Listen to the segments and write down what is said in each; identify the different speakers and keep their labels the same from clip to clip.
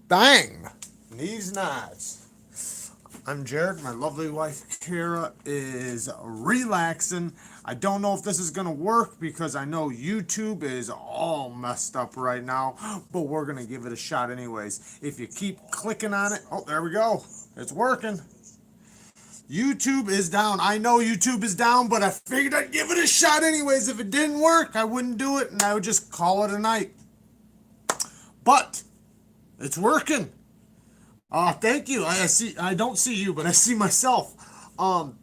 Speaker 1: Bang! Neevesknives. I'm Jared. My lovely wife Kara is relaxing. I don't know if this is gonna work because I know YouTube is all messed up right now, but we're gonna give it a shot anyways. If you keep clicking on it, oh, there we go. It's working. YouTube is down. I know YouTube is down, but I figured I'd give it a shot anyways. If it didn't work, I wouldn't do it and I would just call it a night. But it's working. Thank you. I see. I don't see you, but I see myself. Um,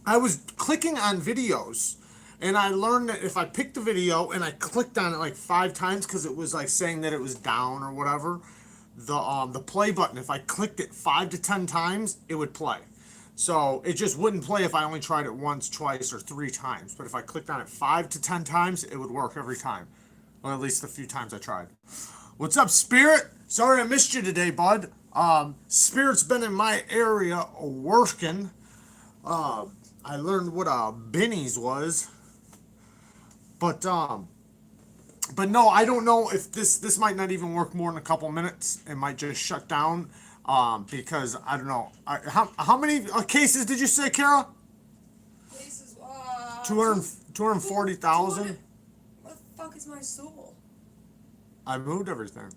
Speaker 1: I was clicking on videos, and I learned that if I picked the video and I clicked on it like 5 times because it was like saying that it was down or whatever, the play button. If I clicked it 5 to 10 times, it would play. So it just wouldn't play if I only tried it once, twice, or 3 times. But if I clicked on it 5 to 10 times, it would work every time, or at least the few times I tried. What's up, Spirit? Sorry I missed you today, bud. Spirit's been in my area working. I learned what a Benny's was, but no, I don't know if this might not even work more than a couple minutes. It might just shut down. Because I don't know. How many cases did you say, Kara?
Speaker 2: Cases,
Speaker 1: 240,000.
Speaker 2: What the fuck is my soul?
Speaker 1: I moved everything.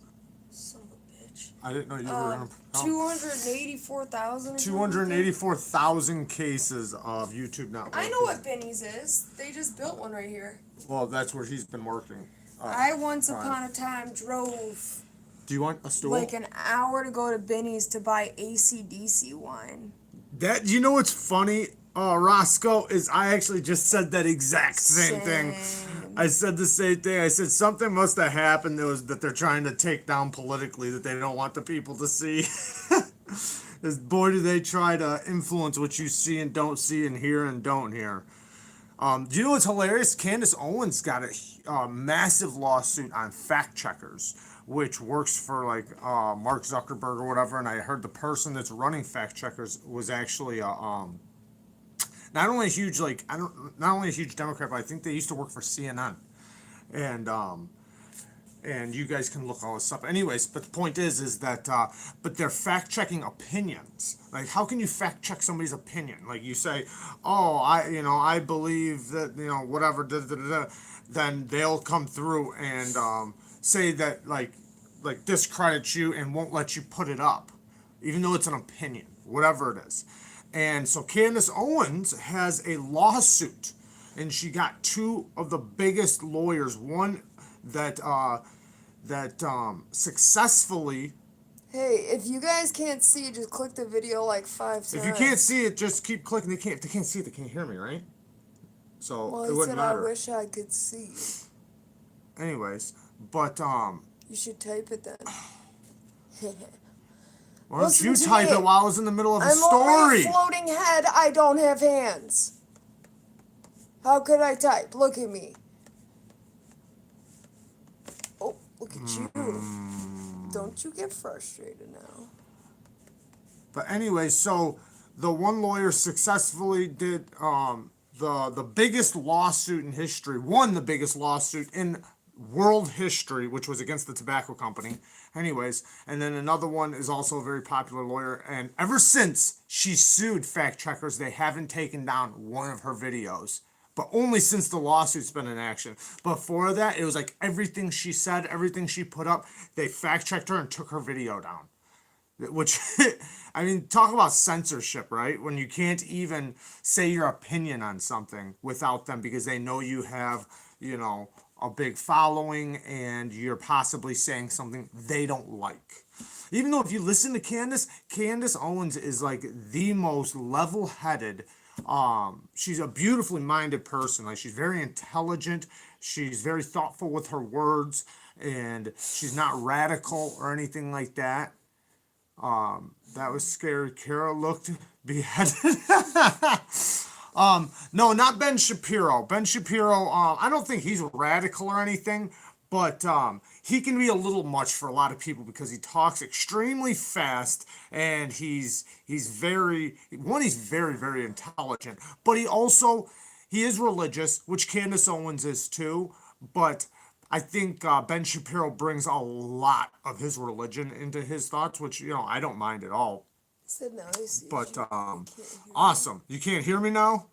Speaker 2: Son of a bitch.
Speaker 1: I didn't know you were gonna.
Speaker 2: 284,000.
Speaker 1: 284,000 cases of YouTube not working.
Speaker 2: I know what Benny's is. They just built one right here.
Speaker 1: Well, that's where he's been working.
Speaker 2: I once upon a time drove
Speaker 1: Do you want a stool?
Speaker 2: like an hour to go to Benny's to buy AC/DC wine.
Speaker 1: That, you know what's funny, Roscoe, is I actually just said that exact same thing. I said the same thing. I said something must have happened that they're trying to take down politically that they don't want the people to see. Boy, do they try to influence what you see and don't see and hear and don't hear. Do you know what's hilarious? Candace Owens got a massive lawsuit on fact checkers, which works for like Mark Zuckerberg or whatever. And I heard the person that's running fact checkers was actually not only a huge not only a huge Democrat, but I think they used to work for CNN. And you guys can look all this up. Anyways, but the point is that but they're fact checking opinions. Like, how can you fact check somebody's opinion? Like, you say, oh, I believe that, whatever, da, da, da, da. Then they'll come through and say that like discredits you and won't let you put it up, even though it's an opinion, whatever it is. And so Candace Owens has a lawsuit, and she got two of the biggest lawyers. One that successfully.
Speaker 2: Hey, if you guys can't see, just click the video like 5 times.
Speaker 1: If you can't see it, just keep clicking. If they can't see it, they can't hear me, right? So
Speaker 2: well,
Speaker 1: it wouldn't matter.
Speaker 2: I wish I could see.
Speaker 1: Anyways, but
Speaker 2: you should type it then.
Speaker 1: Why don't you type it while I was in the middle of a story?
Speaker 2: I'm only a floating head. I don't have hands. How could I type? Look at me. Oh, look at you. Don't you get frustrated now.
Speaker 1: But anyway, so the one lawyer successfully did the biggest lawsuit in history, won the biggest lawsuit in world history, which was against the tobacco company. Anyways, and then another one is also a very popular lawyer, and ever since she sued fact checkers, they haven't taken down one of her videos. But only since the lawsuit's been in action. Before that, it was like everything she said, everything she put up, they fact checked her and took her video down. Which, I mean, talk about censorship, right? When you can't even say your opinion on something without them because they know you have, a big following and you're possibly saying something they don't like. Even though if you listen to Candace Owens is like the most level-headed. She's a beautifully minded person. Like, she's very intelligent. She's very thoughtful with her words, and she's not radical or anything like that. That was scary. Kara looked beheaded. No, not Ben Shapiro. Ben Shapiro, I don't think he's radical or anything, but he can be a little much for a lot of people because he talks extremely fast, and he's very, very intelligent, but he is religious, which Candace Owens is too, but I think Ben Shapiro brings a lot of his religion into his thoughts, which I don't mind at all.
Speaker 2: Said now he sees
Speaker 1: But
Speaker 2: you. I can't hear
Speaker 1: awesome. You can't hear me now?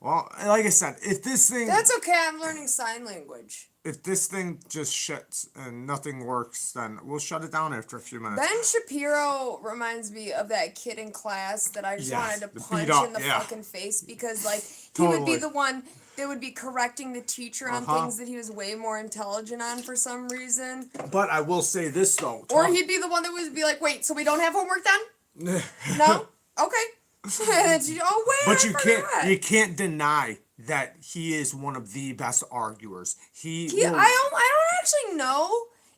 Speaker 1: Well, like I said, if this thing
Speaker 2: That's okay. I'm learning sign language.
Speaker 1: if this thing just shits and nothing works, then we'll shut it down after a few minutes.
Speaker 2: Ben Shapiro reminds me of that kid in class that I just
Speaker 1: Yeah,
Speaker 2: wanted to
Speaker 1: the
Speaker 2: punch
Speaker 1: beat up,
Speaker 2: in the
Speaker 1: yeah.
Speaker 2: fucking face because, like, he would be
Speaker 1: Totally.
Speaker 2: the one that would be correcting the teacher on
Speaker 1: Uh-huh.
Speaker 2: things that he was way more intelligent on for some reason.
Speaker 1: But I will say this though.
Speaker 2: Or he'd be the one that would be like, wait, so we don't have homework done? No? Okay. Oh, wait,
Speaker 1: But
Speaker 2: I
Speaker 1: you
Speaker 2: forgot.
Speaker 1: can't deny that he is one of the best arguers.
Speaker 2: I don't actually know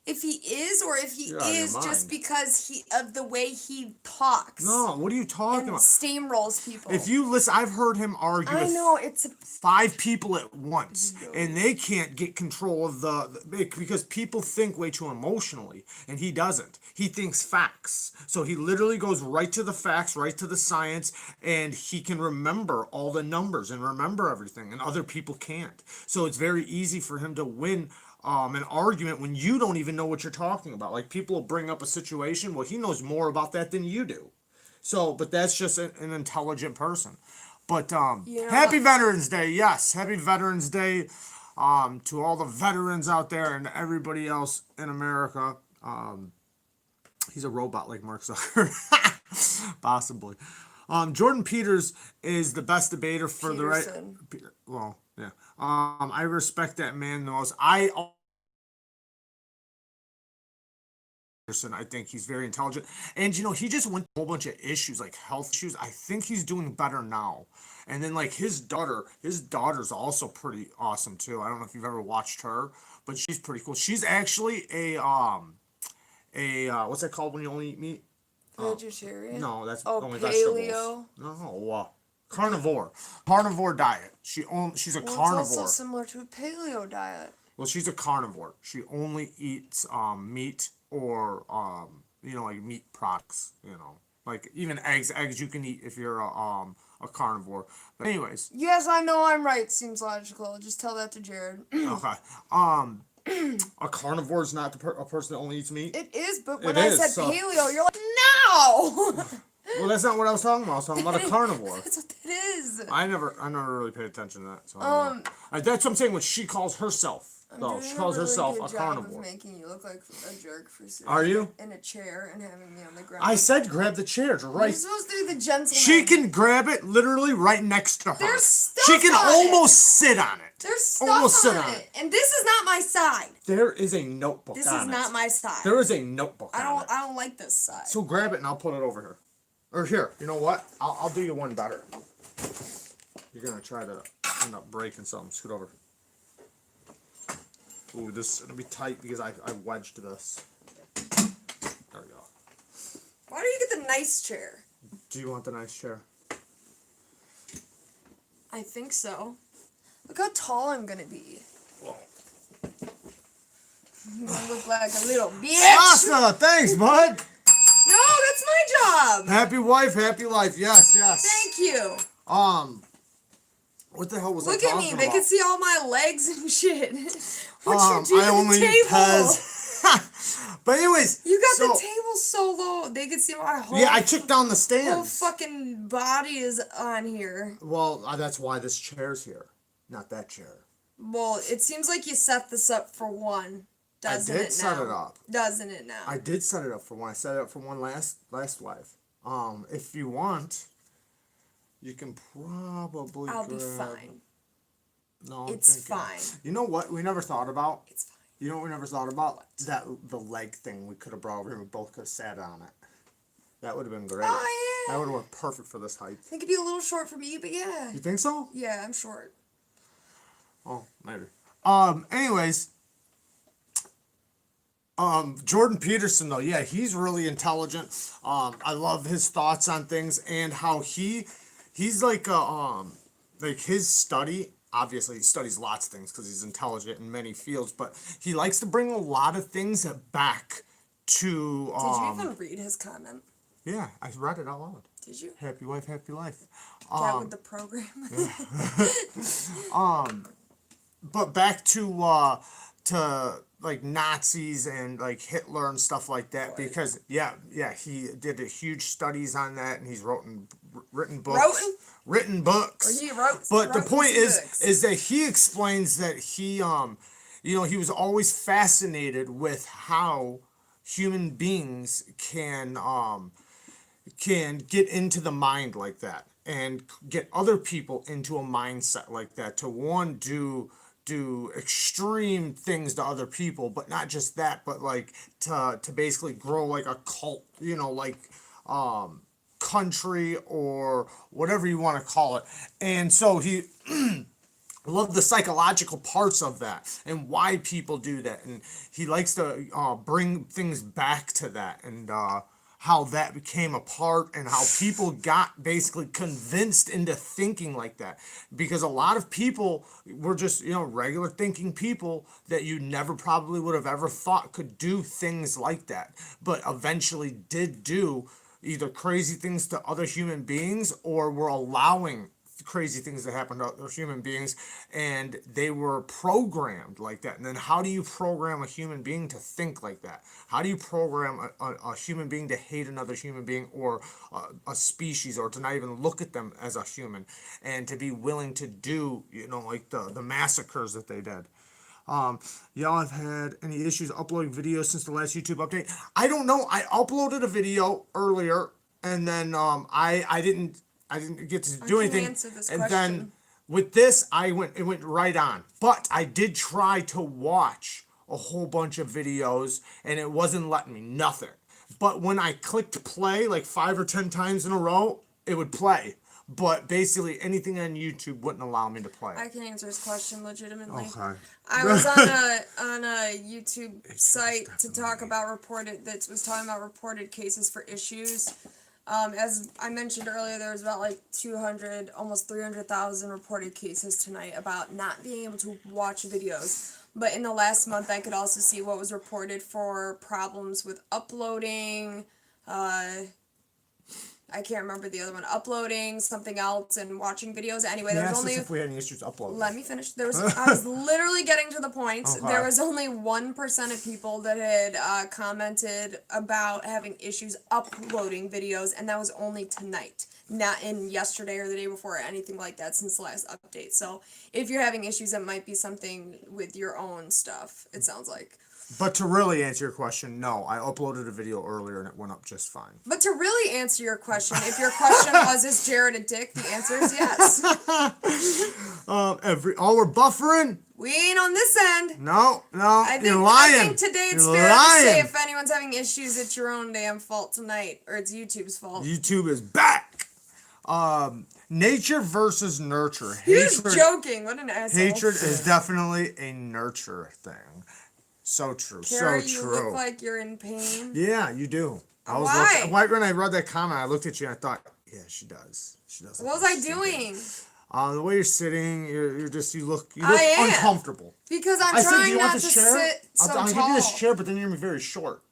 Speaker 2: if he is or if he
Speaker 1: You're out of your
Speaker 2: is just
Speaker 1: mind.
Speaker 2: because of the way he talks.
Speaker 1: No, what are you talking
Speaker 2: And
Speaker 1: about?
Speaker 2: steamrolls people.
Speaker 1: If you listen, I've heard him argue
Speaker 2: I
Speaker 1: with
Speaker 2: know, it's a
Speaker 1: 5 people at once, and they can't get control of because people think way too emotionally, and he doesn't. He thinks facts, so he literally goes right to the facts, right to the science, and he can remember all the numbers and remember everything, and other people can't. So it's very easy for him to win an argument when you don't even know what you're talking about. Like, people will bring up a situation, well, he knows more about that than you do. So, but that's just an intelligent person. But happy Veterans Day, yes, happy Veterans Day to all the veterans out there and everybody else in America. He's a robot like Mark Zuckerberg, possibly. Jordan Peters is the best debater for
Speaker 2: Peterson.
Speaker 1: the right. Well, yeah. I respect that man the most. I think he's very intelligent, and he just went through a whole bunch of issues, like health issues. I think he's doing better now. And then, like, his daughter's also pretty awesome too. I don't know if you've ever watched her, but she's pretty cool. She's actually a what's that called when you only eat meat?
Speaker 2: Vegetarian?
Speaker 1: No, that's
Speaker 2: Oh,
Speaker 1: only
Speaker 2: paleo?
Speaker 1: vegetables. No, carnivore diet. She's a
Speaker 2: Well, it's
Speaker 1: carnivore.
Speaker 2: also similar to a paleo diet.
Speaker 1: Well, she's a carnivore. She only eats meat or like meat products. Like even eggs. Eggs you can eat if you're a carnivore. But anyways,
Speaker 2: Yes, I know I'm right. Seems logical. Just tell that to Jared.
Speaker 1: okay. A carnivore is not a person that only eats meat.
Speaker 2: It is, but when
Speaker 1: It
Speaker 2: I
Speaker 1: is,
Speaker 2: said
Speaker 1: so-
Speaker 2: paleo, you're like, no!
Speaker 1: Well, that's not what I was talking about. I was talking about a carnivore.
Speaker 2: That's what that is.
Speaker 1: I never really paid attention to that. So I don't know. That's what I'm saying. What she calls herself.
Speaker 2: I'm
Speaker 1: She
Speaker 2: doing
Speaker 1: calls
Speaker 2: a really
Speaker 1: herself
Speaker 2: good
Speaker 1: a
Speaker 2: job
Speaker 1: carnivore.
Speaker 2: of making you look like a jerk for sitting
Speaker 1: Are you?
Speaker 2: in a chair and having me on the ground.
Speaker 1: I said grab the chair. It's
Speaker 2: You're
Speaker 1: right.
Speaker 2: supposed to be the gentleman.
Speaker 1: She can grab it literally right next to her.
Speaker 2: There's stuff
Speaker 1: She can
Speaker 2: on
Speaker 1: almost sit on it.
Speaker 2: There's stuff
Speaker 1: almost sit
Speaker 2: on
Speaker 1: on
Speaker 2: it. And this is not my side.
Speaker 1: There is a notebook
Speaker 2: This
Speaker 1: on
Speaker 2: is
Speaker 1: it.
Speaker 2: not my side.
Speaker 1: There is a notebook on it.
Speaker 2: I don't like this side.
Speaker 1: So grab it and I'll put it over here. Or here, you know what? I'll do you one better. You're gonna try to end up breaking something. Scoot over. Ooh, this is gonna be tight because I wedged this. There we go.
Speaker 2: Why do you get the nice chair?
Speaker 1: Do you want the nice chair?
Speaker 2: I think so. Look how tall I'm gonna be.
Speaker 1: Whoa.
Speaker 2: I'm gonna look like a little bitch.
Speaker 1: Asa, thanks, bud.
Speaker 2: No, that's my job.
Speaker 1: Happy wife, happy life. Yes, yes.
Speaker 2: Thank you.
Speaker 1: What the hell was
Speaker 2: Look
Speaker 1: I
Speaker 2: at
Speaker 1: talking
Speaker 2: me.
Speaker 1: about?
Speaker 2: They can see all my legs and shit. What you do
Speaker 1: I
Speaker 2: to
Speaker 1: only
Speaker 2: the
Speaker 1: eat
Speaker 2: table?
Speaker 1: Pez. But anyways,
Speaker 2: You got
Speaker 1: so,
Speaker 2: the table so low. They could see my whole,
Speaker 1: Yeah, I kicked down the
Speaker 2: whole
Speaker 1: stands.
Speaker 2: fucking body is on here.
Speaker 1: Well, that's why this chair's here, not that chair.
Speaker 2: Well, it seems like you set this up for one. Doesn't
Speaker 1: I did
Speaker 2: it
Speaker 1: set
Speaker 2: now?
Speaker 1: it up.
Speaker 2: Doesn't it now?
Speaker 1: I did set it up for one. I set it up for one last wife. If you want, you can probably.
Speaker 2: I'll be
Speaker 1: grab-
Speaker 2: fine.
Speaker 1: No, I'm
Speaker 2: It's
Speaker 1: thinking.
Speaker 2: fine.
Speaker 1: You know what? We never thought about.
Speaker 2: It's fine.
Speaker 1: You know what we never thought about? The leg thing we could have brought over here. We both could have sat on it. That would have been great.
Speaker 2: Oh, yeah.
Speaker 1: That would have worked perfect for this height.
Speaker 2: It could be a little short for me, but yeah.
Speaker 1: You think so?
Speaker 2: Yeah, I'm short.
Speaker 1: Oh, maybe. Anyways. Jordan Peterson though, yeah, he's really intelligent. I love his thoughts on things and how he's like his study. Obviously, he studies lots of things because he's intelligent in many fields, but he likes to bring a lot of things back to.
Speaker 2: Did you even read his comment?
Speaker 1: Yeah, I read it out loud.
Speaker 2: Did you?
Speaker 1: Happy wife, happy life.
Speaker 2: That with the program?
Speaker 1: But back to to like Nazis and like Hitler and stuff like that because he did huge studies on that and he's written books. Written books.
Speaker 2: Or he wrote.
Speaker 1: But the point
Speaker 2: books.
Speaker 1: is that he explains that he he was always fascinated with how human beings can get into the mind like that and get other people into a mindset like that to do extreme things to other people, but not just that, but like to basically grow like a cult, like country or whatever you want to call it. And so he loved the psychological parts of that and why people do that, and he likes to bring things back to that and how that became a part and how people got basically convinced into thinking like that, because a lot of people were just regular thinking people that you never probably would have ever thought could do things like that, but eventually did do either crazy things to other human beings or were allowing crazy things that happen to other human beings, and they were programmed like that. And then how do you program a human being to think like that? How do you program a human being to hate another human being or a species, or to not even look at them as a human, and to be willing to do like the massacres that they did? Y'all have had any issues uploading videos since the last YouTube update? I don't know. I uploaded a video earlier, and then I didn't get to do anything.
Speaker 2: Answer this
Speaker 1: and
Speaker 2: question.
Speaker 1: Then with this, it went right on. But I did try to watch a whole bunch of videos, and it wasn't letting me nothing. But when I clicked play like 5 or 10 times in a row, it would play. But basically, anything on YouTube wouldn't allow me to play it.
Speaker 2: I can answer his question legitimately.
Speaker 1: Okay.
Speaker 2: I was on a YouTube site to talk about reported cases for issues. As I mentioned earlier, there was about like 200, almost 300,000 reported cases tonight about not being able to watch videos. But in the last month, I could also see what was reported for problems with uploading, I can't remember the other one, uploading something else and watching videos. Anyway, there was only...
Speaker 1: if we had any issues uploading.
Speaker 2: Let me finish. I was literally getting to the point.
Speaker 1: Okay.
Speaker 2: There was only 1% of people that had commented about having issues uploading videos, and that was only tonight. Not in yesterday or the day before or anything like that since the last update. So if you're having issues, it might be something with your own stuff, it sounds like.
Speaker 1: But to really answer your question, no, I uploaded a video earlier and it went up just fine.
Speaker 2: But to really answer your question, if your question was, is Jared a dick? The answer is yes.
Speaker 1: We're buffering?
Speaker 2: We ain't on this end.
Speaker 1: No, you're lying.
Speaker 2: I think today it's fair to say if anyone's having issues, it's your own damn fault tonight, or it's YouTube's fault.
Speaker 1: YouTube is back. Nature versus nurture.
Speaker 2: He's joking. What an asshole.
Speaker 1: Hatred is definitely a nurture thing. So true.
Speaker 2: Kara,
Speaker 1: so true.
Speaker 2: You look like you're in pain.
Speaker 1: Yeah, you do.
Speaker 2: Why?
Speaker 1: When I read that comment, I looked at you and I thought, yeah, she does. She does.
Speaker 2: What was I doing?
Speaker 1: The way you're sitting, you look uncomfortable.
Speaker 2: Because I'm trying not to sit so tall.
Speaker 1: I'll give you this chair, but then you're gonna be very short.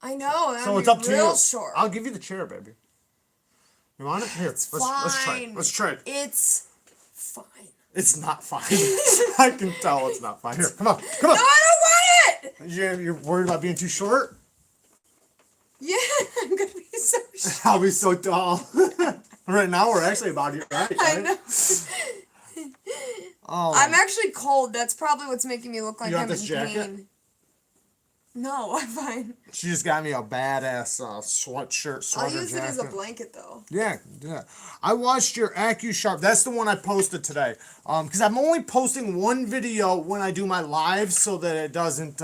Speaker 2: I know.
Speaker 1: So it's up to you.
Speaker 2: Short.
Speaker 1: I'll give you the chair, baby. You want it? Here, let's try it. Let's try it.
Speaker 2: It's fine.
Speaker 1: It's not fine. I can tell it's not fine. Here, come on.
Speaker 2: No, I don't want it!
Speaker 1: You're worried about being too short?
Speaker 2: Yeah, I'm gonna be so short.
Speaker 1: I'll be so tall. Right now, we're actually about here, right?
Speaker 2: I know.
Speaker 1: Oh.
Speaker 2: I'm actually cold. That's probably what's making me look like I'm in
Speaker 1: jacket?
Speaker 2: pain. No, I'm fine.
Speaker 1: She just got me a badass sweater
Speaker 2: I'll use
Speaker 1: jacket.
Speaker 2: it as a blanket, though.
Speaker 1: Yeah. I watched your AccuSharp. That's the one I posted today. Because I'm only posting one video when I do my lives so that it doesn't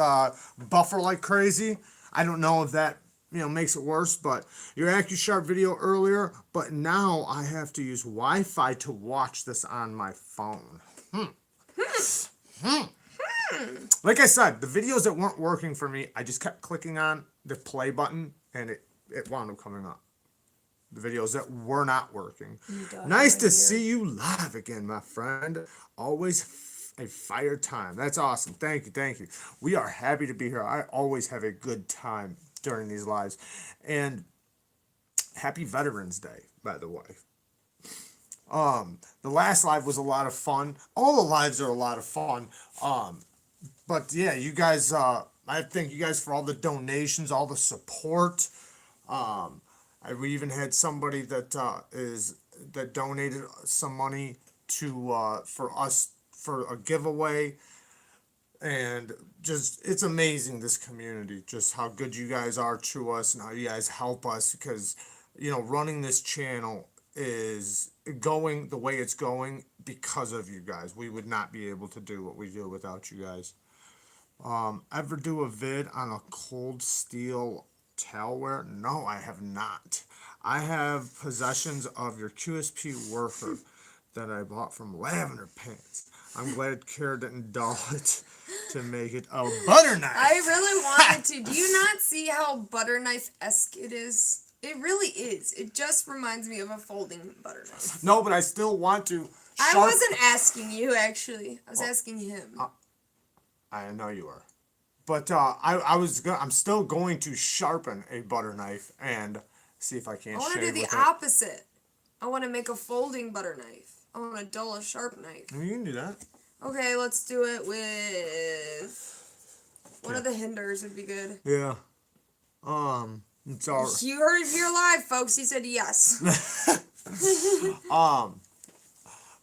Speaker 1: buffer like crazy. I don't know if that makes it worse, but your AccuSharp video earlier, but now I have to use Wi-Fi to watch this on my phone. Like I said, the videos that weren't working for me, I just kept clicking on the play button and it wound up coming up. The videos that were not working. Nice to see you live again, my friend. Always a fire time. That's awesome. Thank you. We are happy to be here. I always have a good time during these lives. And happy Veterans Day, by the way. The last live was a lot of fun. All the lives are a lot of fun. But yeah, you guys, I thank you guys for all the donations, all the support. We even had somebody that donated some money to for us for a giveaway, and just it's amazing, this community, just how good you guys are to us and how you guys help us, because running this channel is going the way it's going because of you guys. We would not be able to do what we do without you guys. Ever do a vid on a cold steel tailware? No, I have not. I have possessions of your QSP worker that I bought from Lavender Pants. I'm glad Kara didn't dull it to make it a butter knife.
Speaker 2: I really wanted to. Do you not see how butter knife-esque it is? It really is. It just reminds me of a folding butter knife.
Speaker 1: No, but I still want to.
Speaker 2: I wasn't asking you, actually. I was asking him.
Speaker 1: I know you were, but I'm still going to sharpen a butter knife and see if I can't.
Speaker 2: I want to do the opposite. I want to make a folding butter knife. I want to dull a sharp knife.
Speaker 1: You can do that.
Speaker 2: Okay, let's do it with one of the hinders would be good.
Speaker 1: Yeah. It's all.
Speaker 2: You heard it here live, folks. He said yes.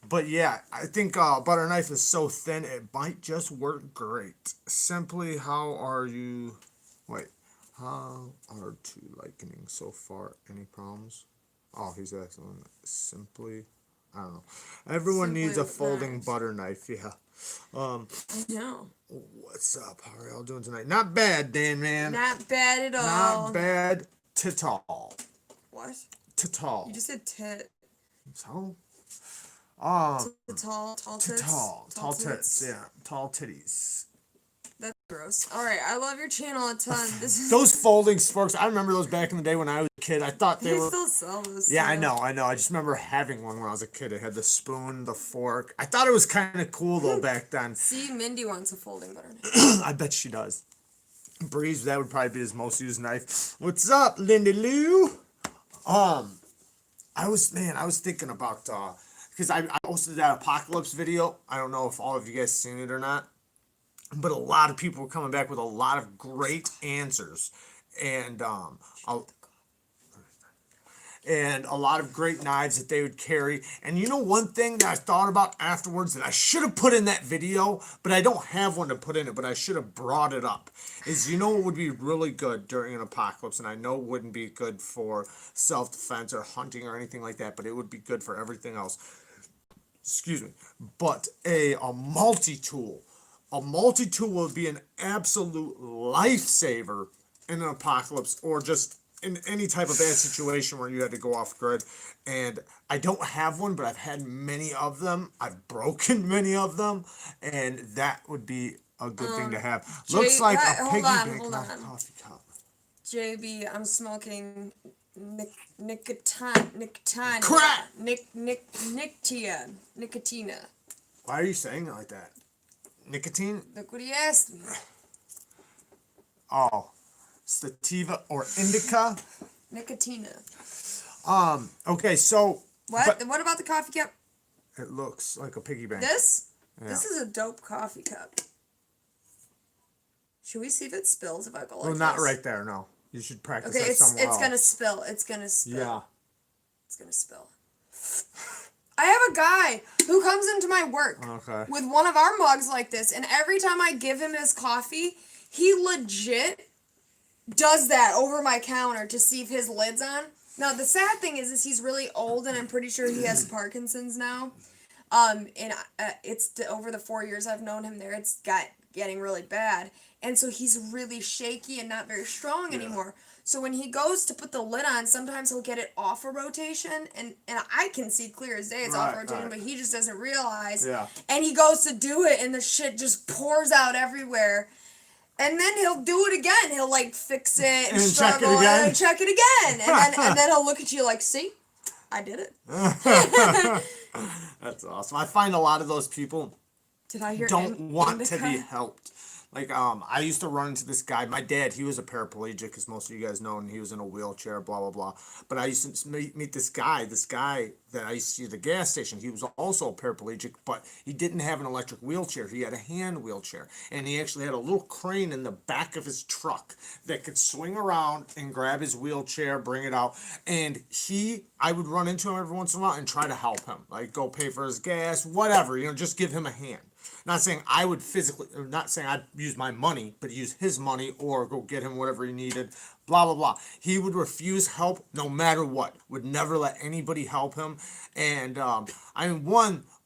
Speaker 1: But yeah, I think butter knife is so thin it might just work great. Simply, how are you? Wait, how are two likening so far? Any problems? Oh, he's asking. Simply, I don't know. Everyone
Speaker 2: Simply
Speaker 1: needs a
Speaker 2: with
Speaker 1: folding
Speaker 2: knives.
Speaker 1: butter knife. Yeah.
Speaker 2: I know.
Speaker 1: What's up? How are y'all doing tonight? Not bad, Dan man.
Speaker 2: Not bad at all.
Speaker 1: Not bad. Tall.
Speaker 2: What?
Speaker 1: Tall.
Speaker 2: You just said tit.
Speaker 1: So.
Speaker 2: Tall tits.
Speaker 1: Tall tits, yeah, tall titties.
Speaker 2: That's gross. All right, I love your channel a ton. This is
Speaker 1: Those folding forks, I remember those back in the day when I was a kid. I thought they
Speaker 2: they
Speaker 1: were.
Speaker 2: still sell those.
Speaker 1: Yeah,
Speaker 2: too.
Speaker 1: I know. I just remember having one when I was a kid. It had the spoon, the fork. I thought it was kind of cool though back then.
Speaker 2: See, Mindy wants a folding butter knife.
Speaker 1: I bet she does. Breeze, that would probably be his most used knife. What's up, Lindy Lou? I was thinking about because I posted that apocalypse video. I don't know if all of you guys seen it or not, but a lot of people were coming back with a lot of great answers, and a lot of great knives that they would carry. And one thing that I thought about afterwards that I should have put in that video, but I don't have one to put in it, but I should have brought it up, is what would be really good during an apocalypse, and I know it wouldn't be good for self-defense or hunting or anything like that, but it would be good for everything else. Excuse me. But a multi-tool. A multi-tool would be an absolute lifesaver in an apocalypse, or just in any type of bad situation where you had to go off grid. And I don't have one, but I've had many of them. I've broken many of them, and that would be a good thing to have. Looks like a piggy bank, not a coffee cup.
Speaker 2: JB, I'm smoking nicotine.
Speaker 1: Crack!
Speaker 2: Nicotina.
Speaker 1: Why are you saying it like that? Nicotine?
Speaker 2: Look what he asked me.
Speaker 1: Oh, sativa or indica?
Speaker 2: Nicotina.
Speaker 1: Okay, so.
Speaker 2: What? What about the coffee cup?
Speaker 1: It looks like a piggy bank.
Speaker 2: This?
Speaker 1: Yeah.
Speaker 2: This is a dope coffee cup. Should we see if it spills if I go like
Speaker 1: Well, not
Speaker 2: this?
Speaker 1: right there, no. You should practice
Speaker 2: Okay,
Speaker 1: that somewhere else.
Speaker 2: it's gonna spill. It's gonna spill.
Speaker 1: Yeah.
Speaker 2: It's gonna spill. I have a guy who comes into my work with one of our mugs like this, and every time I give him his coffee, he legit does that over my counter to see if his lid's on. Now, the sad thing is he's really old, and I'm pretty sure he has Parkinson's now. And it's over the 4 years I've known him there, it's getting really bad. And so he's really shaky and not very strong anymore. So when he goes to put the lid on, sometimes he'll get it off a rotation, and I can see clear as day it's off a rotation, but he just doesn't realize.
Speaker 1: Yeah.
Speaker 2: And he goes to do it, and the shit just pours out everywhere. And then he'll do it again. He'll fix it and struggle and check it again. And then he'll look at you like, see, I did it.
Speaker 1: That's awesome. I find a lot of those people
Speaker 2: Did I hear
Speaker 1: don't want to be helped. Like, I used to run into this guy. My dad, he was a paraplegic, as most of you guys know, and he was in a wheelchair, blah, blah, blah. But I used to meet this guy that I used to see at the gas station. He was also paraplegic, but he didn't have an electric wheelchair. He had a hand wheelchair. And he actually had a little crane in the back of his truck that could swing around and grab his wheelchair, bring it out. And I would run into him every once in a while and try to help him. Like, go pay for his gas, whatever, just give him a hand. Not saying I would physically, or not saying I'd use my money, but use his money or go get him whatever he needed, blah, blah, blah. He would refuse help no matter what, would never let anybody help him. And,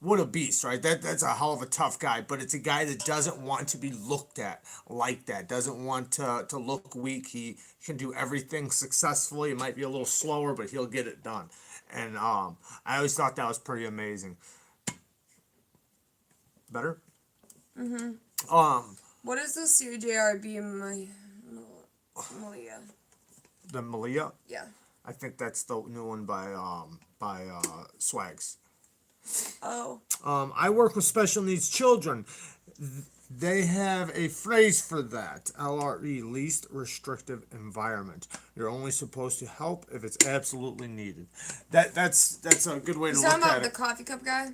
Speaker 1: what a beast, right? That's a hell of a tough guy, but it's a guy that doesn't want to be looked at like that, doesn't want to look weak. He can do everything successfully. It might be a little slower, but he'll get it done. And I always thought that was pretty amazing. Better?
Speaker 2: What is the CJRB Malia?
Speaker 1: The Malia?
Speaker 2: Yeah.
Speaker 1: I think that's the new one by Swags.
Speaker 2: Oh.
Speaker 1: I work with special needs children. They have a phrase for that. LRE, least restrictive environment. You're only supposed to help if it's absolutely needed. That's a good way to look at it.
Speaker 2: He's talking about the coffee cup guy?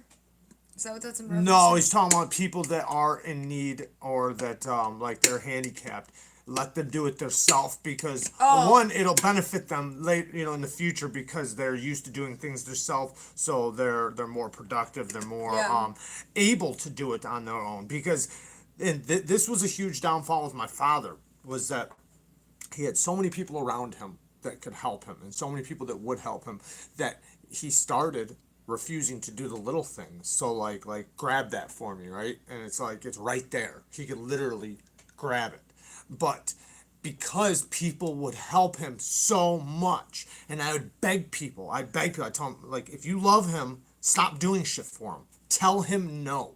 Speaker 2: Is that what that's in reference
Speaker 1: No,
Speaker 2: to?
Speaker 1: he's talking about people that are in need or that like they're handicapped. Let them do it themselves because one, it'll benefit them in the future because they're used to doing things themselves, so they're more productive, they're more able to do it on their own. Because this was a huge downfall of my father, was that he had so many people around him that could help him and so many people that would help him that he started refusing to do the little things. So like grab that for me, right? And it's like it's right there. He could literally grab it. But because people would help him so much, and I would beg people, I'd tell him, like, if you love him, stop doing shit for him. Tell him no.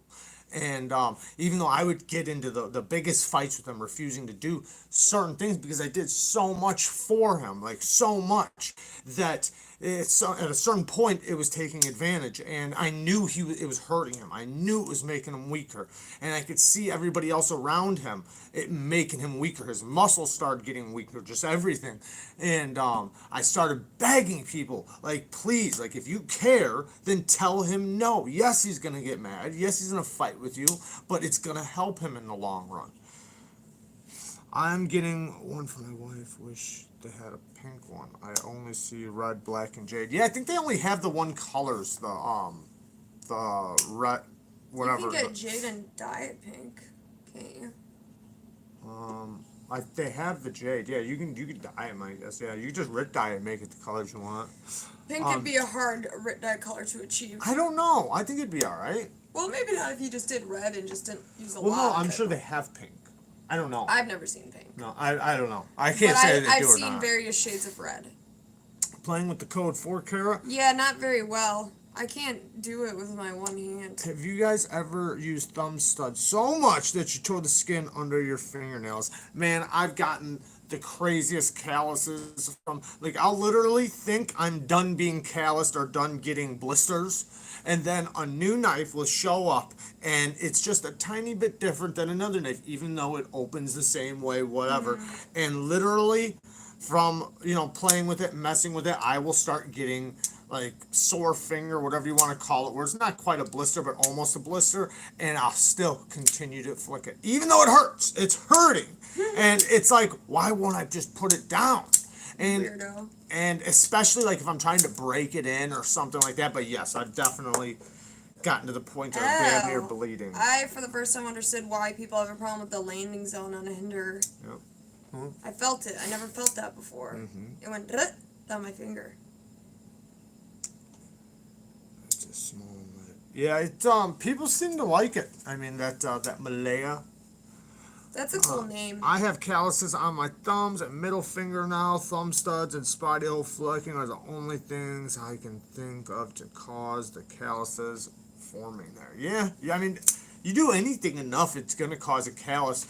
Speaker 1: And even though I would get into the biggest fights with him, refusing to do certain things because I did so much for him, like so much, that at a certain point it was taking advantage, and I knew it was hurting him. I knew it was making him weaker, and I could see everybody else around him it making him weaker. His muscles started getting weaker, just everything. And I started begging people, like, please, like, if you care, then tell him no. Yes, he's gonna get mad. Yes, he's gonna fight with you, but it's gonna help him in the long run. I'm getting one for my wife. Wish they had a pink one. I only see red, black, and jade. Yeah, I think they only have the one colors. The red, whatever.
Speaker 2: You can get jade and dye it pink, can't you?
Speaker 1: They have the jade. Yeah, you can dye them, I guess. Yeah, you just rit dye it and make it the colors you want.
Speaker 2: Pink could be a hard rit dye color to achieve.
Speaker 1: I don't know. I think it'd be all right.
Speaker 2: Well, maybe not if you just did red and just didn't use a lot.
Speaker 1: Well, no,
Speaker 2: of
Speaker 1: I'm
Speaker 2: it.
Speaker 1: sure they have pink. I don't know.
Speaker 2: I've never seen pink.
Speaker 1: No, I don't know. I can't say they
Speaker 2: I've
Speaker 1: do or
Speaker 2: seen
Speaker 1: not.
Speaker 2: various shades of red.
Speaker 1: Playing with the code 4 Kara.
Speaker 2: Yeah, not very well. I can't do it with my one hand.
Speaker 1: Have you guys ever used thumb studs so much that you tore the skin under your fingernails? Man, I've gotten the craziest calluses from, like, I'll literally think I'm done being calloused or done getting blisters, and then a new knife will show up and it's just a tiny bit different than another knife, even though it opens the same way, whatever. And literally from playing with it, messing with it, I will start getting like sore finger, whatever you want to call it, where it's not quite a blister but almost a blister, and I'll still continue to flick it even though it hurts. It's hurting. And it's like, why won't I just put it down? And
Speaker 2: Weirdo.
Speaker 1: And especially like if I'm trying to break it in or something like that. But yes, I've definitely gotten to the point of damn near bleeding.
Speaker 2: I for the first time understood why people have a problem with the landing zone on a hinder.
Speaker 1: Yep.
Speaker 2: I felt it. I never felt that before. It went down my finger.
Speaker 1: It's a small bit. Yeah, it people seem to like it. I mean that Malaya.
Speaker 2: That's a cool name.
Speaker 1: I have calluses on my thumbs and middle finger now. Thumb studs and spotty hole flicking are the only things I can think of to cause the calluses forming there. Yeah, I mean, you do anything enough, it's going to cause a callus.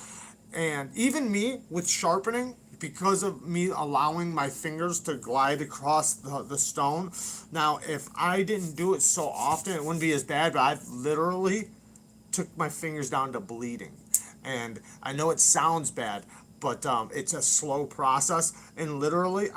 Speaker 1: And even me, with sharpening, because of me allowing my fingers to glide across the stone, now, if I didn't do it so often, it wouldn't be as bad, but I've literally took my fingers down to bleeding. and I know it sounds bad, but it's a slow process, and literally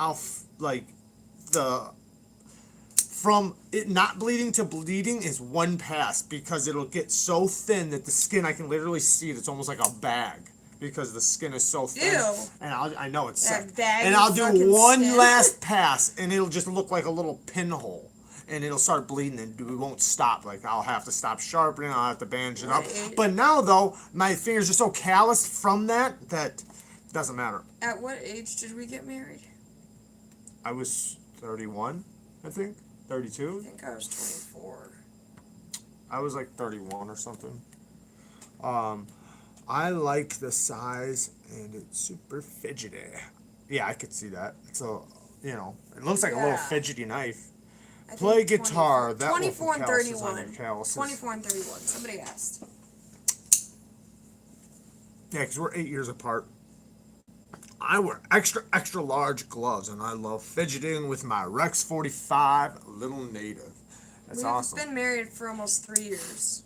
Speaker 1: from it not bleeding to bleeding is one pass, because it'll get so thin that the skin, I can literally see it. It's almost like a bag because the skin is so thin.
Speaker 2: Ew.
Speaker 1: And I know it's
Speaker 2: That
Speaker 1: sick.
Speaker 2: bag
Speaker 1: And
Speaker 2: of
Speaker 1: I'll do
Speaker 2: fucking
Speaker 1: one
Speaker 2: skin.
Speaker 1: last pass, and it'll just look like a little pinhole. And it'll start bleeding, and it won't stop. Like, I'll have to stop sharpening, I'll have to bandage it up.
Speaker 2: Right.
Speaker 1: But now, though, my fingers are so calloused from that it doesn't matter.
Speaker 2: At what age did we get married?
Speaker 1: I was 31, I think. 32?
Speaker 2: I think I was 24.
Speaker 1: I was like 31 or something. I like the size, and it's super fidgety. Yeah, I could see that. So, it looks like a little
Speaker 2: Yeah.
Speaker 1: fidgety knife.
Speaker 2: I think
Speaker 1: Play guitar.
Speaker 2: 24,
Speaker 1: That
Speaker 2: 24 and
Speaker 1: will put calluses on
Speaker 2: 31.
Speaker 1: your calluses.
Speaker 2: 24 and 31. Somebody asked.
Speaker 1: Yeah, because we're 8 years apart. I wear extra, extra large gloves, and I love fidgeting with my Rex 45 Little Native. That's
Speaker 2: We've
Speaker 1: awesome.
Speaker 2: been married for almost 3 years.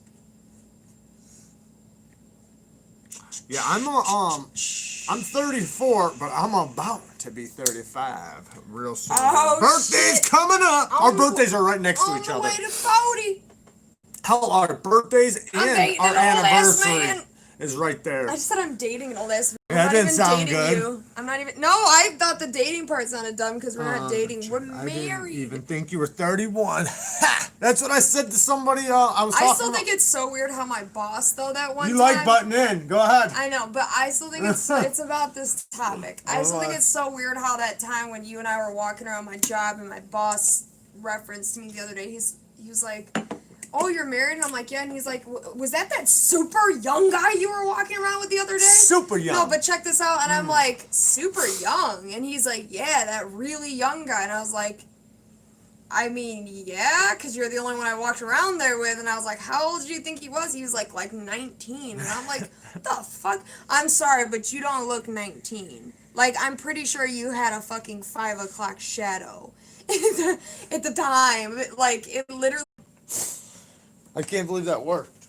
Speaker 1: Yeah, I'm 34, but I'm about to be 35 real soon.
Speaker 2: Oh,
Speaker 1: Birthday's
Speaker 2: shit.
Speaker 1: coming up. Our
Speaker 2: On
Speaker 1: birthdays are right next to
Speaker 2: On
Speaker 1: each
Speaker 2: the
Speaker 1: other.
Speaker 2: way to 40.
Speaker 1: Hell, our birthdays
Speaker 2: I'm
Speaker 1: and
Speaker 2: dating
Speaker 1: our
Speaker 2: an old ass
Speaker 1: anniversary
Speaker 2: man.
Speaker 1: is right there.
Speaker 2: I just said I'm dating an old ass. I'm
Speaker 1: That
Speaker 2: not
Speaker 1: didn't
Speaker 2: even
Speaker 1: sound
Speaker 2: dating
Speaker 1: good.
Speaker 2: you. I'm not even. No, I thought the dating part sounded dumb because we're not dating. We're
Speaker 1: I
Speaker 2: married.
Speaker 1: didn't even think you were 31. That's what I said to somebody. I was talking
Speaker 2: I still
Speaker 1: about.
Speaker 2: think it's so weird how my boss, though, that one
Speaker 1: You
Speaker 2: time.
Speaker 1: like butting in. Go ahead.
Speaker 2: I know, but I still think it's about this topic. I still think
Speaker 1: Alright.
Speaker 2: it's so weird how that time when you and I were walking around my job and my boss referenced me the other day. He was like, "Oh, you're married?" And I'm like, "Yeah." And he's like, "Was that super young guy you were walking around with the other day?"
Speaker 1: Super young.
Speaker 2: No, but check this out. And I'm like, "Super young?" And he's like, "Yeah, that really young guy." And I was like, I mean, yeah, because you're the only one I walked around there with. And I was like, how old do you think he was? He was like 19. And I'm like, what the fuck? I'm sorry, but you don't look 19. Like, I'm pretty sure you had a fucking 5 o'clock shadow at the time. Like, it literally.
Speaker 1: I can't believe that worked.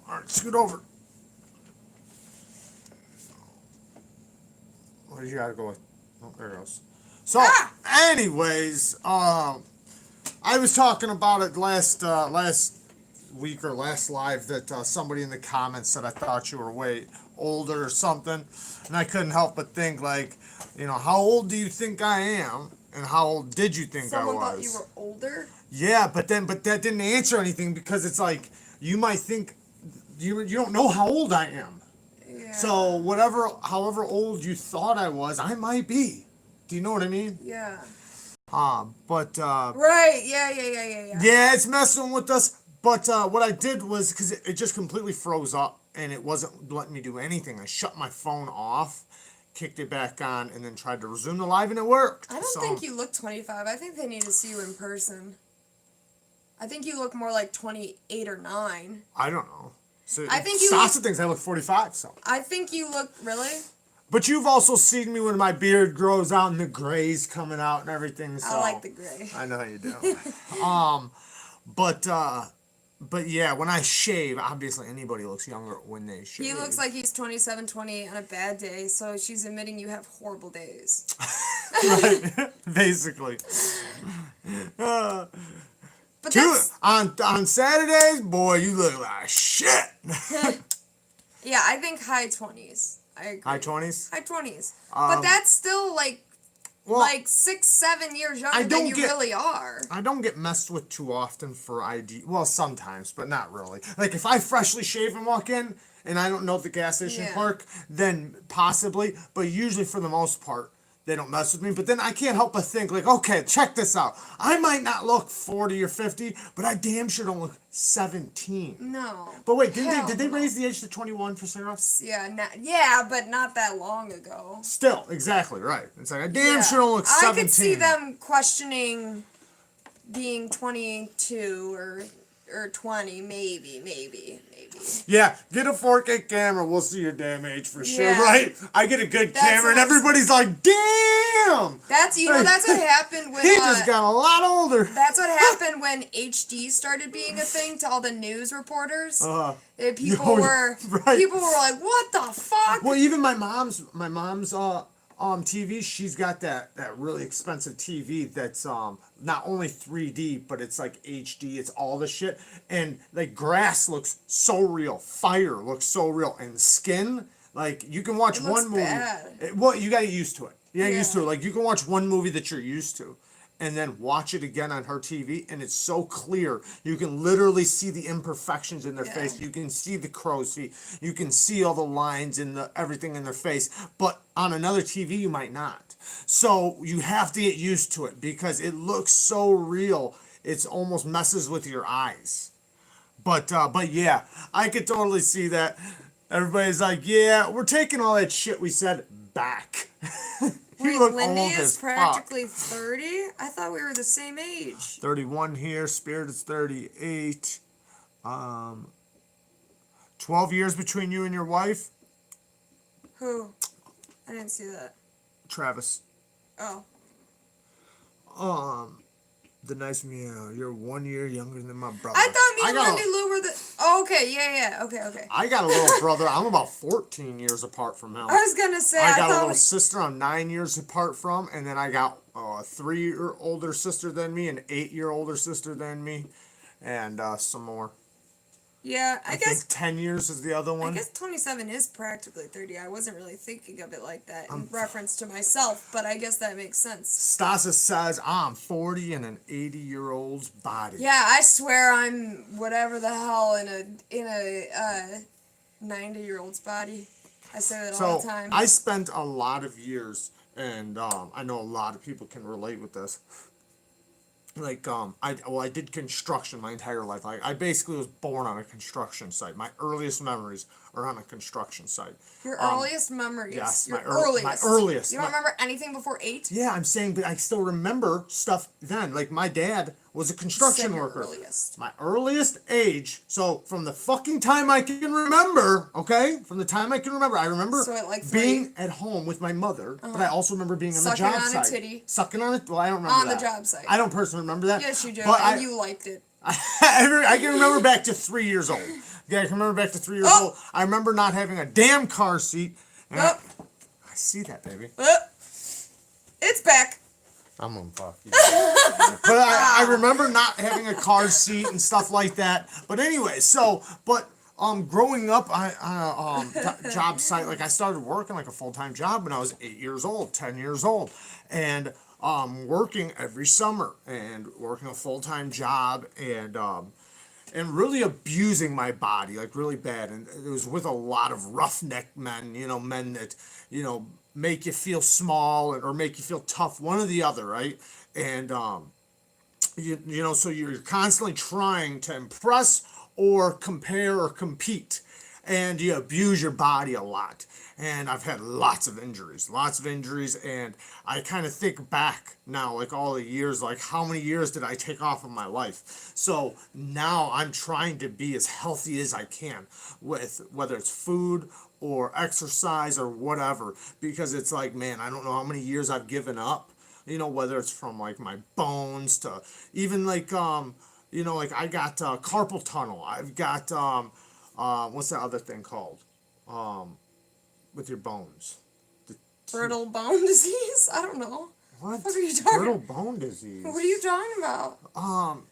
Speaker 1: All right, scoot over. Where you gotta go with? Oh, there it goes. So, anyways, I was talking about it last week or last live that somebody in the comments said I thought you were way older or something, and I couldn't help but think, like, how old do you think I am, and how old did you think
Speaker 2: Someone
Speaker 1: I was?
Speaker 2: thought you were older?
Speaker 1: Yeah, but that didn't answer anything, because it's like you might think you don't know how old I am.
Speaker 2: Yeah.
Speaker 1: So however old you thought I was, I might be. Do you know what I mean?
Speaker 2: Yeah.
Speaker 1: But
Speaker 2: Right, yeah.
Speaker 1: yeah, it's messing with us. But what I did was, because it just completely froze up and it wasn't letting me do anything, I shut my phone off, kicked it back on, and then tried to resume the live, and it worked.
Speaker 2: I don't think you look 25. I think they need to see you in person. I think you look more like 28 or 9.
Speaker 1: I don't know. So
Speaker 2: I think you
Speaker 1: Sasha
Speaker 2: look-
Speaker 1: thinks I look 45. So.
Speaker 2: I think you look really.
Speaker 1: But you've also seen me when my beard grows out and the gray's coming out and everything. So
Speaker 2: I like the gray.
Speaker 1: I know you do. But yeah, when I shave, obviously anybody looks younger when they shave.
Speaker 2: He looks like he's 27, 28 on a bad day, so she's admitting you have horrible days.
Speaker 1: Right, basically.
Speaker 2: But
Speaker 1: On Saturdays, boy, you look like shit.
Speaker 2: yeah, I think high 20s. I agree.
Speaker 1: High 20s?
Speaker 2: High 20s. But that's still like 6, 7 years younger than you really are.
Speaker 1: I don't get messed with too often for ID. Well, sometimes, but not really. Like, if I freshly shave and walk in and I don't know the gas station clerk, then possibly. But usually, for the most part, they don't mess with me. But then I can't help but think, like, okay, check this out. I might not look 40 or 50, but I damn sure don't look 17.
Speaker 2: No.
Speaker 1: But wait, did they raise the age to 21 for cigarettes?
Speaker 2: Yeah, but not that long ago.
Speaker 1: Still, exactly, right. It's like, I damn sure don't look 17.
Speaker 2: I could see them questioning being 22 or or 20, maybe.
Speaker 1: Yeah, get a 4K camera. We'll see your damn age for sure,
Speaker 2: Yeah.
Speaker 1: right? I get a good
Speaker 2: That's
Speaker 1: camera, and
Speaker 2: what I'm
Speaker 1: everybody's like, "Damn!"
Speaker 2: That's that's what happened when
Speaker 1: He just got a lot older.
Speaker 2: that's what happened when HD started being a thing to all the news reporters. People were
Speaker 1: right.
Speaker 2: people were like, "What the fuck?"
Speaker 1: Well, even my mom's TV, she's got that really expensive TV that's not only 3D but it's like HD. It's all the shit, and like grass looks so real, fire looks so real, and skin, like you can watch
Speaker 2: It looks
Speaker 1: one movie.
Speaker 2: bad.
Speaker 1: Well, you got to get used to it. You got to get used to
Speaker 2: Yeah.
Speaker 1: it. Like you can watch one movie that you're used to, and then watch it again on her TV, and it's so clear. You can literally see the imperfections in their
Speaker 2: Yeah.
Speaker 1: face. You can see the crow's feet. You can see all the lines and everything in their face. But on another TV, you might not. So you have to get used to it because it looks so real. It's almost messes with your eyes. But yeah, I could totally see that. Everybody's like, yeah, we're taking all that shit we said back.
Speaker 2: Wait,
Speaker 1: look
Speaker 2: Lindy
Speaker 1: old
Speaker 2: is
Speaker 1: as fuck.
Speaker 2: practically 30? I thought we were the same age.
Speaker 1: 31 here. Spirit is 38. 12 years between you and your wife.
Speaker 2: Who? I didn't see that.
Speaker 1: Travis.
Speaker 2: Oh.
Speaker 1: The nice meow. You're 1 year younger than my brother.
Speaker 2: I thought me and
Speaker 1: got
Speaker 2: Lindy Lou were the. Oh, okay, yeah. Okay.
Speaker 1: I got a little brother. I'm about 14 years apart from him.
Speaker 2: I was gonna say,
Speaker 1: I
Speaker 2: I
Speaker 1: got a
Speaker 2: thought.
Speaker 1: little sister I'm 9 years apart from, and then I got a 3-year older sister than me, an 8-year older sister than me, and some more.
Speaker 2: Yeah, I guess.
Speaker 1: think 10 years is the other
Speaker 2: I
Speaker 1: one.
Speaker 2: guess 27 is practically 30. I wasn't really thinking of it like that in reference to myself, but I guess that makes sense.
Speaker 1: Stasa says I'm 40 in an 80-year-old's body.
Speaker 2: Yeah, I swear I'm whatever the hell in a 90-year-old's body. I say that all
Speaker 1: So
Speaker 2: the time.
Speaker 1: I spent a lot of years, and I know a lot of people can relate with this. Like I did construction my entire life. I basically was born on a construction site. My earliest memories are on a construction site.
Speaker 2: Your earliest memories.
Speaker 1: yes,
Speaker 2: Your
Speaker 1: my earliest.
Speaker 2: You don't remember anything before 8?
Speaker 1: Yeah, I'm saying, but I still remember stuff then. Like my dad was a construction
Speaker 2: Said your
Speaker 1: worker.
Speaker 2: earliest.
Speaker 1: My earliest age. So from the fucking time I can remember, okay, from the time I can remember, I remember
Speaker 2: So at, like,
Speaker 1: being at home with my mother. But I also remember being on the
Speaker 2: Sucking
Speaker 1: job
Speaker 2: on a
Speaker 1: site.
Speaker 2: titty.
Speaker 1: Sucking on it. Well, I don't remember
Speaker 2: On the
Speaker 1: that.
Speaker 2: job site.
Speaker 1: I don't personally remember that.
Speaker 2: Yes, you do,
Speaker 1: But
Speaker 2: and you liked it.
Speaker 1: I can remember back to 3 years old. Yeah, I can remember back to 3 years
Speaker 2: Oh.
Speaker 1: old. I remember not having a damn car seat. And
Speaker 2: Oh.
Speaker 1: I see that, baby.
Speaker 2: It's back.
Speaker 1: I'm gonna fuck you. But I remember not having a car seat and stuff like that. But anyway, growing up on a job site, like I started working like a full-time job when I was 8 years old, 10 years old, and working every summer and working a full-time job and really abusing my body, like really bad. And it was with a lot of roughneck men, men that, make you feel small or make you feel tough, one or the other, right? And, so you're constantly trying to impress or compare or compete. And you abuse your body a lot. And I've had lots of injuries, and I kind of think back now, like all the years, like how many years did I take off of my life? So now I'm trying to be as healthy as I can with whether it's food or exercise or whatever, because it's like, man, I don't know how many years I've given up, whether it's from like my bones to even like, like I got carpal tunnel. I've got, what's that other thing called? With your bones.
Speaker 2: Brittle bone disease? I don't know.
Speaker 1: What?
Speaker 2: What are you talking
Speaker 1: Brittle bone disease.
Speaker 2: What are you talking about?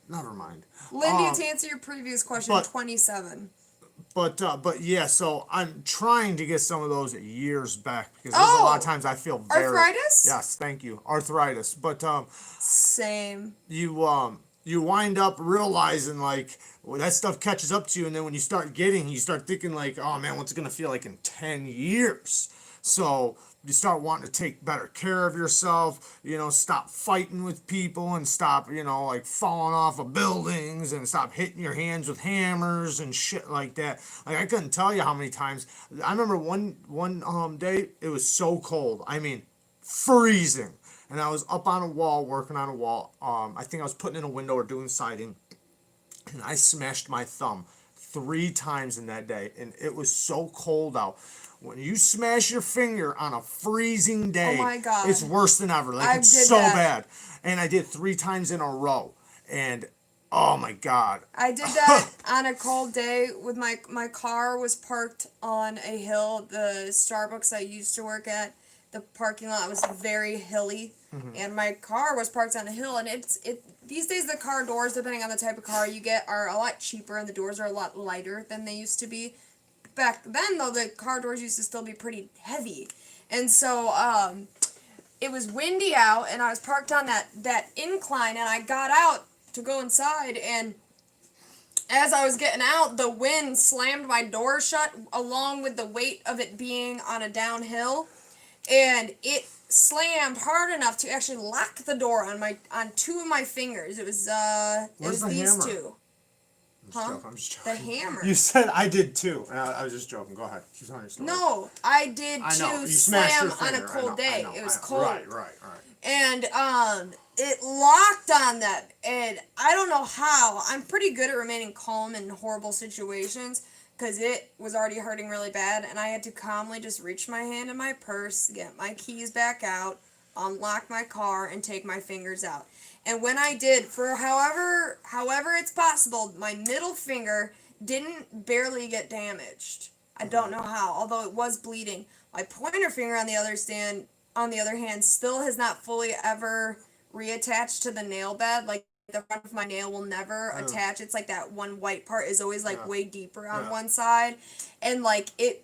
Speaker 1: Never mind.
Speaker 2: Lindy, to answer your previous question,
Speaker 1: but-
Speaker 2: 27.
Speaker 1: But yeah, so I'm trying to get some of those years back because there's a lot of times I feel very
Speaker 2: Arthritis?
Speaker 1: Yes, thank you. Arthritis. But
Speaker 2: Same.
Speaker 1: you wind up realizing like that stuff catches up to you, and then when you start thinking like, oh man, what's it gonna feel like in 10 years? So you start wanting to take better care of yourself, stop fighting with people and stop, like falling off of buildings and stop hitting your hands with hammers and shit like that. Like I couldn't tell you how many times. I remember one day it was so cold. I mean, freezing. And I was up on a wall, working on a wall. I think I was putting in a window or doing siding. and I smashed my thumb 3 times in that day, and it was so cold out. When you smash your finger on a freezing day,
Speaker 2: Oh my God.
Speaker 1: it's worse than ever. Like,
Speaker 2: I
Speaker 1: it's
Speaker 2: did
Speaker 1: so
Speaker 2: that.
Speaker 1: bad. And I did 3 times in a row, and oh my God.
Speaker 2: I did that on a cold day with my car was parked on a hill. The Starbucks I used to work at, the parking lot was very hilly, and my car was parked on a hill. And these days the car doors, depending on the type of car you get, are a lot cheaper, and the doors are a lot lighter than they used to be. Back then, though, the car doors used to still be pretty heavy, and so it was windy out, and I was parked on that incline, and I got out to go inside, and as I was getting out, the wind slammed my door shut along with the weight of it being on a downhill, and it slammed hard enough to actually lock the door on 2 of my fingers. It was
Speaker 1: Where's the
Speaker 2: these
Speaker 1: hammer?
Speaker 2: 2. Huh?
Speaker 1: I'm just
Speaker 2: The
Speaker 1: joking.
Speaker 2: hammer.
Speaker 1: You said I did too. I was just joking. Go ahead. Keep telling your story.
Speaker 2: No, I did
Speaker 1: I know.
Speaker 2: too.
Speaker 1: You smashed
Speaker 2: Slam
Speaker 1: your
Speaker 2: on a
Speaker 1: finger.
Speaker 2: cold day. It was cold.
Speaker 1: Right.
Speaker 2: And it locked on that, and I don't know how. I'm pretty good at remaining calm in horrible situations because it was already hurting really bad, and I had to calmly just reach my hand in my purse, get my keys back out, unlock my car, and take my fingers out. And when I did, for however it's possible, my middle finger didn't barely get damaged. I don't know how, although it was bleeding. My pointer finger, on the other hand, still has not fully ever reattached to the nail bed. Like, the front of my nail will never attach. It's like that one white part is always like way deeper on one side, and like it.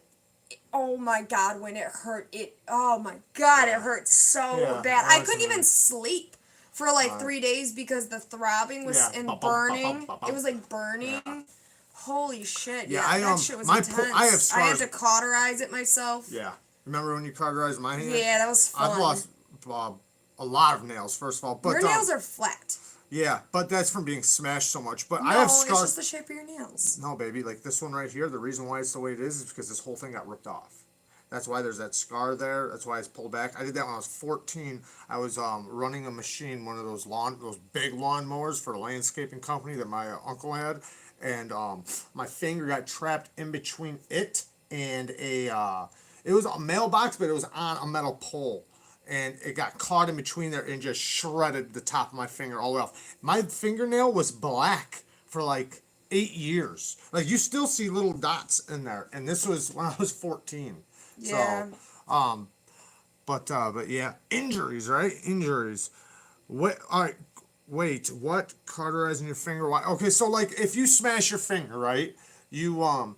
Speaker 2: Oh my God, when it hurt, it hurt so bad. I couldn't even sleep for like 3 days because the throbbing was and burning. It was like burning. Holy shit! Yeah, that shit was intense.
Speaker 1: I have scars.
Speaker 2: I had to cauterize it myself.
Speaker 1: Yeah, remember when you cauterized my hand?
Speaker 2: Yeah, that was fun.
Speaker 1: I've lost a lot of nails. First of all, but
Speaker 2: your nails are flat.
Speaker 1: Yeah, but that's from being smashed so much. But
Speaker 2: No,
Speaker 1: I have scars.
Speaker 2: it's just the shape of your nails.
Speaker 1: No, baby, like this one right here. The reason why it's the way it is because this whole thing got ripped off. That's why there's that scar there. That's why it's pulled back. I did that when I was 14. I was running a machine, one of those big lawn mowers for a landscaping company that my uncle had, and my finger got trapped in between it and it was a mailbox, but it was on a metal pole. And it got caught in between there and just shredded the top of my finger all the way off. My fingernail was black for like 8 years. Like, you still see little dots in there. And this was when I was 14.
Speaker 2: Yeah.
Speaker 1: So, but yeah, injuries, right? Injuries. What? All right. Wait. What? Cauterizing your finger? Why? Okay. So, like, if you smash your finger, right? You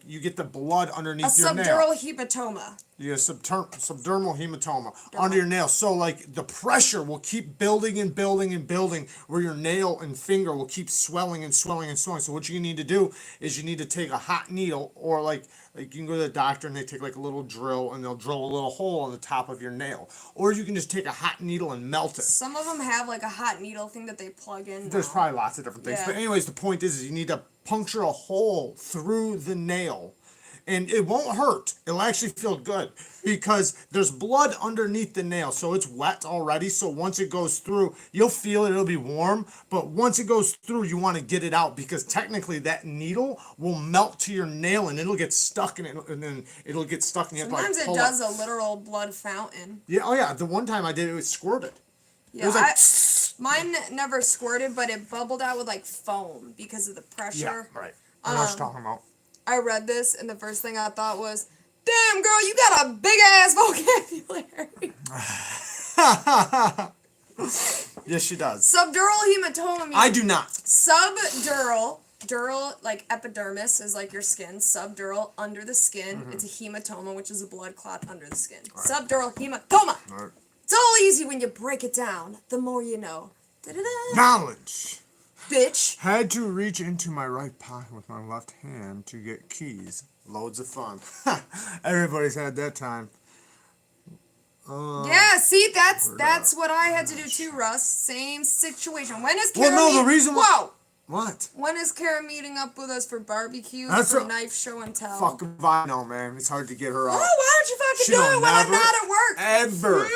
Speaker 1: you get the blood underneath your nail.
Speaker 2: Subdural hematoma.
Speaker 1: Yeah, subdermal hematoma under your nail. So, like, the pressure will keep building and building and building where your nail and finger will keep swelling and swelling and swelling. So what you need to do is you need to take a hot needle, or like you can go to the doctor and they take like a little drill and they'll drill a little hole on the top of your nail. Or you can just take a hot needle and melt it.
Speaker 2: Some of them have like a hot needle thing that they plug in.
Speaker 1: There's probably lots of different things.
Speaker 2: Yeah.
Speaker 1: But anyways, the point is you need to puncture a hole through the nail. And it won't hurt. It'll actually feel good because there's blood underneath the nail. So it's wet already. So once it goes through, you'll feel it. It'll be warm. But once it goes through, you want to get it out because technically that needle will melt to your nail and it'll get stuck in it. And then it'll get stuck in it.
Speaker 2: Sometimes it does a literal blood fountain.
Speaker 1: Yeah. Oh, yeah. The one time I did it, it squirted.
Speaker 2: Yeah,
Speaker 1: it was like,
Speaker 2: mine never squirted, but it bubbled out with like foam because of the pressure.
Speaker 1: Yeah, right. I know what you're talking about.
Speaker 2: I read this, and the first thing I thought was, damn, girl, you got a big-ass vocabulary.
Speaker 1: Yes, she does.
Speaker 2: Subdural hematoma means...
Speaker 1: I do not.
Speaker 2: Dural, like epidermis, is like your skin. Subdural, under the skin. It's a hematoma, which is a blood clot under the skin. Right. Subdural hematoma. Right. It's all easy when you break it down. The more you know. Da-da-da.
Speaker 1: Knowledge.
Speaker 2: Bitch.
Speaker 1: Had to reach into my right pocket with my left hand to get keys. Loads of fun. Everybody's had that time.
Speaker 2: Yeah, see, that's what I had to do too, Russ. Same situation. When is Kara
Speaker 1: the reason why...
Speaker 2: Whoa!
Speaker 1: What?
Speaker 2: When is Kara meeting up with us for barbecue,
Speaker 1: that's
Speaker 2: for knife show and tell?
Speaker 1: Fucking I know, man. It's hard to get her out.
Speaker 2: Oh, why don't you fucking do it when I'm not at work?
Speaker 1: Ever.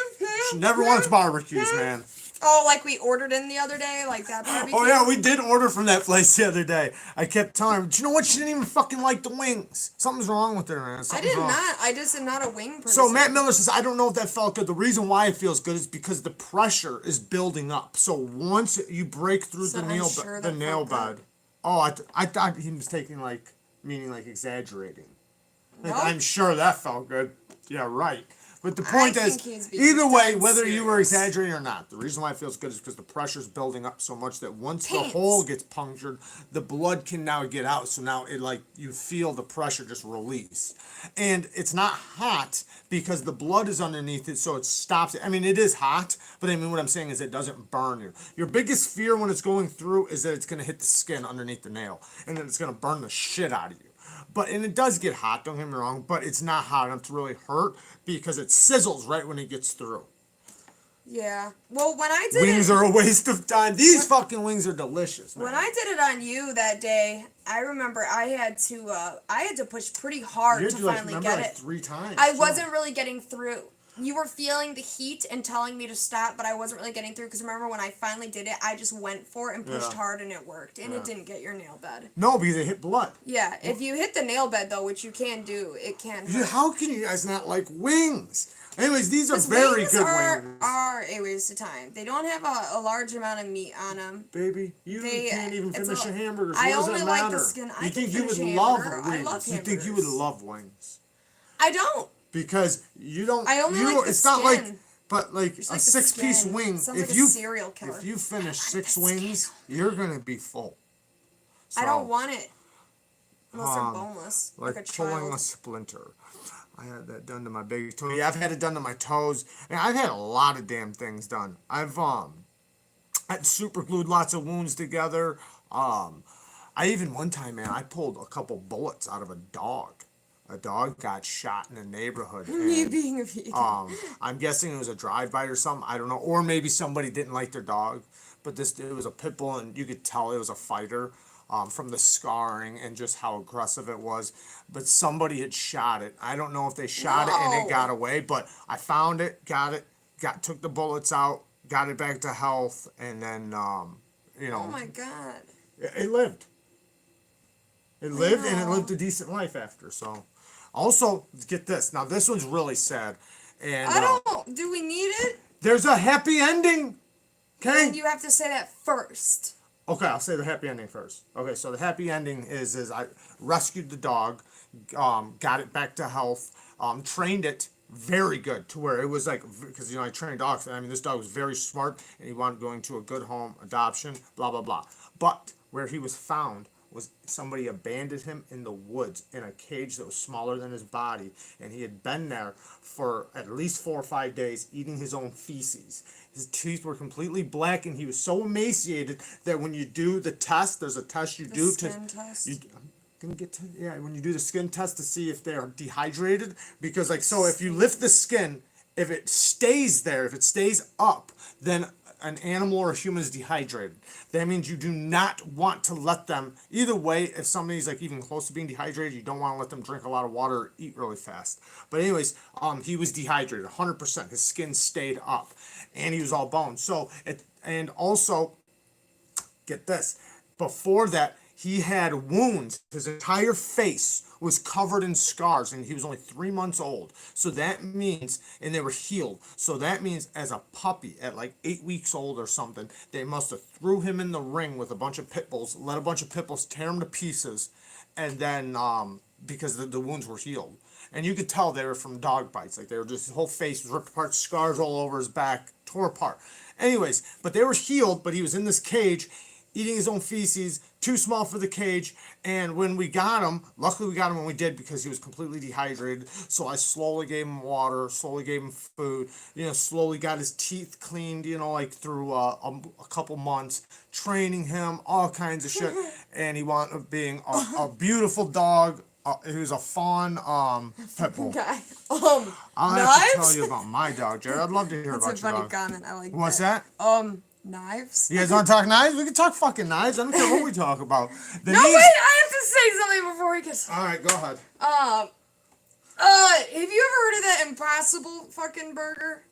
Speaker 1: She never wants barbecues, man.
Speaker 2: Oh, like we ordered in the other day, like that barbecue.
Speaker 1: Oh yeah, we did order from that place the other day. I kept telling her, do you know what? She didn't even fucking like the wings. Something's wrong with her, man.
Speaker 2: I
Speaker 1: Something's
Speaker 2: did
Speaker 1: wrong.
Speaker 2: not. I just am not a wing person.
Speaker 1: So Matt Miller says, I don't know if that felt good. The reason why it feels good is because the pressure is building up. So once you break through
Speaker 2: So
Speaker 1: the
Speaker 2: I'm
Speaker 1: nail
Speaker 2: sure
Speaker 1: the
Speaker 2: that
Speaker 1: nail
Speaker 2: felt
Speaker 1: bed. Oh, I thought he was taking like meaning like exaggerating. Like,
Speaker 2: Nope.
Speaker 1: I'm sure that felt good. Yeah, right. But the
Speaker 2: I
Speaker 1: point
Speaker 2: think
Speaker 1: is,
Speaker 2: he's being
Speaker 1: either way,
Speaker 2: dead
Speaker 1: whether you were
Speaker 2: serious.
Speaker 1: exaggerating or not, the reason why it feels good is because the pressure's building up so much that once the
Speaker 2: Pants.
Speaker 1: hole gets punctured, the blood can now get out. So now it like you feel the pressure just release, and it's not hot because the blood is underneath it, so it stops it. I mean, it is hot, but I mean what I'm saying is it doesn't burn you. Your biggest fear when it's going through is that it's gonna hit the skin underneath the nail, and then it's gonna burn the shit out of you. But and it does get hot, don't get me wrong, but it's not hot enough to really hurt because it sizzles right when it gets through.
Speaker 2: Yeah. Well, when I did
Speaker 1: Wings
Speaker 2: it,
Speaker 1: are a waste of time. These fucking wings are delicious, man.
Speaker 2: when I did it on you that day, I remember I had to push pretty hard
Speaker 1: You
Speaker 2: to
Speaker 1: had to, like,
Speaker 2: finally
Speaker 1: remember,
Speaker 2: get
Speaker 1: like,
Speaker 2: it.
Speaker 1: 3 times.
Speaker 2: I
Speaker 1: too.
Speaker 2: wasn't really getting through. You were feeling the heat and telling me to stop, but I wasn't really getting through because remember when I finally did it, I just went for it and pushed
Speaker 1: Yeah.
Speaker 2: hard and it worked. And
Speaker 1: Yeah.
Speaker 2: it didn't get your nail bed.
Speaker 1: No, because it hit blood.
Speaker 2: Yeah, if you hit the nail bed though, which you can do, it can hurt.
Speaker 1: How can you guys not like wings? Anyways, these are
Speaker 2: 'Cause
Speaker 1: very
Speaker 2: wings
Speaker 1: good
Speaker 2: are,
Speaker 1: wings.
Speaker 2: are a waste of time. They don't have a large amount of meat on them.
Speaker 1: Baby, you can't even
Speaker 2: it's
Speaker 1: finish a hamburger. So
Speaker 2: I
Speaker 1: what does
Speaker 2: only
Speaker 1: that
Speaker 2: like
Speaker 1: matter?
Speaker 2: the skin. I
Speaker 1: You
Speaker 2: can
Speaker 1: think you would
Speaker 2: finish a
Speaker 1: love
Speaker 2: hamburger.
Speaker 1: wings?
Speaker 2: I love
Speaker 1: You think you would
Speaker 2: hamburgers.
Speaker 1: love wings?
Speaker 2: I don't.
Speaker 1: Because you don't.
Speaker 2: I only
Speaker 1: you,
Speaker 2: like the
Speaker 1: it's not like,
Speaker 2: skin.
Speaker 1: but like
Speaker 2: Just
Speaker 1: a
Speaker 2: like the
Speaker 1: 6-piece
Speaker 2: skin.
Speaker 1: wing.
Speaker 2: Sounds
Speaker 1: If
Speaker 2: like a
Speaker 1: you
Speaker 2: serial killer.
Speaker 1: if you finish
Speaker 2: I
Speaker 1: 6
Speaker 2: the
Speaker 1: wings,
Speaker 2: skin.
Speaker 1: you're gonna be full. So,
Speaker 2: I don't want it unless they're boneless, like a
Speaker 1: pulling
Speaker 2: child.
Speaker 1: a splinter. I had that done to my big toe. Yeah, I've had it done to my toes, and I've had a lot of damn things done. I've super glued lots of wounds together. I even one time, man, I pulled a couple bullets out of a dog. A dog got shot in the neighborhood.
Speaker 2: Me
Speaker 1: and,
Speaker 2: being a vegan.
Speaker 1: I'm guessing it was a drive-by or something. I don't know, or maybe somebody didn't like their dog. But it was a pit bull, and you could tell it was a fighter. From the scarring and just how aggressive it was. But somebody had shot it. I don't know if they shot it and it
Speaker 2: No.
Speaker 1: got away, but I found it, took the bullets out, got it back to health, and then,
Speaker 2: Oh my god.
Speaker 1: it lived. It lived, and it
Speaker 2: Wow.
Speaker 1: lived a decent life after, so. Also, get this. Now, this one's really sad. And
Speaker 2: I don't. Do we need it?
Speaker 1: there's a happy ending. Okay?
Speaker 2: And you have to say that first.
Speaker 1: Okay, I'll say the happy ending first. Okay, so the happy ending is I rescued the dog, got it back to health, trained it very good to where it was like, because I trained dogs, and I mean this dog was very smart and he wanted going to a good home, adoption, blah blah blah. But where he was found was somebody abandoned him in the woods in a cage that was smaller than his body, and he had been there for at least 4 or 5 days eating his own feces. His teeth were completely black, and he was so emaciated that when you do the test, there's a test you do
Speaker 2: skin
Speaker 1: to.
Speaker 2: test?
Speaker 1: I'm gonna get to when you do the skin test to see if they're dehydrated, because so if you lift the skin, if it stays there, if it stays up, then an animal or a human is dehydrated. That means you do not want to let them, either way, if somebody's like even close to being dehydrated, you don't want to let them drink a lot of water or eat really fast. But anyways, he was dehydrated 100%. His skin stayed up and he was all bone. So and also, get this, before that, he had wounds. His entire face was covered in scars, and he was only 3 months old. So that means, and they were healed. So that means as a puppy, at like 8 weeks old or something, they must have threw him in the ring with a bunch of pit bulls, let a bunch of pit bulls tear him to pieces, and then because the wounds were healed. And you could tell they were from dog bites. Like they were just, his whole face was ripped apart, scars all over his back, tore apart. Anyways, but they were healed, but he was in this cage, eating his own feces, too small for the cage, and when we got him, luckily we got him when we did because he was completely dehydrated, so I slowly gave him water, slowly gave him food, slowly got his teeth cleaned, like through a couple months, training him, all kinds of shit, and he wound up being a beautiful dog. He was a fawn pit bull.
Speaker 2: Okay.
Speaker 1: I'll have
Speaker 2: Knives?
Speaker 1: to tell you about my dog, Jared. I'd love to hear
Speaker 2: That's
Speaker 1: about
Speaker 2: a
Speaker 1: your
Speaker 2: funny
Speaker 1: dog.
Speaker 2: comment. I like
Speaker 1: What's
Speaker 2: that.
Speaker 1: that?
Speaker 2: Knives?
Speaker 1: You guys want to talk knives? We can talk fucking knives. I don't care what we talk about. The
Speaker 2: No,
Speaker 1: Neeves-
Speaker 2: wait, I have to say something before we get.
Speaker 1: All right, go ahead.
Speaker 2: Have you ever heard of that Impossible fucking burger?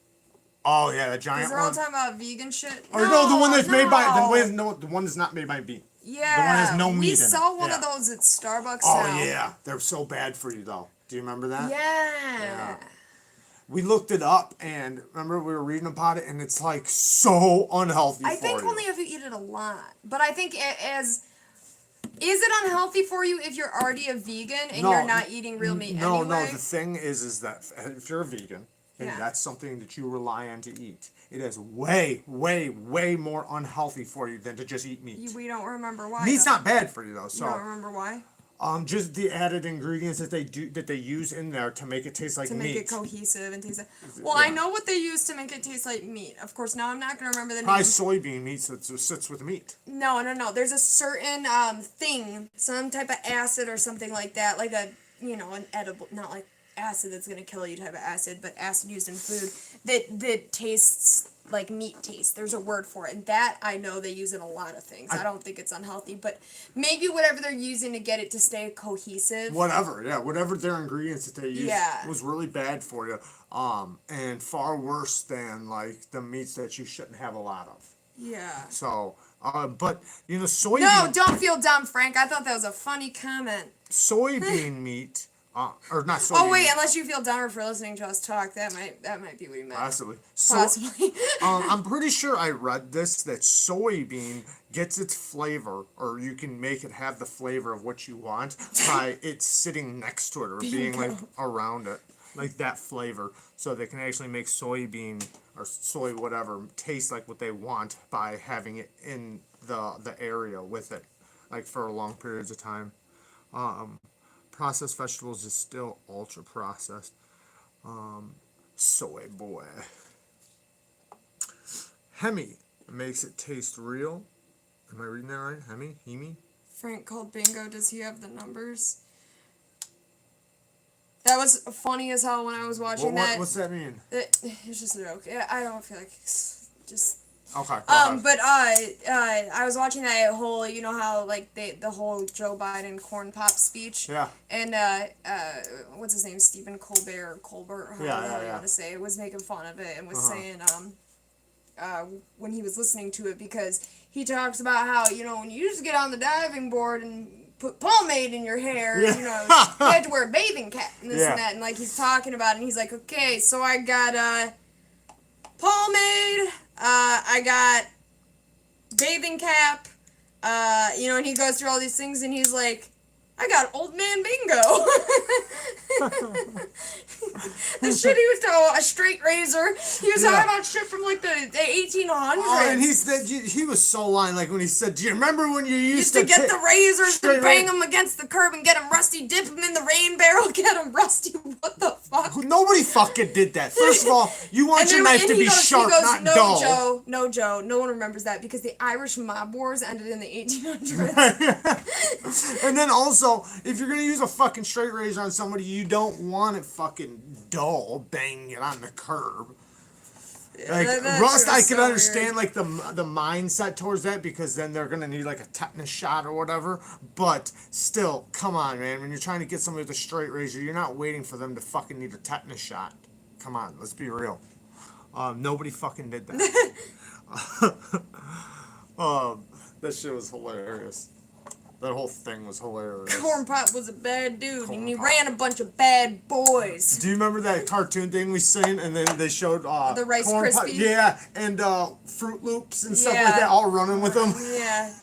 Speaker 1: Oh yeah, the
Speaker 2: Because
Speaker 1: giant
Speaker 2: they're all
Speaker 1: one.
Speaker 2: talking about vegan shit.
Speaker 1: Or no, the one that's made by
Speaker 2: no.
Speaker 1: the one that's not made by beef.
Speaker 2: Yeah.
Speaker 1: The one has no meat
Speaker 2: We
Speaker 1: in
Speaker 2: saw
Speaker 1: it.
Speaker 2: one
Speaker 1: Yeah.
Speaker 2: of those at Starbucks
Speaker 1: Oh
Speaker 2: now.
Speaker 1: yeah, they're so bad for you though. Do you remember that?
Speaker 2: Yeah.
Speaker 1: We looked it up, and remember we were reading about it, and it's like so unhealthy
Speaker 2: I
Speaker 1: for
Speaker 2: think
Speaker 1: you.
Speaker 2: only if you eat it a lot. But I think is it unhealthy for you if you're already a vegan and you're not eating real meat
Speaker 1: No,
Speaker 2: anyway?
Speaker 1: no. The thing is that if you're a vegan and
Speaker 2: Yeah.
Speaker 1: that's something that you rely on to eat, it is way, way, way more unhealthy for you than to just eat meat.
Speaker 2: We don't remember why.
Speaker 1: Meat's
Speaker 2: though.
Speaker 1: not bad for you though.
Speaker 2: You don't
Speaker 1: So,
Speaker 2: remember why?
Speaker 1: just the added ingredients that they use in there to make it taste like
Speaker 2: To
Speaker 1: meat.
Speaker 2: make it cohesive and taste like. Well, I know what they use to make it taste like meat. Of course, now I'm not gonna remember the
Speaker 1: Probably
Speaker 2: name.
Speaker 1: soybean meat sits with meat.
Speaker 2: No. There's a certain thing, some type of acid or something like that, like an edible, not like acid that's gonna kill you type of acid, but acid used in food that tastes like meat taste. There's a word for it, and that I know they use in a lot of things. I don't think it's unhealthy, but maybe whatever they're using to get it to stay cohesive.
Speaker 1: Whatever their ingredients that they used
Speaker 2: Yeah.
Speaker 1: was really bad for you. And far worse than like the meats that you shouldn't have a lot of.
Speaker 2: Yeah.
Speaker 1: So, but soybean.
Speaker 2: No, don't feel dumb, Frank. I thought that was a funny comment.
Speaker 1: Soybean meat, or not soybean.
Speaker 2: Oh wait, unless you feel dumber for listening to us talk, that might be what you meant.
Speaker 1: Possibly.
Speaker 2: Possibly.
Speaker 1: I'm pretty sure I read this that soybean gets its flavor, or you can make it have the flavor of what you want by it sitting next to it or being like around it, like that flavor. So they can actually make soybean or soy whatever taste like what they want by having it in the area with it, like for long periods of time. Processed vegetables is still ultra processed. Soy boy. Hemi makes it taste real. Am I reading that right? Hemi?
Speaker 2: Frank called bingo. Does he have the numbers? That was funny as hell when I was watching that.
Speaker 1: What's that mean?
Speaker 2: It's just a joke. I don't feel like it's just.
Speaker 1: Okay. Go ahead.
Speaker 2: But I was watching that whole, how like the whole Joe Biden corn pop speech.
Speaker 1: Yeah.
Speaker 2: And what's his name? Stephen Colbert, however you want to say it, was making fun of it and was saying when he was listening to it, because he talks about how when you used to get on the diving board and put pomade in your hair, you had to wear a bathing cap and this and that, and like he's talking about it, and he's like, okay, so I got pomade. I got bathing cap, and he goes through all these things, and he's like, I got old man bingo. The shit he was talking, a straight razor. He was talking about shit from like the 1800s.
Speaker 1: Oh, and he was so lying. Like when he said, "Do you remember when you used
Speaker 2: to get the razors and bang them against the curb and get them rusty, dip them in the rain barrel, get them rusty." What the fuck?
Speaker 1: Nobody fucking did that. First of all, you want your knife to be sharp, not dull.
Speaker 2: No, Joe, no one remembers that because the Irish mob wars ended in the 1800s.
Speaker 1: And then also, if you're gonna use a fucking straight razor on somebody, you don't want it fucking dull, banging it on the curb. Like rust, I can understand like the mindset towards that, because then they're gonna need like a tetanus shot or whatever. But still, come on, man. When you're trying to get somebody with a straight razor, you're not waiting for them to fucking need a tetanus shot. Come on, let's be real. Nobody fucking did that. That shit was hilarious. That whole thing was hilarious.
Speaker 2: Corn Pop was a bad dude, and he ran a bunch of bad boys.
Speaker 1: Do you remember that cartoon thing we seen, and then they showed
Speaker 2: the Rice Krispies?
Speaker 1: Yeah, and Fruit Loops and stuff like that, all running with them.
Speaker 2: Yeah.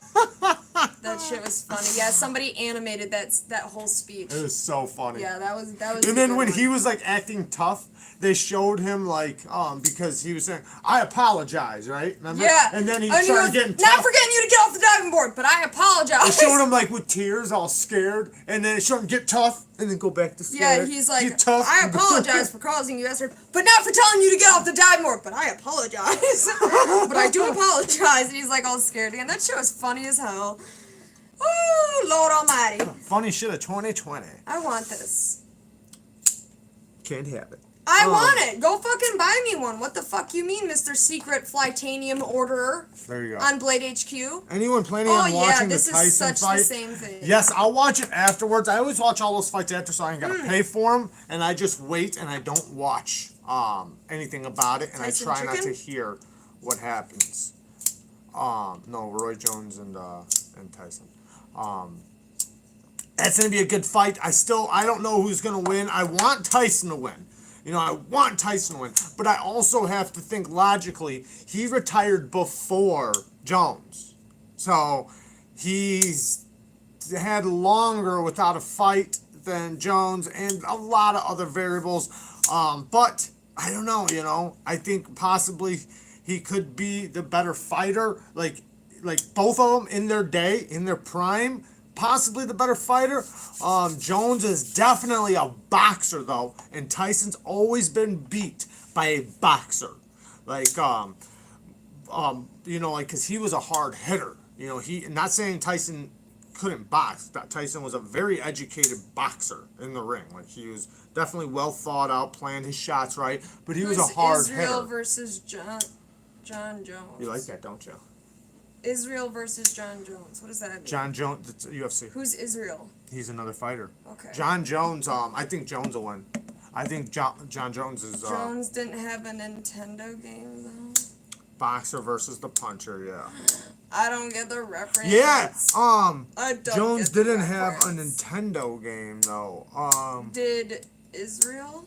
Speaker 2: That shit was funny. Yeah, somebody animated that whole speech.
Speaker 1: It was so funny.
Speaker 2: Yeah, that was.
Speaker 1: And then when he was like acting tough, they showed him like because he was saying, "I apologize," right? Remember?
Speaker 2: Yeah.
Speaker 1: And then he
Speaker 2: goes,
Speaker 1: started getting tough.
Speaker 2: Not forgetting you to get off the diving board, but I apologize.
Speaker 1: They showed him like with tears, all scared, and then it showed him get tough, and then go back to scared.
Speaker 2: Yeah, he's like,
Speaker 1: get tough.
Speaker 2: I apologize for causing you that, but not for telling you to get off the diving board. But I apologize. But I do apologize. And he's like all scared again. That shit was funny as hell. Oh, Lord Almighty.
Speaker 1: Funny shit of 2020.
Speaker 2: I want this.
Speaker 1: Can't have it.
Speaker 2: I want it. Go fucking buy me one. What the fuck you mean, Mr. Secret Flytanium Orderer?
Speaker 1: There you go.
Speaker 2: On Blade HQ.
Speaker 1: Anyone planning on watching the Tyson
Speaker 2: this is such
Speaker 1: fight?
Speaker 2: the same thing.
Speaker 1: Yes, I'll watch it afterwards. I always watch all those fights after, so I ain't gotta pay for them, and I just wait and I don't watch anything about it, and
Speaker 2: Tyson
Speaker 1: I try not to
Speaker 2: chicken?
Speaker 1: hear what happens. No, Roy Jones and Tyson. That's gonna be a good fight. I don't know who's gonna win. I want Tyson to win. I want Tyson to win, but I also have to think logically. He retired before Jones, so he's had longer without a fight than Jones, and a lot of other variables. But I don't know. I think possibly he could be the better fighter. Like both of them in their day, in their prime. Possibly the better fighter. Jones is definitely a boxer though, and Tyson's always been beat by a boxer. Like because he was a hard hitter. Not saying Tyson couldn't box. Tyson was a very educated boxer in the ring. Like he was definitely well thought out, planned his shots right, but he was a hard
Speaker 2: Israel
Speaker 1: hitter.
Speaker 2: versus John Jones.
Speaker 1: You like that, don't you?
Speaker 2: Israel versus John Jones. What does that mean?
Speaker 1: John Jones, it's UFC.
Speaker 2: Who's Israel?
Speaker 1: He's another fighter.
Speaker 2: Okay.
Speaker 1: John Jones, I think Jones will win. I think John Jones is
Speaker 2: Jones didn't have a Nintendo game though.
Speaker 1: boxer versus the puncher, yeah.
Speaker 2: I don't get the reference.
Speaker 1: Yeah,
Speaker 2: I don't
Speaker 1: Jones
Speaker 2: get the
Speaker 1: didn't have a
Speaker 2: reference.
Speaker 1: Nintendo game though.
Speaker 2: Did Israel?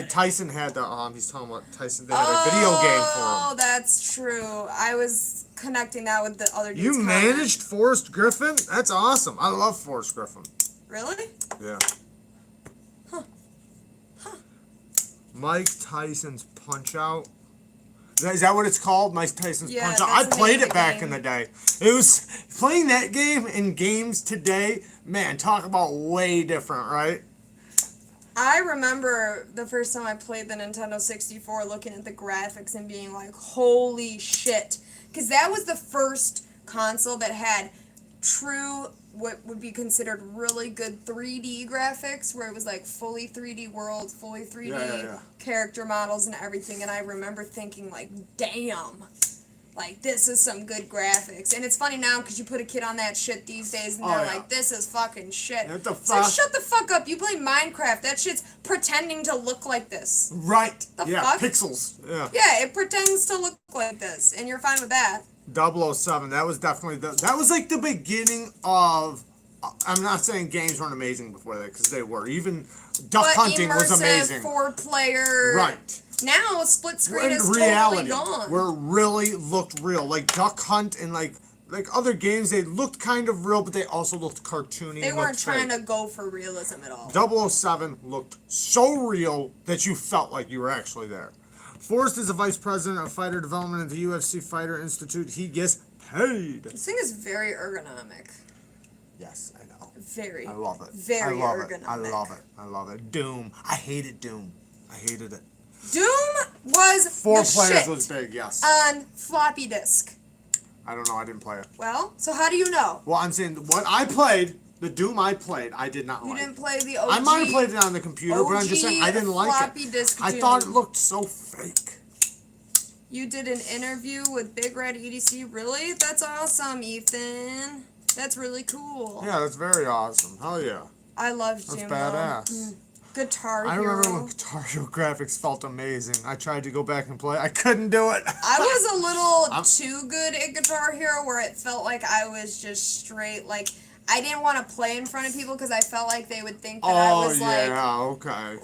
Speaker 1: Tyson had the he's talking about Tyson. They had a video game for him.
Speaker 2: Oh, that's true. I was connecting that with the other dude's
Speaker 1: You
Speaker 2: comment.
Speaker 1: managed Forrest Griffin? That's awesome. I love Forrest Griffin.
Speaker 2: Really?
Speaker 1: Yeah.
Speaker 2: Huh.
Speaker 1: Mike Tyson's Punch Out. Is that what it's called? Mike Tyson's
Speaker 2: Yeah,
Speaker 1: Punch Out. I
Speaker 2: that's the
Speaker 1: played
Speaker 2: name of
Speaker 1: it
Speaker 2: the
Speaker 1: back
Speaker 2: game.
Speaker 1: in the day. It was playing that game in games today. Man, talk about way different, right?
Speaker 2: I remember the first time I played the Nintendo 64 looking at the graphics and being like, holy shit. Because that was the first console that had true, what would be considered really good 3D graphics, where it was like fully 3D world, fully 3D character models and everything. And I remember thinking like, damn. Like, this is some good graphics. And it's funny now because you put a kid on that shit these days and they're like, this is fucking shit.
Speaker 1: What the
Speaker 2: It's like,
Speaker 1: fuck?
Speaker 2: shut the fuck up. You play Minecraft. That shit's pretending to look like this.
Speaker 1: Right.
Speaker 2: The
Speaker 1: yeah,
Speaker 2: fuck?
Speaker 1: pixels. Yeah.
Speaker 2: Yeah, it pretends to look like this. And you're fine with that.
Speaker 1: 007. That was definitely that was like the beginning of. I'm not saying games weren't amazing before that because they were. Even Duck Hunting was amazing.
Speaker 2: 4-player.
Speaker 1: Right.
Speaker 2: Now split screen is
Speaker 1: reality,
Speaker 2: totally gone.
Speaker 1: where it really looked real. Like Duck Hunt and like other games, they looked kind of real, but they also looked cartoony.
Speaker 2: They
Speaker 1: and
Speaker 2: weren't
Speaker 1: looked
Speaker 2: trying
Speaker 1: fake.
Speaker 2: to go for realism at all.
Speaker 1: 007 looked so real that you felt like you were actually there. Forrest is a vice president of fighter development at the UFC Fighter Institute. He gets paid.
Speaker 2: This thing is very ergonomic.
Speaker 1: Yes, I know.
Speaker 2: Very.
Speaker 1: I love it.
Speaker 2: Very
Speaker 1: I love
Speaker 2: ergonomic.
Speaker 1: it. I love it. I love it. Doom. I hated Doom. I hated it.
Speaker 2: Doom was
Speaker 1: 4
Speaker 2: the
Speaker 1: players
Speaker 2: shit
Speaker 1: was big, yes.
Speaker 2: on floppy disk.
Speaker 1: I don't know. I didn't play it.
Speaker 2: Well, so how do you know?
Speaker 1: Well, I'm saying what I played, the Doom I played, I did not
Speaker 2: You
Speaker 1: like.
Speaker 2: didn't play the OG.
Speaker 1: I might have played it on the computer, but I'm just saying I didn't like
Speaker 2: floppy
Speaker 1: it.
Speaker 2: disk
Speaker 1: I
Speaker 2: Doom.
Speaker 1: thought it looked so fake.
Speaker 2: You did an interview with Big Red EDC. Really? That's awesome, Ethan. That's really cool.
Speaker 1: Yeah, that's very awesome. Hell yeah.
Speaker 2: I love
Speaker 1: That's
Speaker 2: Doom.
Speaker 1: badass.
Speaker 2: Guitar
Speaker 1: I
Speaker 2: Hero.
Speaker 1: remember when Guitar Hero graphics felt amazing. I tried to go back and play. I couldn't do it.
Speaker 2: I was a little too good at Guitar Hero where it felt like I was just straight, like, I didn't want to play in front of people because I felt like they would think that I was like,
Speaker 1: okay.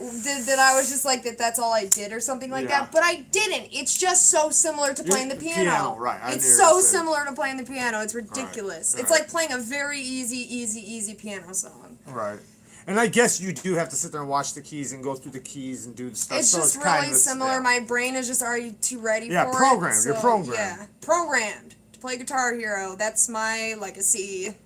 Speaker 2: that I was just like, that's all I did or something like
Speaker 1: Yeah.
Speaker 2: that. But I didn't. It's just so similar to playing the piano.
Speaker 1: Right. I
Speaker 2: It's
Speaker 1: knew
Speaker 2: so
Speaker 1: you said-
Speaker 2: similar to playing the piano. It's ridiculous. It's
Speaker 1: right.
Speaker 2: like playing a very easy piano song.
Speaker 1: Right. And I guess you do have to sit there and watch the keys and go through the keys and do the stuff.
Speaker 2: It's
Speaker 1: so
Speaker 2: just
Speaker 1: it's kind
Speaker 2: really
Speaker 1: of
Speaker 2: similar.
Speaker 1: yeah.
Speaker 2: My brain is just already too ready
Speaker 1: Yeah,
Speaker 2: for
Speaker 1: programmed.
Speaker 2: it.
Speaker 1: You're programmed.
Speaker 2: Yeah, programmed to play Guitar Hero. That's my legacy.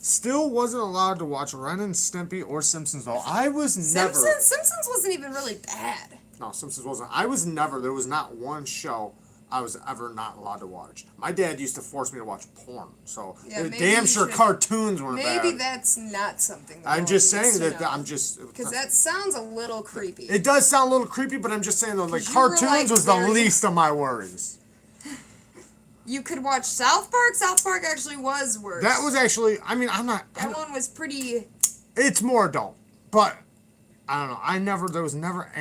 Speaker 1: Still wasn't allowed to watch Ren and Stimpy or Simpsons though. I was never.
Speaker 2: Simpsons wasn't even really bad.
Speaker 1: No, Simpsons wasn't. I was never. There was not one show I was ever not allowed to watch. My dad used to force me to watch porn, so
Speaker 2: Yeah, maybe
Speaker 1: damn
Speaker 2: you
Speaker 1: sure
Speaker 2: should-
Speaker 1: cartoons weren't
Speaker 2: Maybe
Speaker 1: bad.
Speaker 2: that's not something. That
Speaker 1: I'm just saying that
Speaker 2: know.
Speaker 1: I'm just.
Speaker 2: Because that sounds a little creepy.
Speaker 1: It does sound a little creepy, but I'm just saying though, like
Speaker 2: You were,
Speaker 1: cartoons
Speaker 2: like,
Speaker 1: was the
Speaker 2: very-
Speaker 1: least of my worries.
Speaker 2: You could watch South Park. South Park actually was worse.
Speaker 1: That was actually. I mean, I'm not.
Speaker 2: That one was pretty.
Speaker 1: It's more adult, but I don't know. There was never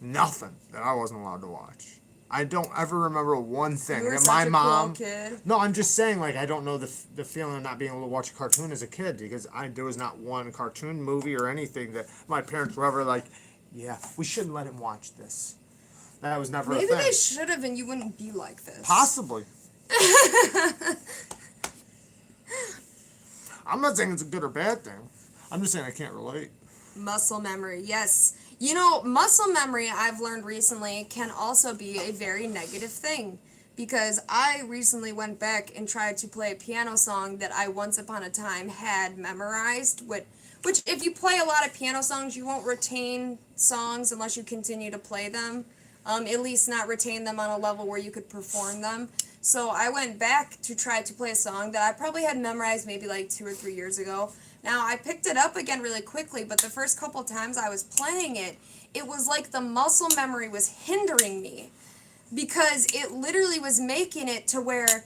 Speaker 1: nothing that I wasn't allowed to watch. I don't ever remember one thing.
Speaker 2: You were
Speaker 1: that
Speaker 2: such
Speaker 1: my
Speaker 2: a
Speaker 1: mom.
Speaker 2: cool kid.
Speaker 1: No, I'm just saying, like, I don't know the feeling of not being able to watch a cartoon as a kid because there was not one cartoon, movie, or anything that my parents were ever like, yeah, we shouldn't let him watch this. That was never a
Speaker 2: Maybe
Speaker 1: thing.
Speaker 2: they should have, and you wouldn't be like this.
Speaker 1: Possibly. I'm not saying it's a good or bad thing. I'm just saying I can't relate.
Speaker 2: Muscle memory, yes. You know, muscle memory, I've learned recently, can also be a very negative thing. Because I recently went back and tried to play a piano song that I once upon a time had memorized. Which if you play a lot of piano songs, you won't retain songs unless you continue to play them. At least not retain them on a level where you could perform them. So I went back to try to play a song that I probably had memorized maybe like 2 or 3 years ago. Now, I picked it up again really quickly, but the first couple times I was playing it, it was like the muscle memory was hindering me. Because it literally was making it to where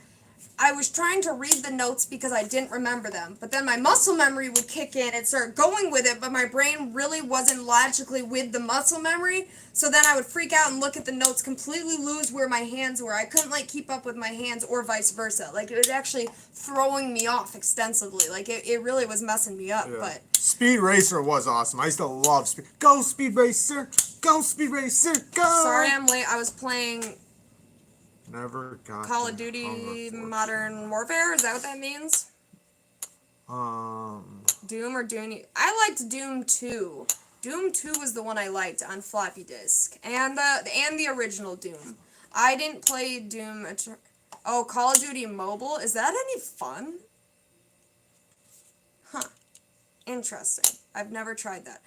Speaker 2: I was trying to read the notes because I didn't remember them. But then my muscle memory would kick in and start going with it, but my brain really wasn't logically with the muscle memory. So then I would freak out and look at the notes, completely lose where my hands were. I couldn't, like, keep up with my hands or vice versa. Like, it was actually throwing me off extensively. Like, it really was messing me up,
Speaker 1: Yeah.
Speaker 2: but...
Speaker 1: Speed Racer was awesome. I used to love Speed. Go Speed Racer! Go Speed Racer! Go!
Speaker 2: Sorry I'm late. I was playing
Speaker 1: Never got
Speaker 2: Call
Speaker 1: the
Speaker 2: of Duty
Speaker 1: hunger for it.
Speaker 2: Modern Warfare. Is that what that means? Doom or Doom? I liked Doom 2. Doom 2 was the one I liked on floppy disk, and the original Doom. I didn't play Doom. Oh, Call of Duty Mobile. Is that any fun? Huh. Interesting. I've never tried that.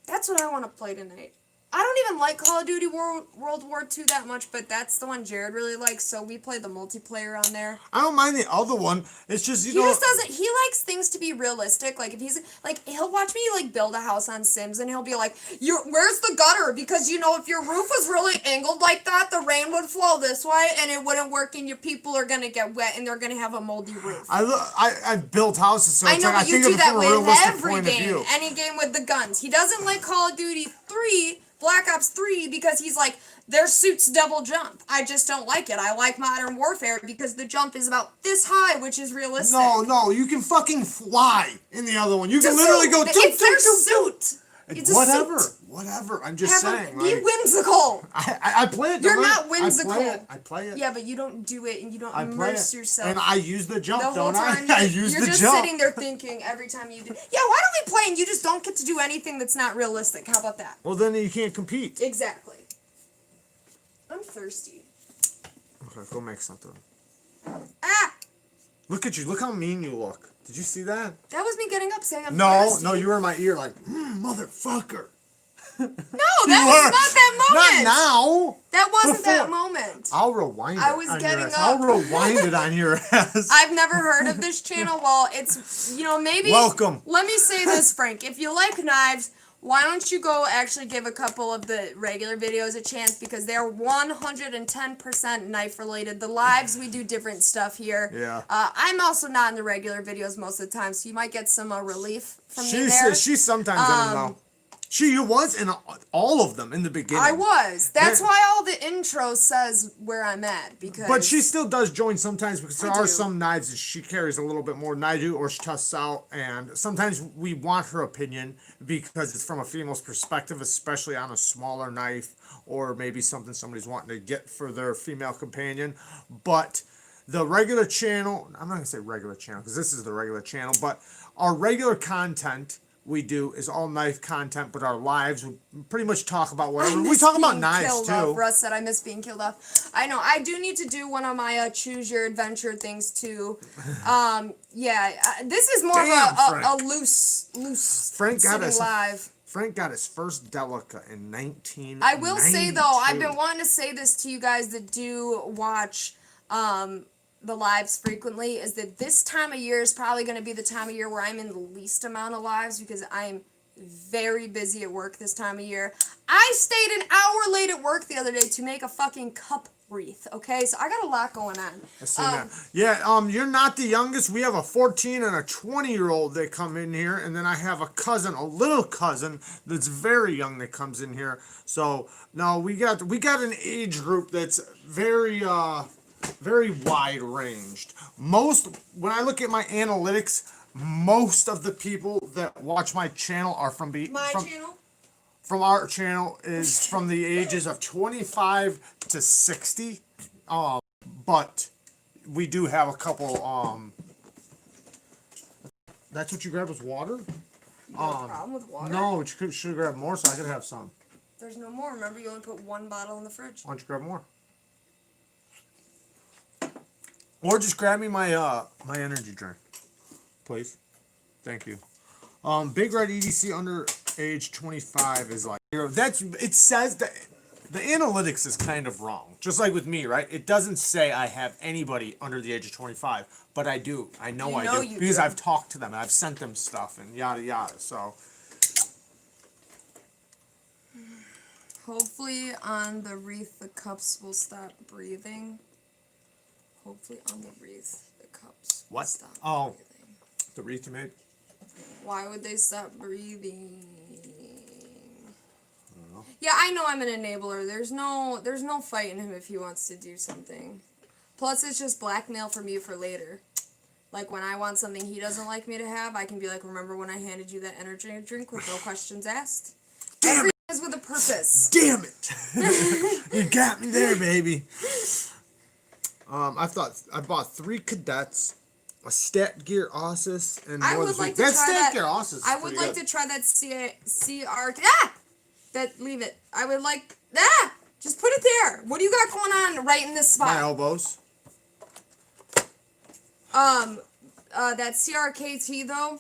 Speaker 2: That's what I want to play tonight. I don't even like Call of Duty World War II that much, but that's the one Jared really likes, so we play the multiplayer on there.
Speaker 1: I don't mind the other one. It's just,
Speaker 2: He just doesn't, he likes things to be realistic. Like, if he's, like, he'll watch me, like, build a house on Sims, and he'll be like, where's the gutter? Because, you know, if your roof was really angled like that, the rain would flow this way, and it wouldn't work, and your people are gonna get wet, and they're gonna have a moldy roof.
Speaker 1: I've built houses, so
Speaker 2: I
Speaker 1: it's
Speaker 2: know,
Speaker 1: like,
Speaker 2: but you
Speaker 1: think
Speaker 2: do
Speaker 1: of it
Speaker 2: that
Speaker 1: from a
Speaker 2: with
Speaker 1: realistic
Speaker 2: every
Speaker 1: point of
Speaker 2: game.
Speaker 1: view.
Speaker 2: Any game with the guns. He doesn't like Call of Duty 3, Black Ops 3, because he's like, their suits double jump. I just don't like it. I like Modern Warfare because the jump is about this high, which is realistic.
Speaker 1: No, you can fucking fly in the other one. You
Speaker 2: It's a
Speaker 1: can literally
Speaker 2: suit.
Speaker 1: go.
Speaker 2: It's their suit. It's a suit.
Speaker 1: Whatever. I'm just saying.
Speaker 2: Be whimsical.
Speaker 1: I play it.
Speaker 2: You're not whimsical.
Speaker 1: I play it.
Speaker 2: Yeah, but you don't do it, and you don't
Speaker 1: I play
Speaker 2: immerse
Speaker 1: it.
Speaker 2: yourself.
Speaker 1: And I use the jump,
Speaker 2: The whole
Speaker 1: don't
Speaker 2: time
Speaker 1: I? I use
Speaker 2: you're
Speaker 1: the
Speaker 2: just
Speaker 1: jump.
Speaker 2: sitting there thinking every time you do. Yeah, why don't we play and you just don't get to do anything that's not realistic? How about that?
Speaker 1: Well, then you can't compete.
Speaker 2: Exactly. I'm thirsty.
Speaker 1: Okay, go make something.
Speaker 2: Ah!
Speaker 1: Look at you. Look how mean you look. Did you see that?
Speaker 2: That was me getting up saying I'm
Speaker 1: No,
Speaker 2: thirsty.
Speaker 1: you were in my ear like, motherfucker.
Speaker 2: No, that was not that moment.
Speaker 1: Not now.
Speaker 2: That wasn't that
Speaker 1: Before.
Speaker 2: moment.
Speaker 1: I'll rewind it.
Speaker 2: I was
Speaker 1: on
Speaker 2: getting
Speaker 1: your ass.
Speaker 2: up.
Speaker 1: I'll rewind it on your ass.
Speaker 2: I've never heard of this channel. Well, it's, maybe...
Speaker 1: Welcome.
Speaker 2: Let me say this, Frank. If you like knives, why don't you go actually give a couple of the regular videos a chance, because they're 110% knife related. The lives, we do different stuff here.
Speaker 1: Yeah.
Speaker 2: I'm also not in the regular videos most of the time, so you might get some relief from me there.
Speaker 1: She's sometimes in them though. You was in all of them in the beginning.
Speaker 2: I was. That's why all the intro says where I'm at, because...
Speaker 1: But she still does join sometimes because there
Speaker 2: I
Speaker 1: are
Speaker 2: do.
Speaker 1: some knives that she carries a little bit more than I do, or she tests out, and sometimes we want her opinion because it's from a female's perspective, especially on a smaller knife, or maybe something somebody's wanting to get for their female companion. But the regular channel, I'm not going to say regular channel because this is the regular channel, but our regular content we do is all knife content, but our lives, we pretty much talk about whatever. We talk about knives too.
Speaker 2: Russ said I miss being killed off. I know. I do need to do one of my choose your adventure things too. This is more of a loose
Speaker 1: Frank got us
Speaker 2: live.
Speaker 1: Frank got his first Delica in 1992.
Speaker 2: I will say though, I've been wanting to say this to you guys that do watch the lives frequently, is that this time of year is probably going to be the time of year where I'm in the least amount of lives, because I'm very busy at work this time of year. I stayed an hour late at work the other day to make a fucking cup wreath. Okay, so I got a lot going on.
Speaker 1: I seen that. Yeah, you're not the youngest. We have a 14 and a 20-year-old that come in here, and then I have a cousin, a little cousin that's very young that comes in here. So no, we got an age group that's very very wide ranged. When I look at my analytics, most of the people that watch my channel are from
Speaker 2: channel.
Speaker 1: From our channel is from the ages of 25 to 60. But we do have a couple. That's what you grabbed was water?
Speaker 2: You got a problem with water?
Speaker 1: No, you should have grabbed more so I could have some.
Speaker 2: There's no more. Remember, you only put one bottle in the fridge.
Speaker 1: Why don't you grab more? Or just grab me my my energy drink, please. Thank you. Big Red EDC under age 25 is like, it says that the analytics is kind of wrong. Just like with me, right? It doesn't say I have anybody under the age of 25, but I do. I know I do because I've talked to them and I've sent them stuff and yada yada. So
Speaker 2: hopefully on the wreath the cups will stop breathing. Hopefully on the wreath the cups will stop breathing.
Speaker 1: The wreath you made?
Speaker 2: Why would they stop breathing? Yeah, I know I'm an enabler. There's no fighting him if he wants to do something. Plus, it's just blackmail for me for later. Like, when I want something he doesn't like me to have, I can be like, remember when I handed you that energy drink with no questions asked? Everything is with a purpose.
Speaker 1: Damn it! You got me there, baby. I bought 3 cadets, a stat gear Ossus, and more.
Speaker 2: I would like to
Speaker 1: that
Speaker 2: try
Speaker 1: stat
Speaker 2: that.
Speaker 1: gear Ossus.
Speaker 2: I would like to try that leave it. I would like just put it there. What do you got going on right in this spot?
Speaker 1: My elbows.
Speaker 2: That CRKT though.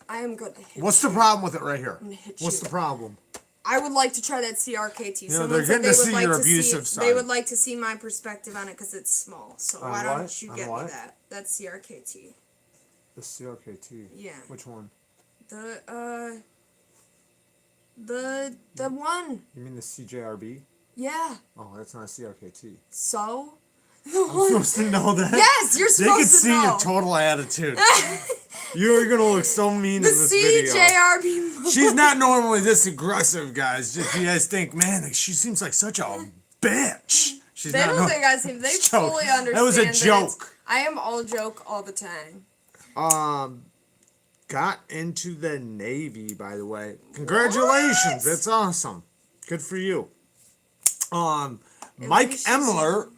Speaker 2: I am gonna hit
Speaker 1: What's the problem with it right here?
Speaker 2: I'm gonna hit
Speaker 1: What's
Speaker 2: you.
Speaker 1: the problem?
Speaker 2: I would like to try that CRKT.
Speaker 1: You know, they're getting to see your abusive side.
Speaker 2: They would like to see my perspective on it because it's small. So why don't you get me that? That's CRKT.
Speaker 1: The CRKT?
Speaker 2: Yeah.
Speaker 1: Which one?
Speaker 2: The one.
Speaker 1: You mean the CJRB?
Speaker 2: Yeah.
Speaker 1: Oh, that's not a CRKT.
Speaker 2: So?
Speaker 1: I'm supposed to know that?
Speaker 2: Yes, you're supposed to know.
Speaker 1: They can see your total attitude. You're gonna look so mean in this video.
Speaker 2: The CJRB.
Speaker 1: She's not normally this aggressive, guys. If you guys think, man, she seems like such a bitch. She's
Speaker 2: they don't think I seem. They fully understand.
Speaker 1: That was a joke.
Speaker 2: I am all joke all the time.
Speaker 1: Got into the Navy, by the way. Congratulations. What? That's awesome. Good for you. Mike Emler.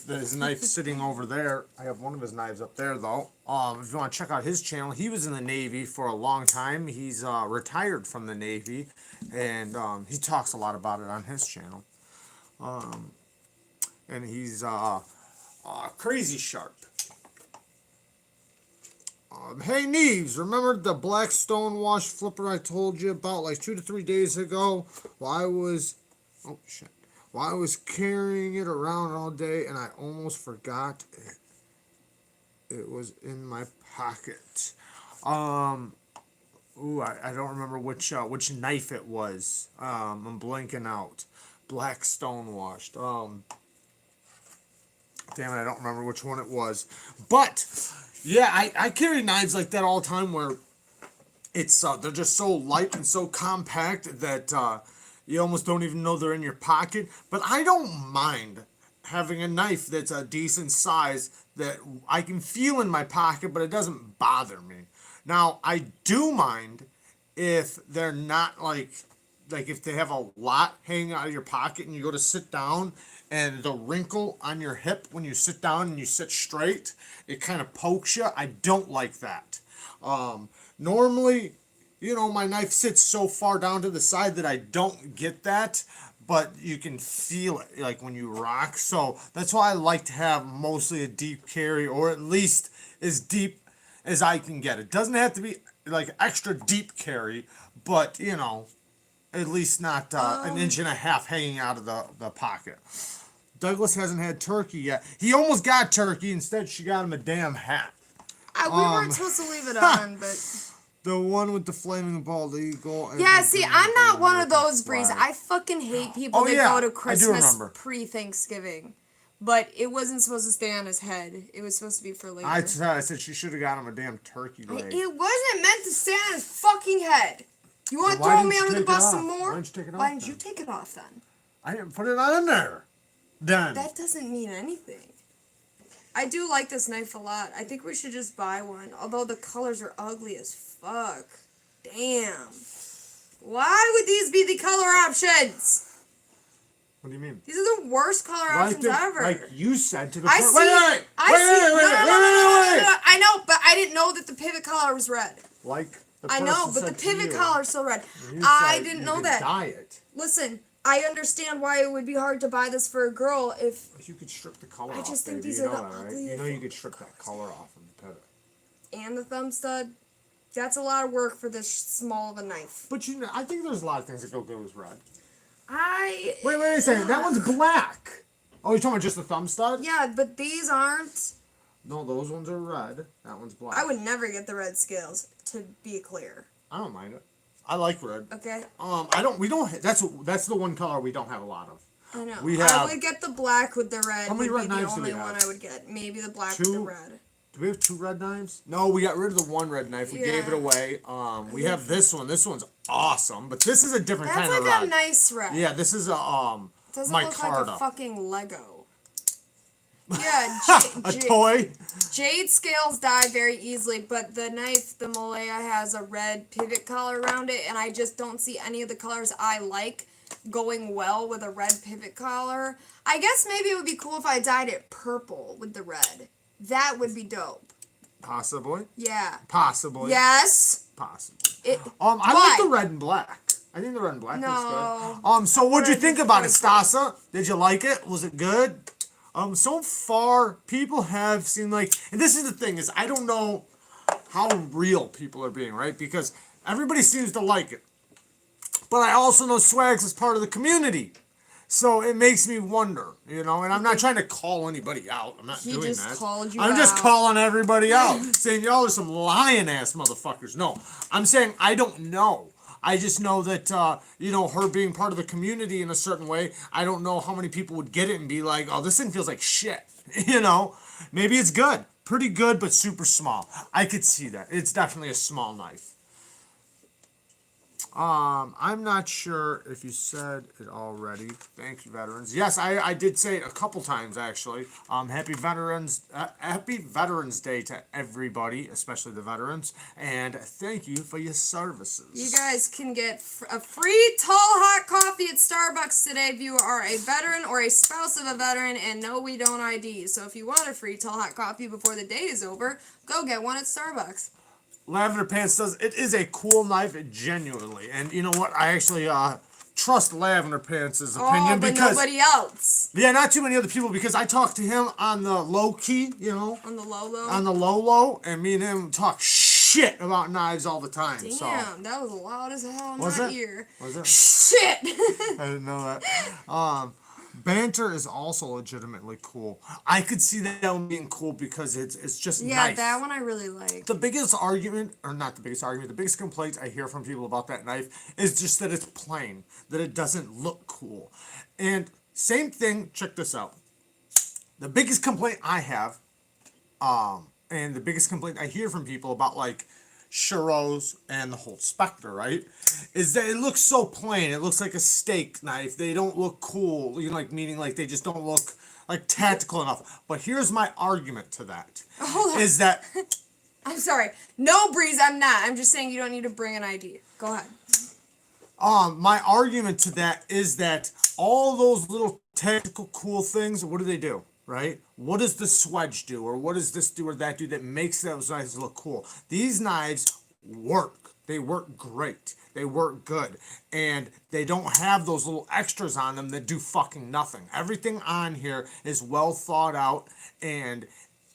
Speaker 1: There's a knife sitting over there. I have one of his knives up there, though. If you want to check out his channel, he was in the Navy for a long time. He's retired from the Navy, and he talks a lot about it on his channel. And he's crazy sharp. Hey, Neeves, remember the black stonewash flipper I told you about like 2 to 3 days ago? Well, I was carrying it around all day, and I almost forgot it was in my pocket. Ooh, I don't remember which knife it was. I'm blanking out. Black stonewashed. Damn it, I don't remember which one it was. But yeah, I carry knives like that all the time where it's they're just so light and so compact that you almost don't even know they're in your pocket. But I don't mind having a knife that's a decent size that I can feel in my pocket, but it doesn't bother me. Now, I do mind if they're not like if they have a lot hanging out of your pocket and you go to sit down and the wrinkle on your hip when you sit down and you sit straight, it kind of pokes you. I don't like that. Normally, you know, my knife sits so far down to the side that I don't get that, but you can feel it like when you rock. So that's why I like to have mostly a deep carry, or at least as deep as I can get. It doesn't have to be like extra deep carry, but you know, at least not an inch and a half hanging out of the pocket. Douglas hasn't had turkey yet. He almost got turkey. Instead, she got him a damn hat.
Speaker 2: We weren't supposed to leave it on, but
Speaker 1: The one with the flaming bald eagle. And
Speaker 2: Yeah,
Speaker 1: the
Speaker 2: see,
Speaker 1: green
Speaker 2: I'm not one of
Speaker 1: American
Speaker 2: those, Breeze.
Speaker 1: flag.
Speaker 2: I fucking hate people
Speaker 1: Oh,
Speaker 2: that
Speaker 1: yeah,
Speaker 2: go to
Speaker 1: I do
Speaker 2: Christmas
Speaker 1: remember.
Speaker 2: pre-Thanksgiving. But it wasn't supposed to stay on his head. It was supposed to be for later.
Speaker 1: I said she should have got him a damn turkey leg.
Speaker 2: It wasn't meant to stay on his fucking head. You want to
Speaker 1: Why
Speaker 2: throw
Speaker 1: didn't
Speaker 2: me
Speaker 1: you
Speaker 2: under the
Speaker 1: take it
Speaker 2: bus some
Speaker 1: off?
Speaker 2: more?
Speaker 1: Why didn't you take it
Speaker 2: Why
Speaker 1: off
Speaker 2: didn't you
Speaker 1: then?
Speaker 2: take it off then?
Speaker 1: I didn't put it on there. Then.
Speaker 2: That doesn't mean anything. I do like this knife a lot. I think we should just buy one. Although the colors are ugly as fuck. Damn. Why would these be the color options?
Speaker 1: What do you mean?
Speaker 2: These are the worst color options ever.
Speaker 1: Like you said to the
Speaker 2: I
Speaker 1: wait,
Speaker 2: see.
Speaker 1: wait.
Speaker 2: I know, but I didn't know that the pivot collar was red.
Speaker 1: Like the
Speaker 2: I know,
Speaker 1: person
Speaker 2: but the
Speaker 1: said to
Speaker 2: pivot
Speaker 1: you,
Speaker 2: collar is still red.
Speaker 1: you
Speaker 2: I
Speaker 1: said
Speaker 2: didn't
Speaker 1: you
Speaker 2: know
Speaker 1: could
Speaker 2: that.
Speaker 1: dye it.
Speaker 2: Listen, I understand why it would be hard to buy this for a girl if.
Speaker 1: If you could strip the color
Speaker 2: I
Speaker 1: off,
Speaker 2: just think
Speaker 1: baby,
Speaker 2: these
Speaker 1: you
Speaker 2: are
Speaker 1: know
Speaker 2: the
Speaker 1: that, right?
Speaker 2: ugliest-
Speaker 1: You know you could strip that color off of the pivot.
Speaker 2: And the thumb stud. That's a lot of work for this small of a knife.
Speaker 1: But you know, I think there's a lot of things that go good with red.
Speaker 2: Wait
Speaker 1: Wait a second. That one's black. Oh, you're talking about just the thumb stud?
Speaker 2: Yeah, but these aren't.
Speaker 1: No, those ones are red. That one's black.
Speaker 2: I would never get the red scales, to be clear.
Speaker 1: I don't mind it. I like red.
Speaker 2: Okay?
Speaker 1: I don't. We don't. That's the one color we don't have a lot of.
Speaker 2: I know.
Speaker 1: We
Speaker 2: I
Speaker 1: have-
Speaker 2: would get the black with the red.
Speaker 1: How many
Speaker 2: would
Speaker 1: red
Speaker 2: be the
Speaker 1: knives do we
Speaker 2: only one
Speaker 1: have?
Speaker 2: I would get. Maybe the black with the
Speaker 1: Two?
Speaker 2: red.
Speaker 1: Do we have 2 red knives? No, we got rid of the 1 red knife. We gave it
Speaker 2: Yeah.
Speaker 1: away. We have this one. This one's awesome, but this is a different
Speaker 2: That's
Speaker 1: kind of
Speaker 2: like a
Speaker 1: red.
Speaker 2: nice red.
Speaker 1: Yeah, this is a
Speaker 2: Doesn't
Speaker 1: my
Speaker 2: look like a
Speaker 1: Carta.
Speaker 2: fucking Lego. Yeah,
Speaker 1: A toy.
Speaker 2: jade scales die very easily, but the knife, the Malaya, has a red pivot collar around it, and I just don't see any of the colors I like going well with a red pivot collar. I guess maybe it would be cool if I dyed it purple with the red. That would be dope.
Speaker 1: Possibly.
Speaker 2: Yeah.
Speaker 1: Possibly.
Speaker 2: Yes.
Speaker 1: Possibly. I like
Speaker 2: Why?
Speaker 1: the red and black. I think the red and black looks
Speaker 2: No.
Speaker 1: good. So what'd you
Speaker 2: Red
Speaker 1: think
Speaker 2: is
Speaker 1: about it,
Speaker 2: good.
Speaker 1: Stasa? Did you like it? Was it good? So far, people have seen and this is the thing, is I don't know how real people are being, right? Because everybody seems to like it. But I also know Swags is part of the community. So it makes me wonder, and I'm not trying to call anybody out. I'm not
Speaker 2: He
Speaker 1: doing
Speaker 2: just
Speaker 1: that.
Speaker 2: called you
Speaker 1: I'm just
Speaker 2: out.
Speaker 1: calling everybody out, saying y'all are some lying ass motherfuckers. No, I'm saying I don't know. I just know that, her being part of the community in a certain way, I don't know how many people would get it and be like, oh, this thing feels like shit. Maybe it's good. Pretty good, but super small. I could see that. It's definitely a small knife. I'm not sure if you said it already. Thank you, veterans. Yes, I did say it a couple times, actually. Happy Veterans Day to everybody, especially the veterans. And thank you for your services.
Speaker 2: You guys can get a free tall hot coffee at Starbucks today if you are a veteran or a spouse of a veteran, and no, we don't ID. So if you want a free tall hot coffee before the day is over, go get one at Starbucks.
Speaker 1: Lavender Pants it is a cool knife, genuinely. And you know what? I actually trust Lavender Pants' opinion
Speaker 2: but
Speaker 1: because
Speaker 2: nobody else.
Speaker 1: Yeah, not too many other people, because I talked to him on the low key,
Speaker 2: On the low.
Speaker 1: on the low, and me and him talk shit about knives all the time.
Speaker 2: Damn,
Speaker 1: So
Speaker 2: that was loud as hell in
Speaker 1: Was
Speaker 2: my
Speaker 1: it?
Speaker 2: ear.
Speaker 1: Was it?
Speaker 2: Shit.
Speaker 1: I didn't know that. Banter is also legitimately cool. I could see that one being cool because it's just
Speaker 2: Yeah,
Speaker 1: nice.
Speaker 2: that one I really like.
Speaker 1: The biggest argument, or not the biggest argument, the biggest complaint I hear from people about that knife is just that it's plain, that it doesn't look cool. And same thing, check this out. The biggest complaint I have, and the biggest complaint I hear from people about Shiros and the whole Spectre, right, is that it looks so plain. It looks like a steak knife. They don't look cool, meaning they just don't look tactical enough. But here's my argument to that.
Speaker 2: Hold on.
Speaker 1: Is that
Speaker 2: I'm sorry. No, Breeze, I'm not. I'm just saying you don't need to bring an ID. Go ahead.
Speaker 1: my argument to that is that all those little tactical cool things, what do? Right? What does the swedge do? Or what does this do or that do that makes those knives look cool? These knives work. They work great. They work good. And they don't have those little extras on them that do fucking nothing. Everything on here is well thought out and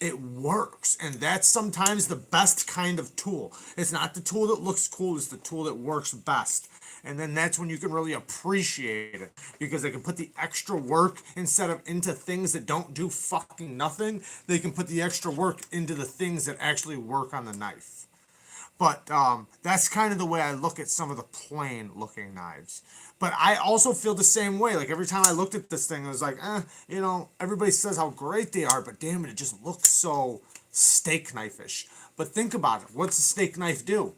Speaker 1: it works. And that's sometimes the best kind of tool. It's not the tool that looks cool, it's the tool that works best. And then that's when you can really appreciate it, because they can put the extra work into things that don't do fucking nothing. They can put the extra work into the things that actually work on the knife. But that's kind of the way I look at some of the plain looking knives. But I also feel the same way. Like every time I looked at this thing, I was like, everybody says how great they are, but damn it, it just looks so steak knife-ish. But think about it. What's a steak knife do?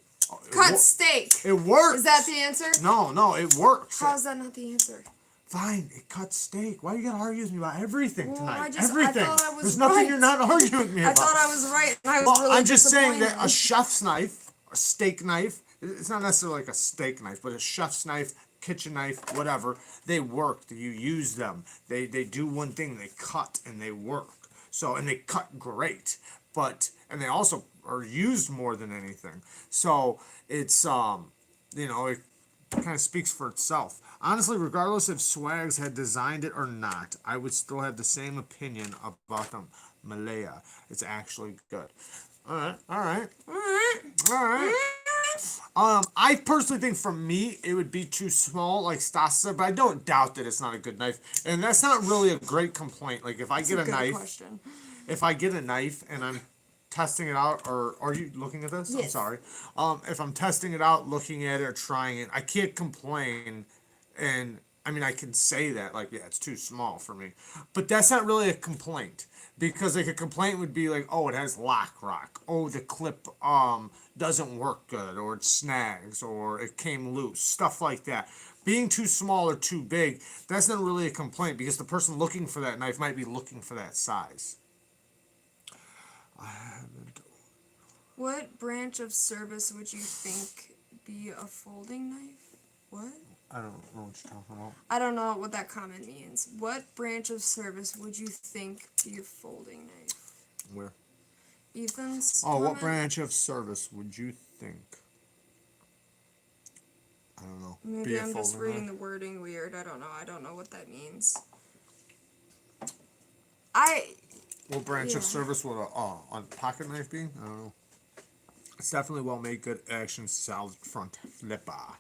Speaker 2: Cut steak.
Speaker 1: It works.
Speaker 2: Is that the answer?
Speaker 1: No, it works.
Speaker 2: How is that not the answer?
Speaker 1: Fine, it cuts steak. Why you gotta argue with me about everything tonight?
Speaker 2: I
Speaker 1: Everything.
Speaker 2: thought I was
Speaker 1: There's nothing
Speaker 2: right.
Speaker 1: you're not arguing with me about.
Speaker 2: I thought I was right, and I was really
Speaker 1: I'm just saying
Speaker 2: disappointed.
Speaker 1: that a chef's knife, a steak knife, it's not necessarily like a steak knife, but a chef's knife, kitchen knife, whatever, they work. You use them. They do one thing, they cut and they work. So, and they cut great. And they also are used more than anything. So, it's, it kind of speaks for itself. Honestly, regardless if Swags had designed it or not, I would still have the same opinion about them. Malaya. It's actually good. Alright. I personally think for me, it would be too small, like Stas said, but I don't doubt that it's not a good knife. And that's not really a great complaint. Like, if I get a knife,
Speaker 2: question.
Speaker 1: If I get a knife and I'm testing it out, or are you looking at this?
Speaker 2: Yes.
Speaker 1: I'm sorry. If I'm testing it out, looking at it, or trying it, I can't complain. And I mean, I can say that, like, yeah, it's too small for me. But that's not really a complaint. Because, like, a complaint would be like, oh, it has lock rock. Oh, the clip doesn't work good. Or it snags. Or it came loose. Stuff like that. Being too small or too big, that's not really a complaint. Because the person looking for that knife might be looking for that size.
Speaker 2: What branch of service would you think be a folding knife? What?
Speaker 1: I don't know what you're talking about.
Speaker 2: I don't know what that comment means. What branch of service would you think be a folding knife?
Speaker 1: Where?
Speaker 2: Ethan's
Speaker 1: Oh, what
Speaker 2: comment?
Speaker 1: branch of service would you think? I don't know.
Speaker 2: Maybe
Speaker 1: Be a
Speaker 2: I'm just
Speaker 1: folding
Speaker 2: reading
Speaker 1: knife?
Speaker 2: the wording weird. I don't know. I don't know what that means.
Speaker 1: What branch of
Speaker 2: Yeah.
Speaker 1: service would a pocket knife be? I don't know. It's definitely well made, good action, solid front flipper.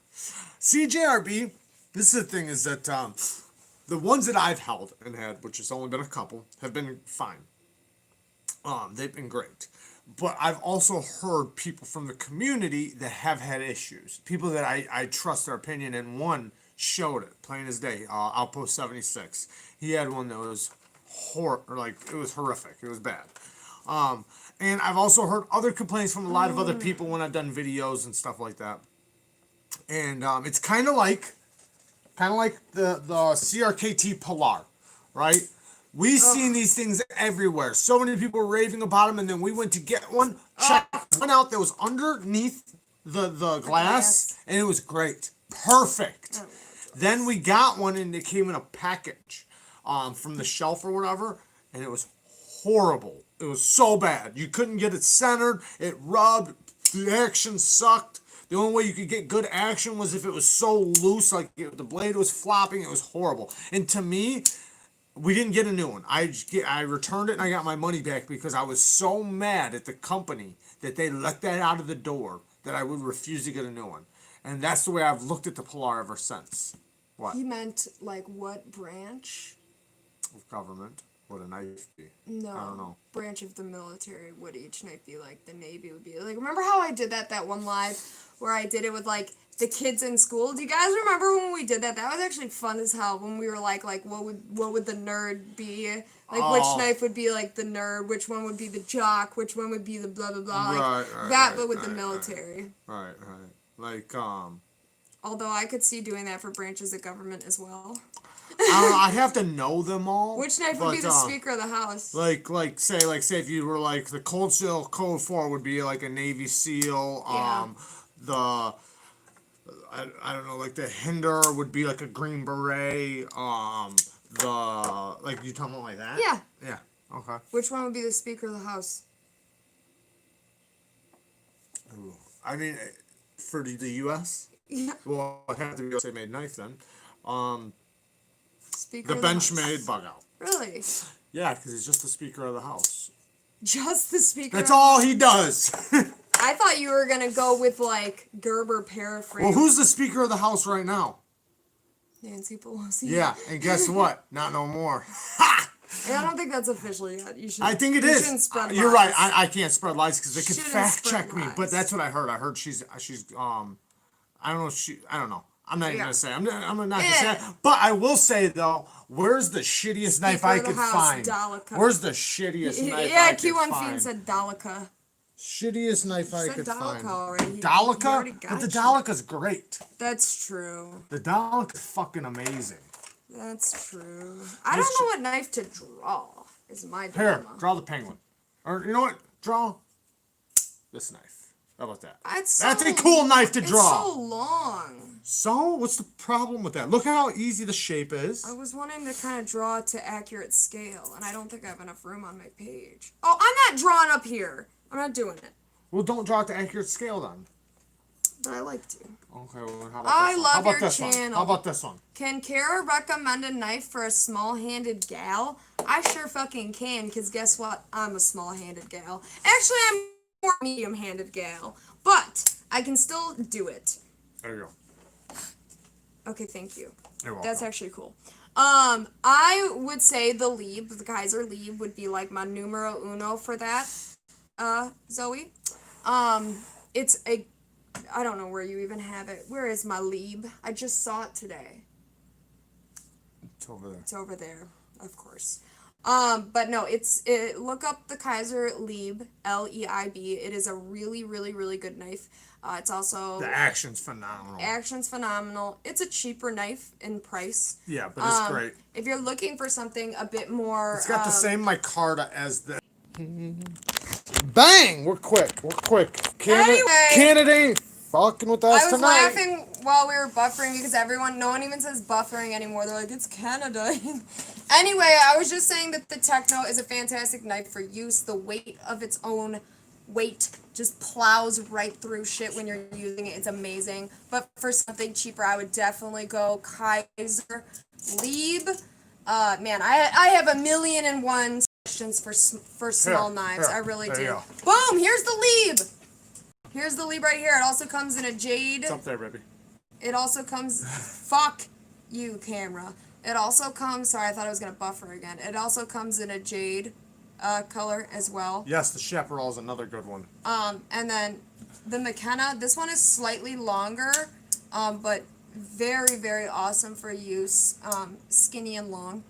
Speaker 1: CJRB, this is the thing, is that the ones that I've held and had, which has only been a couple, have been fine. They've been great. But I've also heard people from the community that have had issues. People that I trust their opinion, and one showed it, plain as day. Outpost 76. He had one that was it was horrific. It was bad. And I've also heard other complaints from a lot of other people when I've done videos and stuff like that. And it's kind of like the CRKT Polar, right? We've seen these things everywhere. So many people were raving about them, and then we went to get one. Check one out that was underneath the glass, and it was great. Perfect. Then we got one, and it came in a package from the shelf or whatever, and it was horrible. It was so bad. You couldn't get it centered. It rubbed. The action sucked. The only way you could get good action was if it was so loose, like the blade was flopping. It was horrible. And to me, we didn't get a new one. I returned it and I got my money back because I was so mad at the company that they let that out of the door that I would refuse to get a new one. And that's the way I've looked at the Polar ever since. What?
Speaker 2: He meant, like, what branch?
Speaker 1: Of government. Would a knife be?
Speaker 2: No.
Speaker 1: I don't know.
Speaker 2: Branch of the military would each knife be like? The Navy would be like. Remember how I did that one live where I did it with like the kids in school? Do you guys remember when we did that? That was actually fun as hell. When we were like what would the nerd be? Like which knife would be like the nerd? Which one would be the jock? Which one would be the blah blah blah? Like but with the military.
Speaker 1: Right. Like
Speaker 2: Although I could see doing that for branches of government as well.
Speaker 1: I don't know, I'd have to know them all.
Speaker 2: Which knife would be the Speaker of the House?
Speaker 1: Like say if you were like the Cold Steel Code 4 would be like a Navy SEAL.
Speaker 2: Yeah.
Speaker 1: I don't know, like the Hinder would be like a Green Beret. Like you talking about like that?
Speaker 2: Yeah.
Speaker 1: Yeah. Okay.
Speaker 2: Which one would be the Speaker of the House?
Speaker 1: Ooh. I mean, for the U.S.
Speaker 2: Yeah.
Speaker 1: Well, it had to be USA made knife then.
Speaker 2: Speaker
Speaker 1: The
Speaker 2: of the House.
Speaker 1: Benchmade bug out.
Speaker 2: Really?
Speaker 1: Yeah, because he's just the Speaker of the House.
Speaker 2: Just the Speaker.
Speaker 1: That's all he does.
Speaker 2: I thought you were gonna go with like Gerber paraphrase.
Speaker 1: Well, who's the Speaker of the House right now?
Speaker 2: Nancy Pelosi.
Speaker 1: Yeah, and guess what? Not no more. Ha!
Speaker 2: And I don't think that's officially yet. You should.
Speaker 1: I think it
Speaker 2: you
Speaker 1: is.
Speaker 2: Shouldn't spread
Speaker 1: You're
Speaker 2: lies.
Speaker 1: right. I can't spread lies because they could
Speaker 2: Shouldn't
Speaker 1: fact
Speaker 2: spread
Speaker 1: check me.
Speaker 2: lies.
Speaker 1: But that's what I heard. I heard she's I don't know. I don't know. I'm not even
Speaker 2: Yeah.
Speaker 1: gonna say. I'm not gonna
Speaker 2: Yeah.
Speaker 1: say. It. But I will say though, where's the shittiest knife I
Speaker 2: of the
Speaker 1: could
Speaker 2: house,
Speaker 1: find?
Speaker 2: Delica.
Speaker 1: Where's the shittiest knife
Speaker 2: Yeah,
Speaker 1: I could
Speaker 2: Q1
Speaker 1: find?
Speaker 2: Fiend said Delica.
Speaker 1: Shittiest knife I
Speaker 2: Said
Speaker 1: could
Speaker 2: Delica
Speaker 1: find.
Speaker 2: already. He already
Speaker 1: Delica?
Speaker 2: got
Speaker 1: But the
Speaker 2: you.
Speaker 1: Delica's great.
Speaker 2: That's true.
Speaker 1: The Delica's fucking amazing.
Speaker 2: That's true. I don't know what knife to draw. Is my
Speaker 1: Here,
Speaker 2: dilemma.
Speaker 1: draw the penguin. Or you know what? Draw this knife. How about that? That's a cool knife to draw.
Speaker 2: It's so long.
Speaker 1: So, what's the problem with that? Look at how easy the shape is.
Speaker 2: I was wanting to kind of draw to accurate scale, and I don't think I have enough room on my page. Oh, I'm not drawing up here. I'm not doing it.
Speaker 1: Well, don't draw it to accurate scale then.
Speaker 2: But I like to.
Speaker 1: Okay, well, how about
Speaker 2: I
Speaker 1: this one?
Speaker 2: love
Speaker 1: How about
Speaker 2: your
Speaker 1: this one?
Speaker 2: channel.
Speaker 1: How about this one?
Speaker 2: Can Kara recommend a knife for a small-handed gal? I sure fucking can, because guess what? I'm a small-handed gal. Actually, I'm a more medium-handed gal. But I can still do it.
Speaker 1: There you go.
Speaker 2: Okay, thank you.
Speaker 1: You're welcome.
Speaker 2: That's actually cool. I would say the Lieb, the Kaiser Lieb, would be like my numero uno for that, Zoe. It's a, I don't know where you even have it. Where is my Lieb? I just saw it today.
Speaker 1: It's over there.
Speaker 2: It's over there, of course. But no, look up the Kaiser Lieb, L-E-I-B. It is a really, really, really good knife. It's also...
Speaker 1: The action's phenomenal.
Speaker 2: Action's phenomenal. It's a cheaper knife in price.
Speaker 1: Yeah, but it's great.
Speaker 2: If you're looking for something a bit more...
Speaker 1: It's got the same micarta as the... Bang! We're quick. Canada ain't fucking with us
Speaker 2: I was
Speaker 1: tonight.
Speaker 2: laughing while we were buffering because no one even says buffering anymore. They're like, it's Canada. Anyway, I was just saying that the Techno is a fantastic knife for use. The weight of its own weight just plows right through shit when you're using it. It's amazing. But for something cheaper, I would definitely go Kaiser Lieb. Man, I have 1,000,001 suggestions for small knives. I really
Speaker 1: there
Speaker 2: do.
Speaker 1: you go.
Speaker 2: Boom! Here's the Lieb. Here's the Lieb right here. It also comes in a jade.
Speaker 1: It's up there, baby.
Speaker 2: It also comes... Fuck you, camera. It also comes... Sorry, I thought I was going to buffer again. It also comes in a jade color as well.
Speaker 1: Yes, the Chaparral is another good one.
Speaker 2: And then the McKenna. This one is slightly longer, but very, very awesome for use. Skinny and long.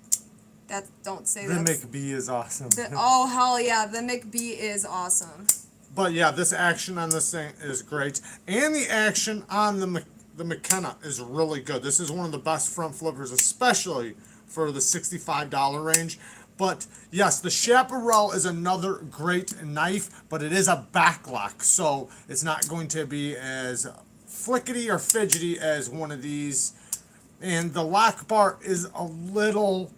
Speaker 2: Don't say that.
Speaker 1: The McBee is awesome.
Speaker 2: Oh, hell yeah. The McBee is awesome.
Speaker 1: But yeah, this action on this thing is great. And the action on the McKenna is really good. This is one of the best front flippers, especially for the $65 range. But yes, the Chaparral is another great knife, but it is a backlock, so it's not going to be as flickety or fidgety as one of these. And the lock bar is a little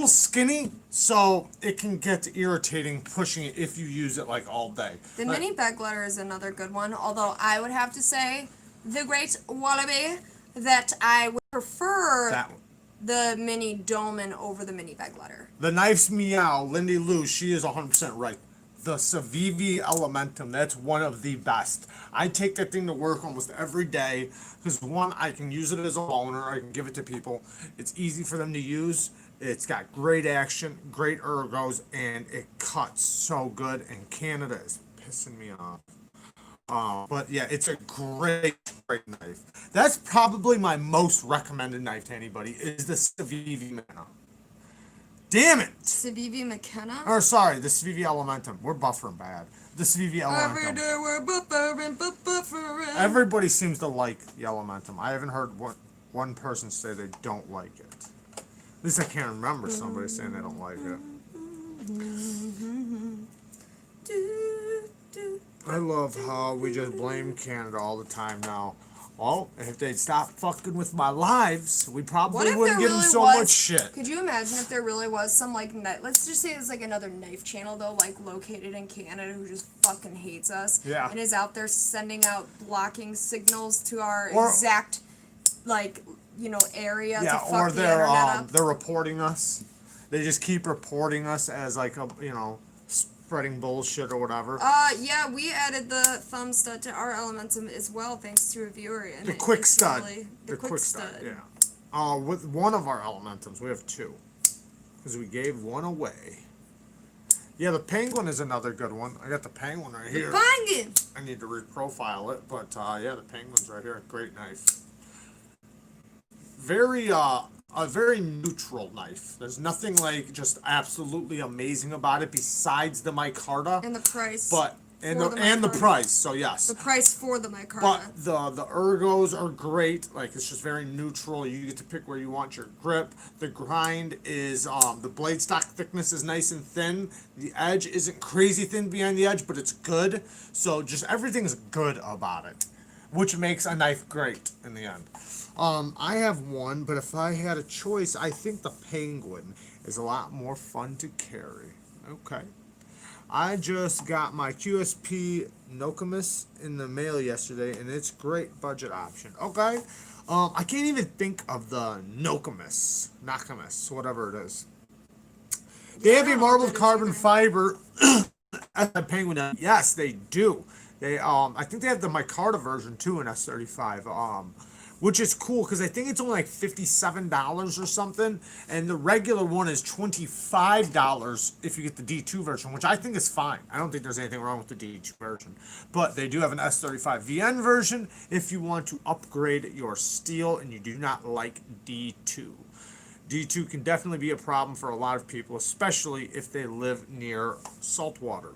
Speaker 1: skinny, so it can get irritating pushing it if you use it like all day.
Speaker 2: The mini bag letter is another good one, although I would have to say the Great Wallaby that I would prefer
Speaker 1: That one.
Speaker 2: the mini dolman over the mini bag letter.
Speaker 1: The knife's meow, Lindy Lou, she is 100% right. The Civivi Elementum, that's one of the best. I take that thing to work almost every day because one, I can use it as a loaner, I can give it to people. It's easy for them to use. It's got great action, great ergos, and it cuts so good. And Canada is pissing me off. But yeah, it's a great knife. That's probably my most recommended knife to anybody is the Civivi McKenna. Damn it!
Speaker 2: Civivi McKenna?
Speaker 1: Or sorry, the Civivi Elementum. We're buffering bad. The Civivi
Speaker 2: Every
Speaker 1: Elementum.
Speaker 2: day we're buffering.
Speaker 1: Everybody seems to like the Elementum. I haven't heard one person say they don't like it. At least I can't remember somebody saying they don't like it. I love how we just blame Canada all the time now. Well, if they'd stop fucking with my lives, we probably wouldn't give them so much shit.
Speaker 2: Could you imagine if there really was some, like, let's just say it's, like, another knife channel, though, like, located in Canada who just fucking hates us.
Speaker 1: Yeah.
Speaker 2: And is out there sending out blocking signals to our
Speaker 1: Or-
Speaker 2: exact, like, area
Speaker 1: Yeah,
Speaker 2: to fuck
Speaker 1: or
Speaker 2: the internet up.
Speaker 1: they're reporting us. They just keep reporting us as like a spreading bullshit or whatever.
Speaker 2: Yeah, we added the thumb stud to our Elementum as well, thanks to a viewer. And
Speaker 1: The quick
Speaker 2: it's
Speaker 1: stud.
Speaker 2: really-
Speaker 1: The quick stud. Yeah. With one of our Elementums, we have two. because we gave one away. Yeah, the penguin is another good one. I got the penguin right here.
Speaker 2: Penguin!
Speaker 1: I need to reprofile it, but yeah, the penguin's right here. Great knife. A very neutral knife. There's nothing like just absolutely amazing about it besides the micarta.
Speaker 2: And the price.
Speaker 1: But and the price. So yes.
Speaker 2: The price for the micarta.
Speaker 1: But the ergos are great. Like it's just very neutral. You get to pick where you want your grip. The grind is the blade stock thickness is nice and thin. The edge isn't crazy thin behind the edge, but it's good. So just everything's good about it, which makes a knife great in the end. I have one, but if I had a choice, I think the penguin is a lot more fun to carry. Okay. I just got my QSP Nokomis in the mail yesterday, and it's great budget option. Okay. I can't even think of the Nokomis, whatever it is. They have a marbled carbon fiber at the penguin. Yes, they do. They I think they have the micarta version too in S35. Which is cool because I think it's only like $57 or something, and the regular one is $25 if you get the D2 version, which I think is fine. I don't think there's anything wrong with the D2 version, but they do have an S35 VN version if you want to upgrade your steel and you do not like D2. D2 can definitely be a problem for a lot of people, especially if they live near salt water.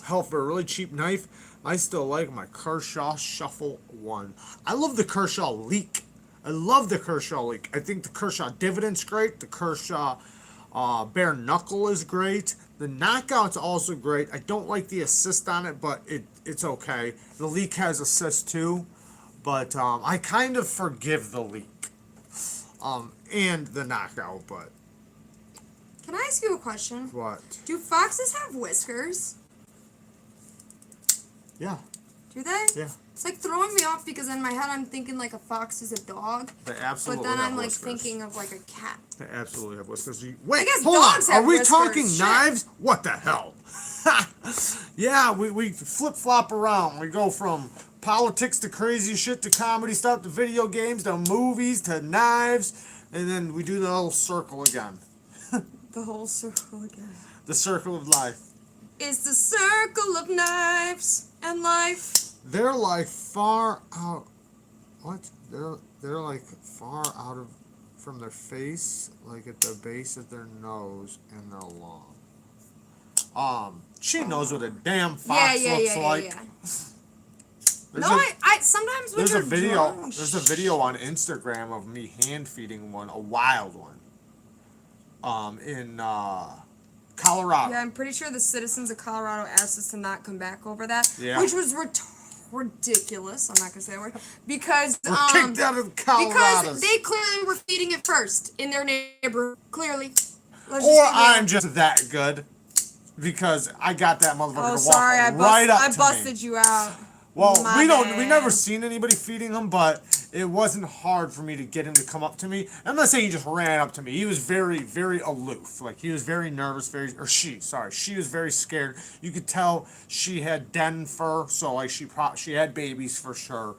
Speaker 1: Hell, for a really cheap knife, I still like my Kershaw Shuffle 1. I love the Kershaw Leak. I love the Kershaw Leak. I think the Kershaw Dividend's great. The Kershaw Bare Knuckle is great. The Knockout's also great. I don't like the assist on it, but it's okay. The Leak has assist too, but I kind of forgive the Leak and the Knockout, but...
Speaker 2: Can I ask you a question?
Speaker 1: What?
Speaker 2: Do foxes have whiskers?
Speaker 1: Yeah.
Speaker 2: Do they?
Speaker 1: Yeah.
Speaker 2: It's like throwing me off because in my head I'm thinking like a fox is a dog.
Speaker 1: They absolutely
Speaker 2: But then
Speaker 1: have
Speaker 2: I'm like
Speaker 1: whiskers.
Speaker 2: thinking of like a cat.
Speaker 1: They absolutely have whiskers.
Speaker 2: I
Speaker 1: Wait,
Speaker 2: guess
Speaker 1: hold on.
Speaker 2: dogs
Speaker 1: Are
Speaker 2: have
Speaker 1: we
Speaker 2: whiskers.
Speaker 1: talking
Speaker 2: Shit.
Speaker 1: knives? What the hell? Yeah, we flip-flop around. We go from politics to crazy shit to comedy stuff to video games to movies to knives, and then we do the whole circle again.
Speaker 2: The whole circle again.
Speaker 1: The circle of life.
Speaker 2: It's the circle of knives and life.
Speaker 1: They're like far out. What? They're like far out of from their face, like at the base of their nose, and they're long. She knows what a damn fox looks like.
Speaker 2: Yeah. I sometimes when
Speaker 1: There's a
Speaker 2: you're
Speaker 1: video.
Speaker 2: drunk-
Speaker 1: There's a video on Instagram of me hand feeding one, a wild one. In Colorado.
Speaker 2: Yeah, I'm pretty sure the citizens of Colorado asked us to not come back over that,
Speaker 1: Yeah.
Speaker 2: which was ridiculous. I'm not gonna say a word because
Speaker 1: We're kicked out of Colorado.
Speaker 2: because they clearly were feeding it first in their neighborhood. Clearly, Let's
Speaker 1: Or
Speaker 2: just say
Speaker 1: I'm just that good because I got that motherfucker
Speaker 2: Oh,
Speaker 1: to walk
Speaker 2: sorry,
Speaker 1: right up
Speaker 2: I
Speaker 1: to
Speaker 2: busted
Speaker 1: me.
Speaker 2: you out.
Speaker 1: Well,
Speaker 2: My
Speaker 1: we
Speaker 2: bad.
Speaker 1: never seen anybody feeding him, but it wasn't hard for me to get him to come up to me. I'm not saying he just ran up to me. He was very, very aloof. Like, he was very nervous, she was very scared. You could tell she had den fur, so, like, she had babies for sure.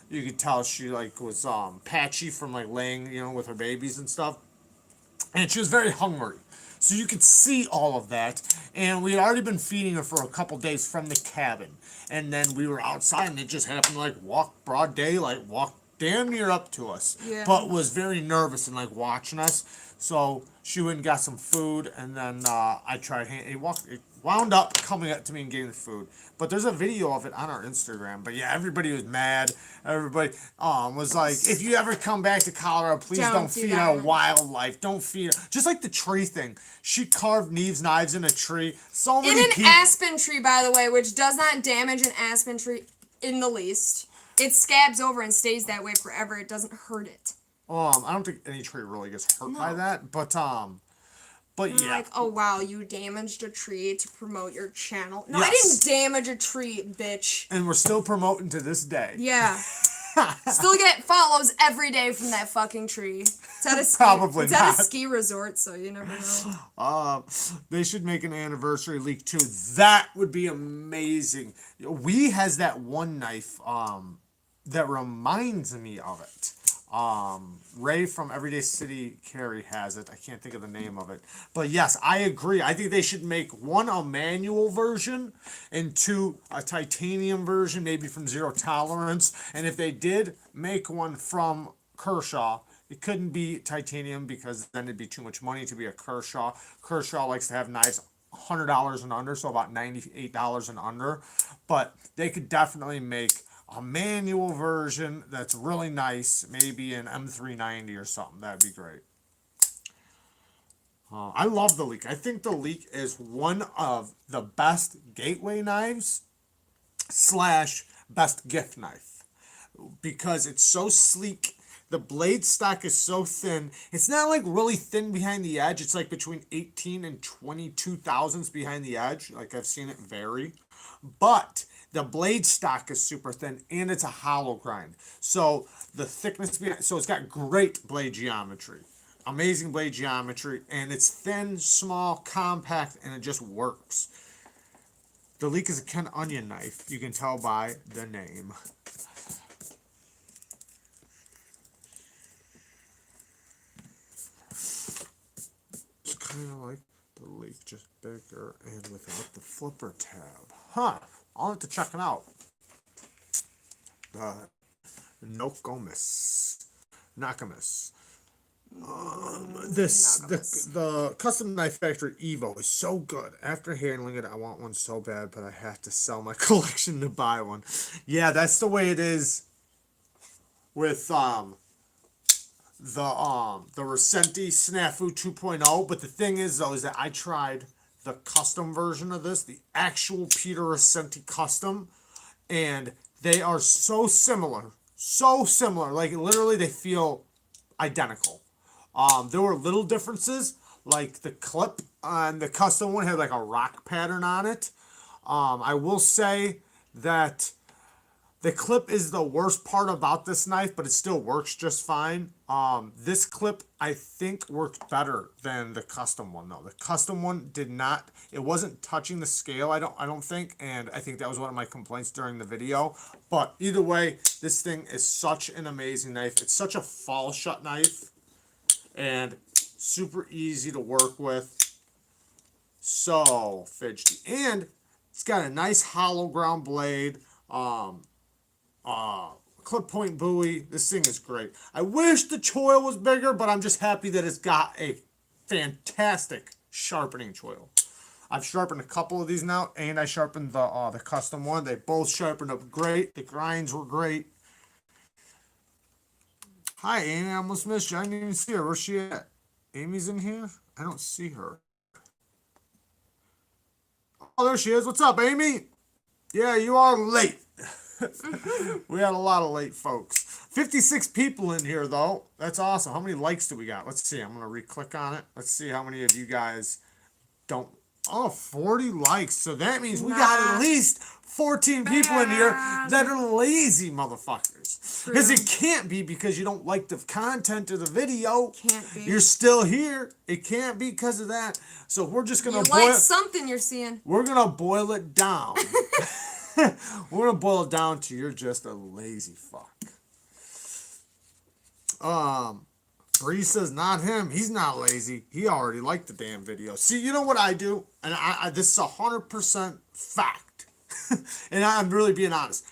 Speaker 1: You could tell she, like, was, patchy from, like, laying, with her babies and stuff. And she was very hungry. So you could see all of that. And we had already been feeding her for a couple days from the cabin. And then we were outside and it just happened to like walk broad daylight, walk damn near up to us.
Speaker 2: Yeah.
Speaker 1: But was very nervous and like watching us. So she went and got some food and then I tried it wound up coming up to me and getting the food. But there's a video of it on our Instagram. But yeah, everybody was mad. Everybody was like, if you ever come back to Colorado, please don't
Speaker 2: do
Speaker 1: feed
Speaker 2: that.
Speaker 1: our wildlife. Don't feed. Just like the tree thing. She carved Neevesknives in a tree. So many
Speaker 2: In an
Speaker 1: people.
Speaker 2: aspen tree, by the way, which does not damage an aspen tree in the least. It scabs over and stays that way forever. It doesn't hurt it.
Speaker 1: I don't think any tree really gets hurt by that. But
Speaker 2: You're
Speaker 1: yeah.
Speaker 2: like, oh wow, you damaged a tree to promote your channel. No,
Speaker 1: Yes.
Speaker 2: I didn't damage a tree, bitch.
Speaker 1: And we're still promoting to this day.
Speaker 2: Yeah. Still get follows every day from that fucking tree. It's at a ski,
Speaker 1: Probably
Speaker 2: it's at
Speaker 1: not.
Speaker 2: a ski resort, so you never know.
Speaker 1: They should make an anniversary leak too. That would be amazing. We has that one knife that reminds me of it. Ray from Everyday City Carry has it. I can't think of the name of it. But yes, I agree. I think they should make one a manual version and two a titanium version, maybe from Zero Tolerance. And if they did make one from Kershaw, it couldn't be titanium because then it'd be too much money to be a Kershaw. Kershaw likes to have knives $100 and under, so about $98 and under. But they could definitely make a manual version that's really nice, maybe an M390 or something. That'd be great. I love the Leek. I think the Leek is one of the best gateway knives slash best gift knife because it's so sleek. The blade stock is so thin. It's not like really thin behind the edge. It's like between 18 and 22 thousandths behind the edge. Like I've seen it vary. But the blade stock is super thin and it's a hollow grind. So the thickness behind, so it's got great blade geometry. Amazing blade geometry, and it's thin, small, compact, and it just works. The Leek is a Ken Onion knife. You can tell by the name. It's kind of like the Leek, just bigger and without the flipper tab. Huh. I'll have to check it out. Nakamis. The Custom Knife Factory Evo is so good. After handling it, I want one so bad, but I have to sell my collection to buy one. Yeah, that's the way it is with the Recenti Snafu 2.0. But the thing is though, is that I tried the custom version of this, the actual Peter Recenti custom, and they are so similar, like literally they feel identical. There were little differences, like the clip on the custom one had like a rock pattern on it. I will say that the clip is the worst part about this knife, but it still works just fine. This clip, I think, worked better than the custom one, though. The custom one did not, it wasn't touching the scale, I don't think, and I think that was one of my complaints during the video. But either way, this thing is such an amazing knife. It's such a fall shut knife, and super easy to work with. So fidgety. And it's got a nice hollow ground blade. Clip point buoy. This thing is great. I wish the choil was bigger, but I'm just happy that it's got a fantastic sharpening choil. I've sharpened a couple of these now, and I sharpened the custom one. They both sharpened up great. The grinds were great. Hi, Amy. I almost missed you. I didn't even see her. Where's she at? Amy's in here? I don't see her. Oh, there she is. What's up, Amy? Yeah, you are late. We had a lot of late folks. 56 people in here, though. That's awesome. How many likes do we got? Let's see. I'm going to re-click on it. Let's see how many of you guys don't. Oh, 40 likes. So that means we got at least 14 people in here that are lazy motherfuckers. Because it can't be because you don't like the content of the video.
Speaker 2: Can't be.
Speaker 1: You're still here. It can't be because of that. So we're just going to
Speaker 2: boil. You like something you're seeing.
Speaker 1: We're going to boil it down. We're going to boil it down to you're just a lazy fuck. Bree says, not him. He's not lazy. He already liked the damn video. See, you know what I do? And this is 100% fact. And I'm really being honest.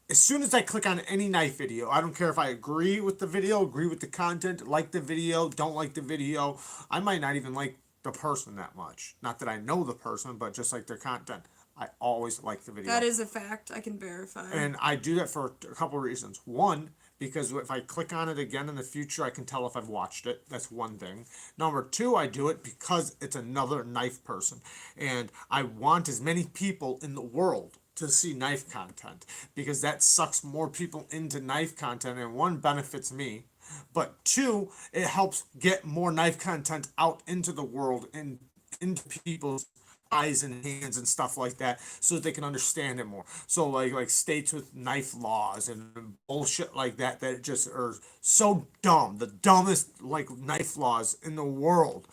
Speaker 1: As soon as I click on any knife video, I don't care if I agree with the video, agree with the content, like the video, don't like the video. I might not even like the person that much. Not that I know the person, but just like their content. I always like the video.
Speaker 2: That is a fact. I can verify.
Speaker 1: And I do that for a couple of reasons. One, because if I click on it again in the future, I can tell if I've watched it. That's one thing. Number two, I do it because it's another knife person. And I want as many people in the world to see knife content because that sucks more people into knife content, and one, benefits me, but two, it helps get more knife content out into the world and into people's eyes and hands and stuff like that so that they can understand it more. So like states with knife laws and bullshit like that just are so dumb, the dumbest like knife laws in the world.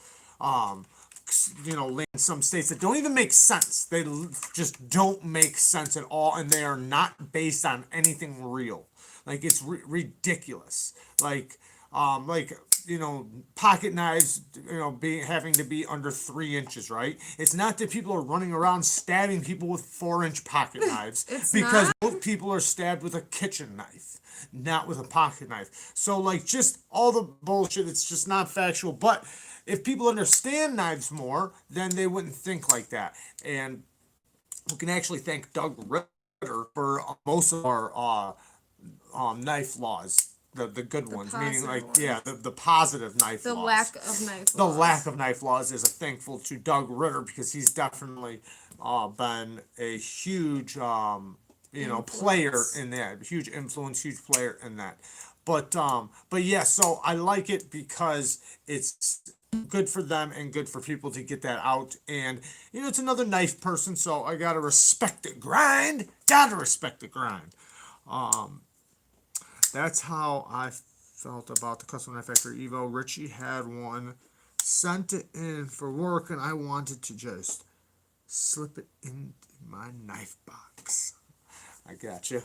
Speaker 1: In some states that don't even make sense. They just don't make sense at all, and they are not based on anything real. Like it's ridiculous. Like pocket knives, being having to be under 3 inches, right? It's not that people are running around stabbing people with 4-inch pocket knives
Speaker 2: It's
Speaker 1: because
Speaker 2: not.
Speaker 1: both people are stabbed with a kitchen knife, not with a pocket knife. So like just all the bullshit, it's just not factual. But if people understand knives more, then they wouldn't think like that. And we can actually thank Doug Ritter for most of our knife laws, the good ones, meaning like the positive knife
Speaker 2: The
Speaker 1: laws.
Speaker 2: lack of knife
Speaker 1: The
Speaker 2: laws.
Speaker 1: lack of knife laws is a thankful to Doug Ritter because he's definitely been a huge player in that, huge influence, huge player in that. But yeah, so I like it because it's good for them and good for people to get that out. And it's another knife person, so I gotta respect the grind. Gotta respect the grind. That's how I felt about the Custom Knife Factory Evo. Richie had one, sent it in for work, and I wanted to just slip it into my knife box. I got you.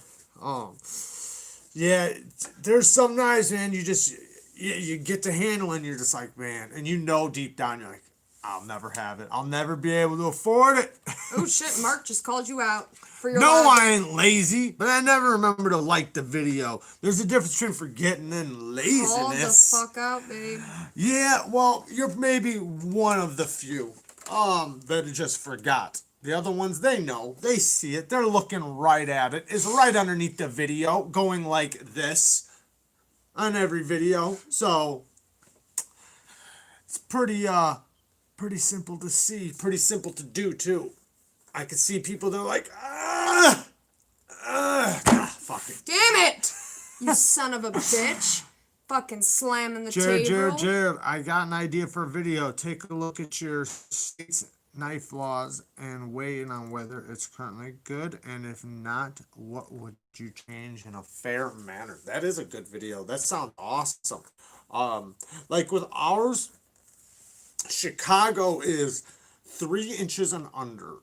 Speaker 1: Yeah, there's some knives, man. You get to handle and you're just like, man, and deep down you're like, I'll never have it. I'll never be able to afford it.
Speaker 2: Oh shit, Mark just called you out for your
Speaker 1: No,
Speaker 2: logic.
Speaker 1: I ain't lazy, but I never remember to like the video. There's a difference between forgetting and laziness.
Speaker 2: Call the fuck out, babe.
Speaker 1: Yeah, well, you're maybe one of the few that just forgot. The other ones, they know. They see it. They're looking right at it. It's right underneath the video, going like this on every video. So it's pretty simple to see, pretty simple to do too. I could see people that are like, fuck it.
Speaker 2: Damn it! You son of a bitch. Fucking slamming the table.
Speaker 1: Jared, I got an idea for a video. Take a look at your state's knife laws and weigh in on whether it's currently good, and if not, what would you change in a fair manner? That is a good video. That sounds awesome. Like with ours, Chicago is 3 inches and under.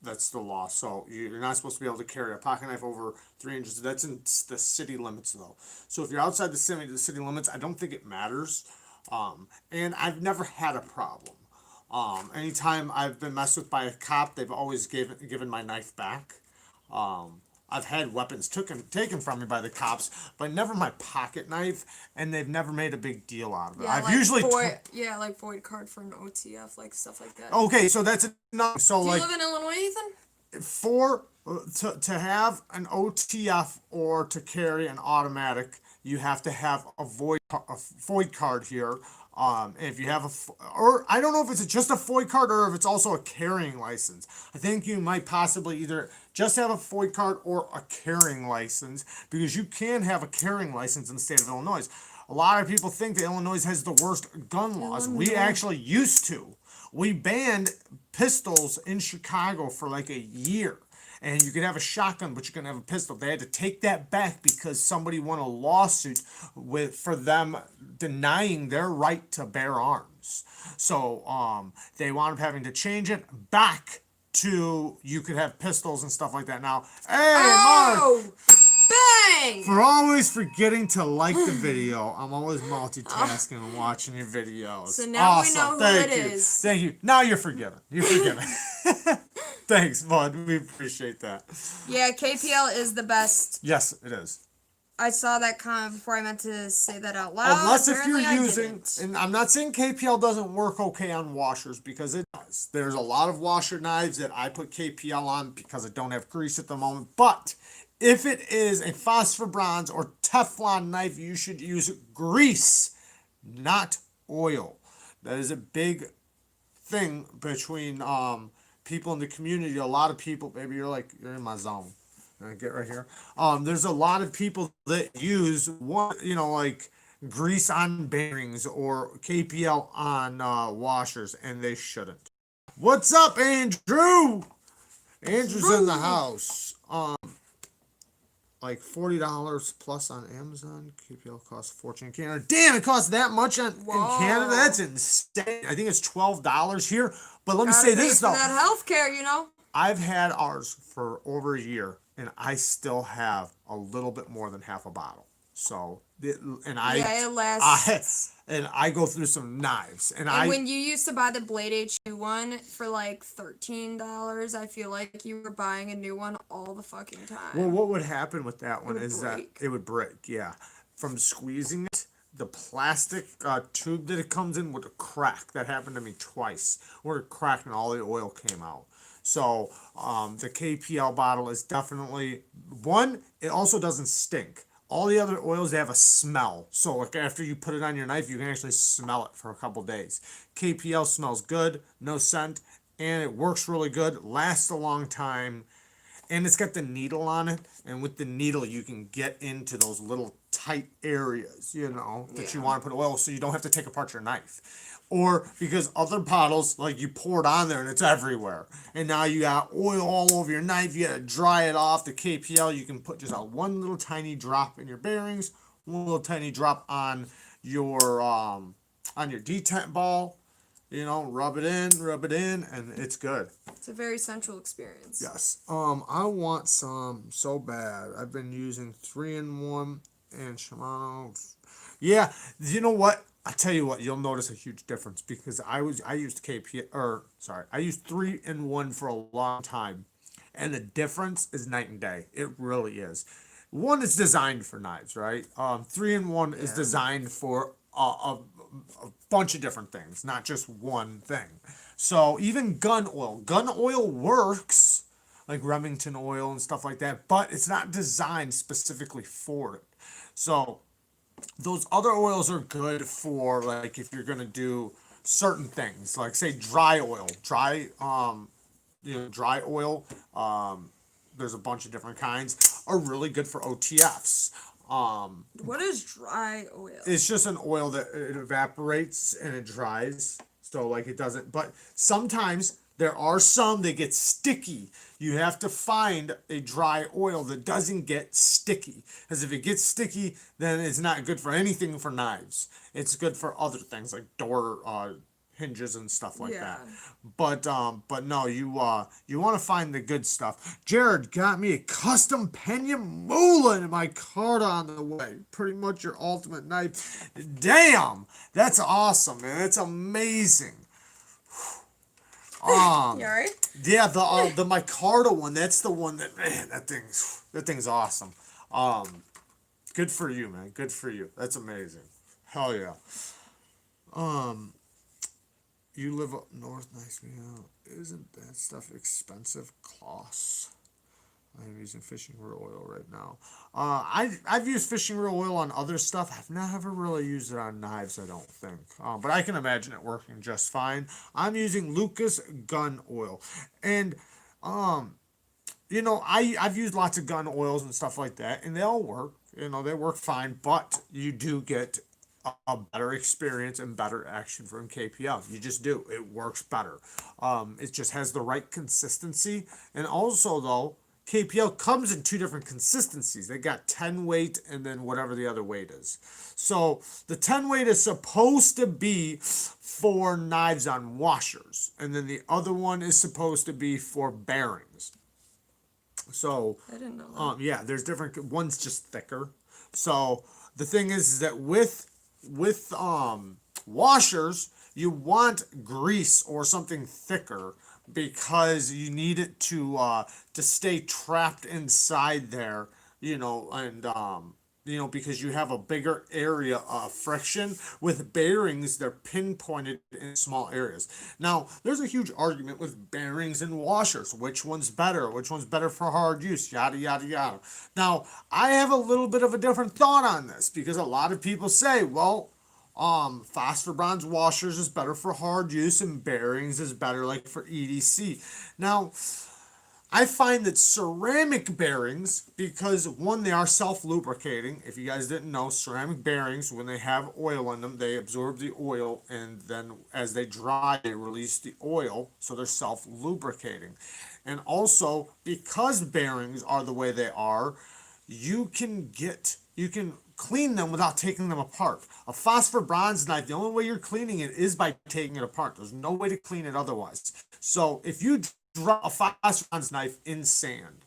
Speaker 1: That's the law. So you're not supposed to be able to carry a pocket knife over 3 inches. That's in the city limits, though. So if you're outside the city limits, I don't think it matters. And I've never had a problem. Anytime I've been messed with by a cop, they've always given my knife back. I've had weapons taken from me by the cops, but never my pocket knife, and they've never made a big deal out of it.
Speaker 2: Yeah,
Speaker 1: I've
Speaker 2: like
Speaker 1: usually
Speaker 2: like void card for an OTF, like stuff like that.
Speaker 1: okay, so that's enough. So
Speaker 2: Do you
Speaker 1: like
Speaker 2: live in Illinois, Ethan?
Speaker 1: for to have an OTF or to carry an automatic, you have to have a void card here. If you have or I don't know if it's just a void card or if it's also a carrying license. I think you might possibly either just have a void card or a carrying license, because you can have a carrying license in the state of Illinois. A lot of people think that Illinois has the worst gun laws. We actually used to. We banned pistols in Chicago for like a year. And you could have a shotgun, but you couldn't have a pistol. They had to take that back because somebody won a lawsuit for them denying their right to bear arms. So they wound up having to change it back to you could have pistols and stuff like that. Now, hey, Mark!
Speaker 2: Bang!
Speaker 1: For always forgetting to like the video. I'm always multitasking and watching your videos.
Speaker 2: So now
Speaker 1: awesome.
Speaker 2: we know who
Speaker 1: Thank
Speaker 2: it
Speaker 1: you.
Speaker 2: is.
Speaker 1: Thank you. Now you're forgiven. You're forgiven. Thanks, bud. We appreciate that.
Speaker 2: Yeah, KPL is the best.
Speaker 1: Yes, it is.
Speaker 2: I saw that comment before I meant to say that out loud.
Speaker 1: Unless if you're
Speaker 2: Apparently I
Speaker 1: using,
Speaker 2: didn't.
Speaker 1: and I'm not saying KPL doesn't work okay on washers, because it does. There's a lot of washer knives that I put KPL on because I don't have grease at the moment. But if it is a phosphor bronze or Teflon knife, you should use grease, not oil. That is a big thing between people in the community. A lot of people, maybe you're in my zone. Get right here. There's a lot of people that use like grease on bearings or KPL on washers, and they shouldn't. What's up, Andrew? Andrew's in the house. Like $40 plus on Amazon. KPL costs a fortune in Canada. Damn, it costs that much in Canada. That's insane. I think it's $12 here. But let me say this though.
Speaker 2: That healthcare,
Speaker 1: I've had ours for over a year, and I still have a little bit more than half a bottle. So, and
Speaker 2: Yeah, it
Speaker 1: I,
Speaker 2: lasts.
Speaker 1: and I go through some knives, and
Speaker 2: And when you used to buy the Blade H2 one for like $13, I feel like you were buying a new one all the fucking time.
Speaker 1: well, what would happen with that one
Speaker 2: would
Speaker 1: is that
Speaker 2: break.
Speaker 1: it would break, yeah, from squeezing it. The plastic tube that it comes in would crack. That happened to me twice, where it cracked and all the oil came out. So the KPL bottle is definitely one. It also doesn't stink. All the other oils, they have a smell. So like after you put it on your knife, you can actually smell it for a couple days. KPL smells good, no scent, and it works really good. Lasts a long time, and it's got the needle on it, and with the needle you can get into those little tight areas, that you
Speaker 2: Yeah.
Speaker 1: want to put oil, so you don't have to take apart your knife. Or because other bottles, like you pour it on there and it's everywhere, and now you got oil all over your knife. You gotta dry it off. The KPL, you can put just a one little tiny drop in your bearings, one little tiny drop on your detent ball. Rub it in, and it's good.
Speaker 2: It's a very sensual experience.
Speaker 1: Yes. I want some so bad. I've been using 3-in-1 and Shimano. Yeah, you know what? I tell you what, you'll notice a huge difference because I used I used 3-in-1 for a long time, and the difference is night and day. It really is. One is designed for knives, right? 3-in-1 is designed for a bunch of different things, not just one thing. So even gun oil works, like Remington oil and stuff like that, but it's not designed specifically for it. So those other oils are good for like if you're gonna do certain things, like say dry oil, dry oil. There's a bunch of different kinds are really good for OTFs.
Speaker 2: What is dry oil?
Speaker 1: It's just an oil that it evaporates and it dries. So like it doesn't, but sometimes there are some that get sticky. You have to find a dry oil that doesn't get sticky. Because if it gets sticky, then it's not good for anything for knives. It's good for other things like door hinges and stuff like that. But no, you want to find the good stuff. Jared got me a custom Pena Mola in my cart on the way. Pretty much your ultimate knife. Damn, that's awesome, man. That's amazing.
Speaker 2: You alright?
Speaker 1: Yeah, the micarta one. That's the one that thing's awesome. Good for you, man. Good for you. That's amazing. Hell yeah. You live up north, nice. Isn't that stuff expensive? Kloss. I'm using fishing reel oil right now. I've used fishing reel oil on other stuff. I've never really used it on knives, I don't think. But I can imagine it working just fine. I'm using Lucas gun oil, and I've used lots of gun oils and stuff like that, and they all work. They work fine, but you do get a better experience and better action from KPL. You just do. It works better. It just has the right consistency, and also though, KPL comes in two different consistencies. They got 10 weight and then whatever the other weight is. So the 10 weight is supposed to be for knives on washers, and then the other one is supposed to be for bearings. So
Speaker 2: I didn't know that.
Speaker 1: yeah, there's different. One's just thicker. So the thing is that with washers, you want grease or something thicker because you need it to stay trapped inside there, and because you have a bigger area of friction. With bearings, they're pinpointed in small areas. Now, there's a huge argument with bearings and washers. Which one's better? Which one's better for hard use? Yada, yada, yada. Now, I have a little bit of a different thought on this because a lot of people say, well, phosphor bronze washers is better for hard use and bearings is better like for EDC. Now, I find that ceramic bearings, because one, they are self-lubricating. If you guys didn't know, ceramic bearings, when they have oil in them, they absorb the oil, and then as they dry, they release the oil, so they're self-lubricating. And also, because bearings are the way they are, you can clean them without taking them apart. A phosphor bronze knife, the only way you're cleaning it is by taking it apart. There's no way to clean it otherwise. So if you drop a phosphor bronze knife in sand,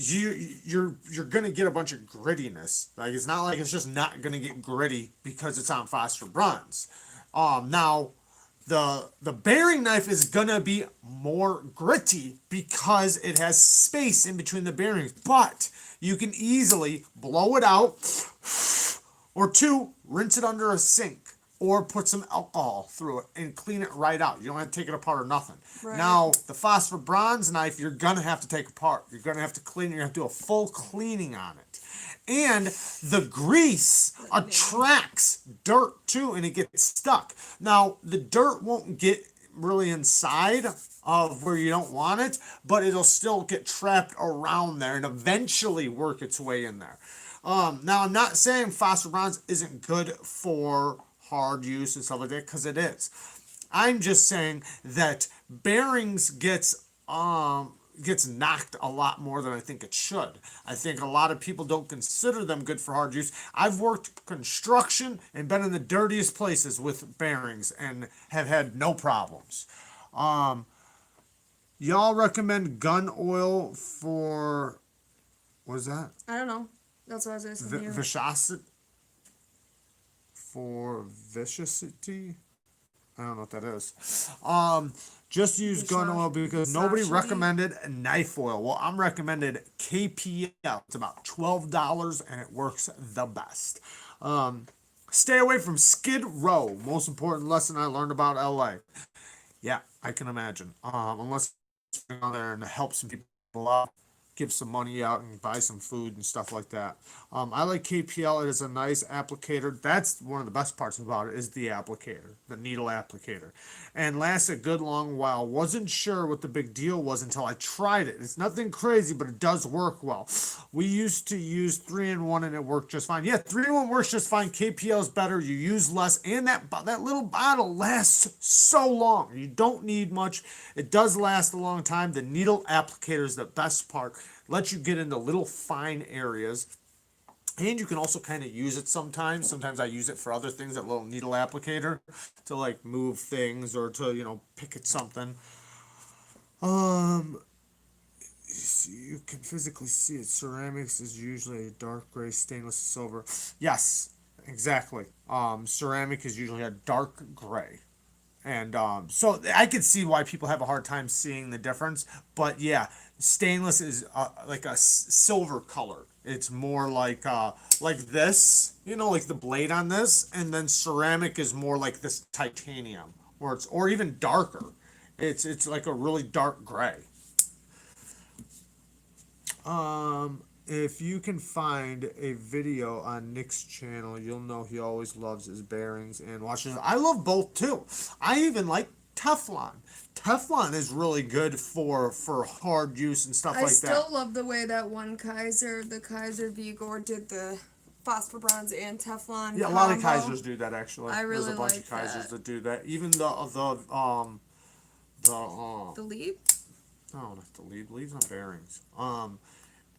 Speaker 1: you're gonna get a bunch of grittiness. Like it's not like it's just not gonna get gritty because it's on phosphor bronze. Now the bearing knife is gonna be more gritty because it has space in between the bearings, but you can easily blow it out, or two, rinse it under a sink, or put some alcohol through it and clean it right out. You don't have to take it apart or nothing.
Speaker 2: Right.
Speaker 1: Now, the phosphor bronze knife, you're gonna have to take apart. You're gonna have to clean it. You're gonna have to do a full cleaning on it. And the grease attracts dirt too, and it gets stuck. Now, the dirt won't get really inside of where you don't want it, but it'll still get trapped around there and eventually work its way in there. Now, I'm not saying phosphor bronze isn't good for hard use and stuff like that, because it is. I'm just saying that bearings gets knocked a lot more than I think it should. I think a lot of people don't consider them good for hard use. I've worked construction and been in the dirtiest places with bearings and have had no problems. Y'all recommend gun oil for, what is that?
Speaker 2: I don't know. That's what I was asking you.
Speaker 1: Viscosity? For viscosity? I don't know what that is. Just use gun oil because nobody recommended knife oil. Well, I'm recommended KPL. It's about $12 and it works the best. Stay away from Skid Row. Most important lesson I learned about LA. Yeah, I can imagine. Unless you go there and help some people out, give some money out and buy some food and stuff like that. I like KPL. It is a nice applicator. That's one of the best parts about it, is the applicator, the needle applicator. And lasts a good long while. Wasn't sure what the big deal was until I tried it. It's nothing crazy, but it does work well. We used to use 3-in-1 and it worked just fine. Yeah, 3-in-1 works just fine. KPL is better. You use less, and that little bottle lasts so long. You don't need much. It does last a long time. The needle applicator is the best part. Lets you get into little fine areas. And you can also kind of use it sometimes. Sometimes I use it for other things, that little needle applicator, to like move things or to, pick at something. You can physically see it. Ceramics is usually a dark gray, stainless silver. Yes, exactly. Ceramic is usually a dark gray. And so I could see why people have a hard time seeing the difference. But yeah, stainless is like a silver color. It's more like this, like the blade on this. And then ceramic is more like this titanium, or even darker. It's like a really dark gray. If you can find a video on Nick's channel, you'll know he always loves his bearings and washers. I love both too. I even like Teflon. Teflon is really good for hard use and stuff like that.
Speaker 2: I still love the way that one the Kaiser Vigor, did the phosphor bronze and Teflon.
Speaker 1: Yeah, a lot of Kaisers do that actually.
Speaker 2: I really
Speaker 1: There's a bunch
Speaker 2: like
Speaker 1: of Kaisers
Speaker 2: that
Speaker 1: do that. Even the
Speaker 2: Lieb?
Speaker 1: No, not the Lieb. Lieb's on bearings.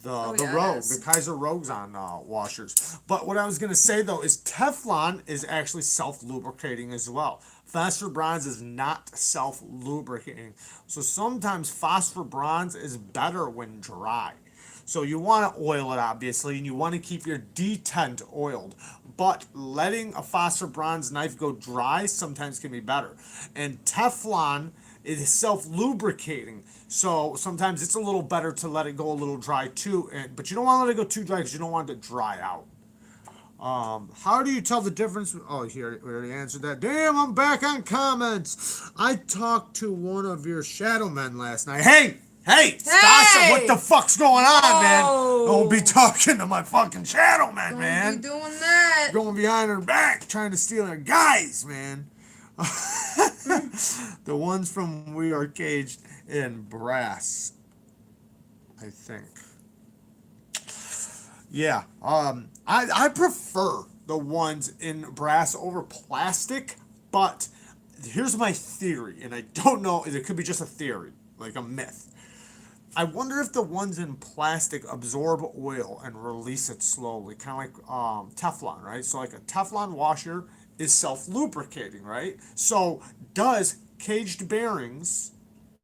Speaker 1: The
Speaker 2: yeah,
Speaker 1: Rogue, the Kaiser Rogues on washers. But what I was gonna say though is Teflon is actually self-lubricating as well. Phosphor bronze is not self-lubricating. So sometimes phosphor bronze is better when dry. So you want to oil it obviously, and you want to keep your detent oiled. But letting a phosphor bronze knife go dry sometimes can be better. And Teflon, it is self-lubricating, so sometimes it's a little better to let it go a little dry too. But you don't want to let it go too dry because you don't want it to dry out. How do you tell the difference? Oh, here, we already answered that. Damn, I'm back on comments. I talked to one of your shadow men last night. Hey, Stasha, what the fuck's going on, man? Don't be talking to my fucking shadow man, man.
Speaker 2: Don't be doing that.
Speaker 1: Going behind her back, trying to steal her guys, man. The ones from We Are Caged in brass, I think. Yeah, I prefer the ones in brass over plastic, but here's my theory, and I don't know, it could be just a theory, like a myth. I wonder if the ones in plastic absorb oil and release it slowly, kind of like Teflon, right? So like a Teflon washer is self-lubricating, right? So does caged bearings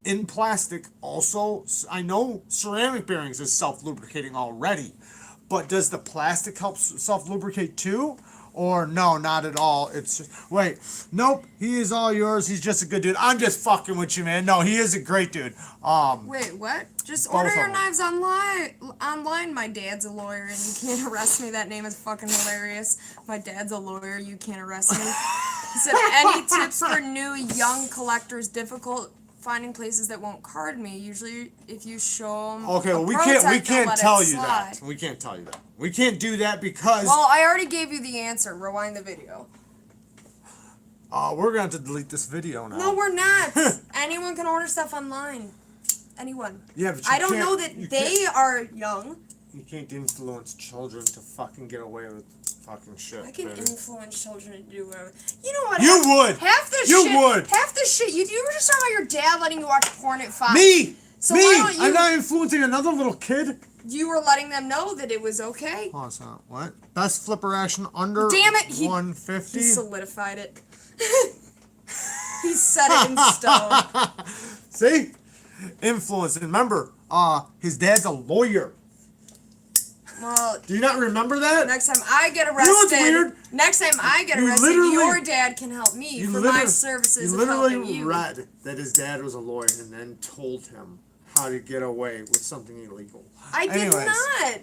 Speaker 1: in plastic. Also, I know ceramic bearings is self-lubricating already, but does the plastic help self-lubricate too? Or no, not at all. It's just, wait, nope. He is all yours. He's just a good dude. I'm just fucking with you, man. No, he is a great dude.
Speaker 2: Wait, what? Just
Speaker 1: Both
Speaker 2: order
Speaker 1: of
Speaker 2: your
Speaker 1: them.
Speaker 2: knives online. Online, my dad's a lawyer, and you can't arrest me. That name is fucking hilarious. My dad's a lawyer. You can't arrest me. He said, any tips for new young collectors? Difficult finding places that won't card me. Usually, if you show them.
Speaker 1: Okay, well, we can't tell you that. We can't tell you that. We can't do that because
Speaker 2: Well, I already gave you the answer. Rewind the video.
Speaker 1: we're going to have to delete this video now.
Speaker 2: No, we're not. Anyone can order stuff online. Anyone.
Speaker 1: Yeah, but you
Speaker 2: I don't
Speaker 1: can't-
Speaker 2: know that
Speaker 1: you
Speaker 2: they are young.
Speaker 1: You can't influence children to fucking get away with fucking shit.
Speaker 2: I can
Speaker 1: baby.
Speaker 2: influence children to do whatever. You know what?
Speaker 1: You would.
Speaker 2: Half the
Speaker 1: You
Speaker 2: shit.
Speaker 1: would.
Speaker 2: Half the shit. You were just talking about your dad letting you watch porn at 5.
Speaker 1: Me!
Speaker 2: So
Speaker 1: Me!
Speaker 2: why don't you?
Speaker 1: I'm not influencing another little kid.
Speaker 2: You were letting them know that it was okay.
Speaker 1: Hold on a second. What? Best flipper action under
Speaker 2: Damn it, he
Speaker 1: 150?
Speaker 2: He solidified it. He set it in stone.
Speaker 1: See? Influence. And remember, his dad's a lawyer.
Speaker 2: Well,
Speaker 1: Do you not remember that?
Speaker 2: next time I get arrested,
Speaker 1: You know what's weird?
Speaker 2: next time I get
Speaker 1: You
Speaker 2: arrested,
Speaker 1: literally-
Speaker 2: your dad can help me for my services
Speaker 1: You
Speaker 2: of helping
Speaker 1: literally
Speaker 2: you.
Speaker 1: read that his dad was a lawyer and then told him how to get away with something illegal.
Speaker 2: I did
Speaker 1: Anyways,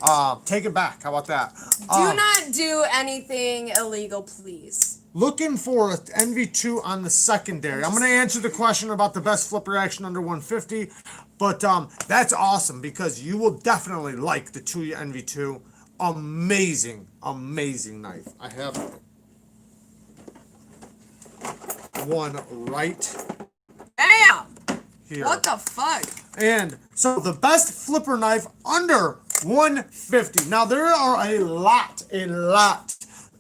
Speaker 2: not.
Speaker 1: Take it back. How about that?
Speaker 2: Do not do anything illegal, please.
Speaker 1: Looking for an NV2 on the secondary. I'm going to answer the question about the best flipper action under 150, but that's awesome because you will definitely like the 2 NV2. Amazing, amazing knife. I have one right
Speaker 2: Damn!
Speaker 1: here.
Speaker 2: What the fuck?
Speaker 1: And so the best flipper knife under 150. Now there are a lot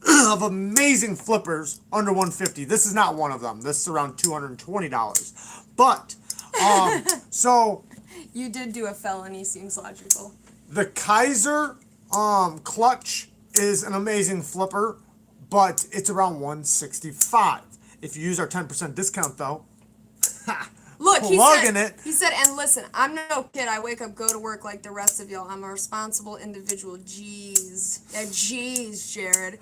Speaker 1: of amazing flippers under 150. This is not one of them. This is around $220. But so
Speaker 2: You did do a felony, seems logical.
Speaker 1: the Kaiser clutch is an amazing flipper, but it's around 165. If you use our 10% discount though,
Speaker 2: Look,
Speaker 1: plugging it.
Speaker 2: He said, and listen, I'm no kid. I wake up, go to work like the rest of y'all. I'm a responsible individual. Jeez. Jeez, Jared.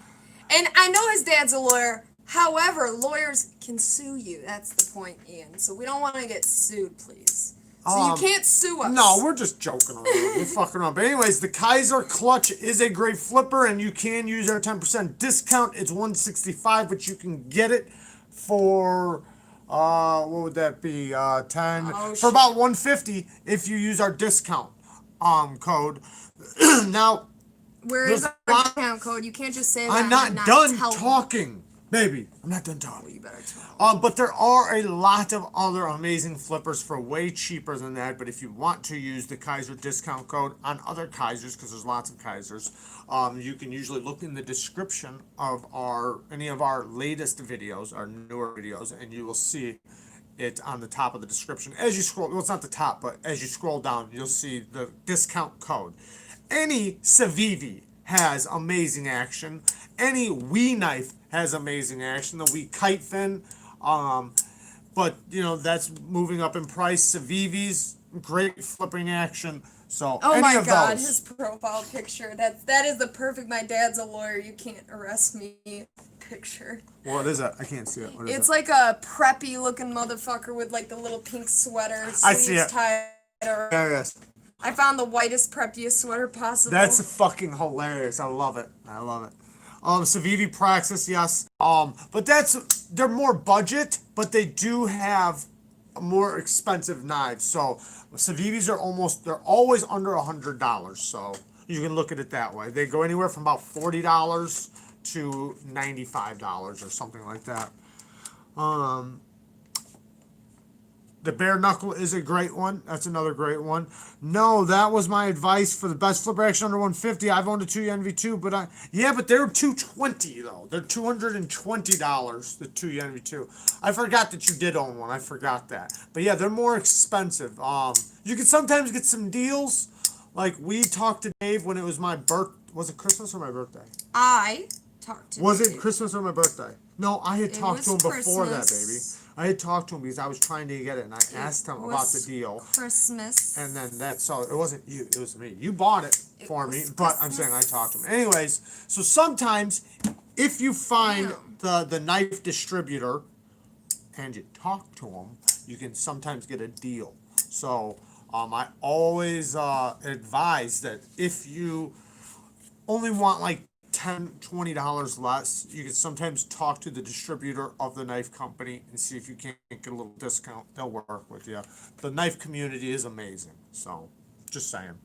Speaker 2: And I know his dad's a lawyer. However, lawyers can sue you. That's the point, Ian. So we don't want to get sued, please. So you can't sue us.
Speaker 1: No, we're just joking around. We're fucking around. But anyways, the Kaiser clutch is a great flipper, and you can use our 10% discount. It's $165, but you can get it for what would that be? 10
Speaker 2: Oh,
Speaker 1: for about $150 if you use our discount code. Now,
Speaker 2: Where is our
Speaker 1: there's-
Speaker 2: discount code? You can't just say that.
Speaker 1: I'm
Speaker 2: and
Speaker 1: not done
Speaker 2: tell me.
Speaker 1: talking, baby. I'm not done talking.
Speaker 2: You better tell.
Speaker 1: But there are a lot of other amazing flippers for way cheaper than that. But if you want to use the Kaiser discount code on other Kaisers, because there's lots of Kaisers, you can usually look in the description of any of our latest videos, our newer videos, and you will see it on the top of the description. As you scroll, well, it's not the top, but as you scroll down, you'll see the discount code. Any Civivi has amazing action. Any Wii knife has amazing action. The Wii kite fin, but you know that's moving up in price. Civivi's great flipping action. So
Speaker 2: Oh
Speaker 1: any
Speaker 2: my
Speaker 1: of
Speaker 2: god,
Speaker 1: those.
Speaker 2: his profile picture. That is the perfect my dad's a lawyer, you can't arrest me picture.
Speaker 1: What is it? I can't see it. What is
Speaker 2: It's
Speaker 1: it?
Speaker 2: like a preppy looking motherfucker with like the little pink sweater,
Speaker 1: I see
Speaker 2: sleeves
Speaker 1: it.
Speaker 2: tied around.
Speaker 1: There it is.
Speaker 2: I found the whitest, preppiest sweater possible.
Speaker 1: That's fucking hilarious. I love it. I love it. Civivi Praxis, yes. But they're more budget, but they do have more expensive knives. So Civivis they're always under $100. So you can look at it that way. They go anywhere from about $40 to $95 or something like that. The bare knuckle is a great one. That's another great one. No, that was my advice for the best flipper action under 150. I've owned a 2 NV2, but but they're $220 though. They're $220. The 2 NV2. I forgot that you did own one. I forgot that. But yeah, they're more expensive. You can sometimes get some deals. Like we talked to Dave when it was my Was it Christmas or my birthday?
Speaker 2: I talked to
Speaker 1: Was it
Speaker 2: Dave.
Speaker 1: Christmas or my birthday? No, I had talked to him
Speaker 2: was
Speaker 1: before that, baby.
Speaker 2: Christmas.
Speaker 1: I had talked to him because I was trying to get it, and I asked him about the
Speaker 2: was
Speaker 1: deal.
Speaker 2: Christmas.
Speaker 1: And then that's all. It wasn't you. It was me. You bought it for me, but I'm saying I talked to him. Anyways, so sometimes if you find the knife distributor and you talk to them, you can sometimes get a deal. So I always advise that if you only want like $10, $20 less, you can sometimes talk to the distributor of the knife company and see if you can't get a little discount. They'll work with you. The knife community is amazing. So, just saying.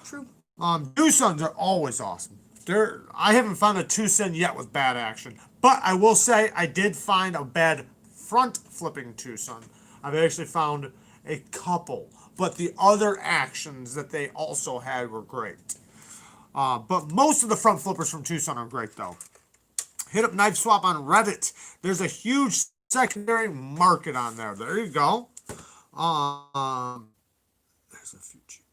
Speaker 2: True.
Speaker 1: Tucsons are always awesome. I haven't found a Tucson yet with bad action, but I will say I did find a bad front flipping Tucson. I've actually found a couple, but the other actions that they also had were great. But most of the front flippers from Tucson are great, though. Hit up Knife Swap on Reddit. There's a huge secondary market on there. There you go. There's a few cheap.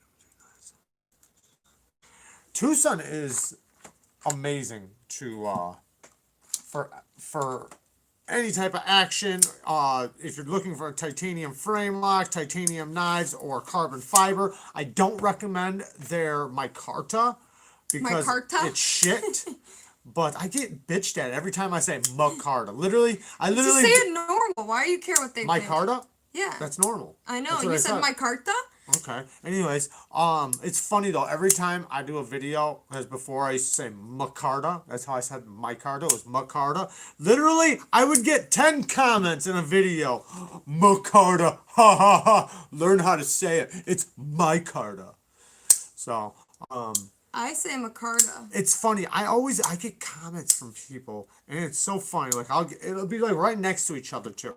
Speaker 1: Tucson is amazing to for any type of action. If you're looking for a titanium frame lock, titanium knives, or carbon fiber, I don't recommend their micarta because it's shit. But I get bitched at every time I say micarta. I literally
Speaker 2: Just say it normal. Why do you care what they think?
Speaker 1: Micarta?
Speaker 2: Yeah.
Speaker 1: That's normal.
Speaker 2: I know. You said micarta?
Speaker 1: Okay. Anyways, it's funny though. Every time I do a video, as before I used to say micarta. That's how I said micarta. It was micarta. Literally, I would get 10 comments in a video. Micarta. Ha ha ha. Learn how to say it. It's micarta. So,
Speaker 2: I say micarta.
Speaker 1: it's funny. I get comments from people, and it's so funny. Like it'll be like right next to each other too.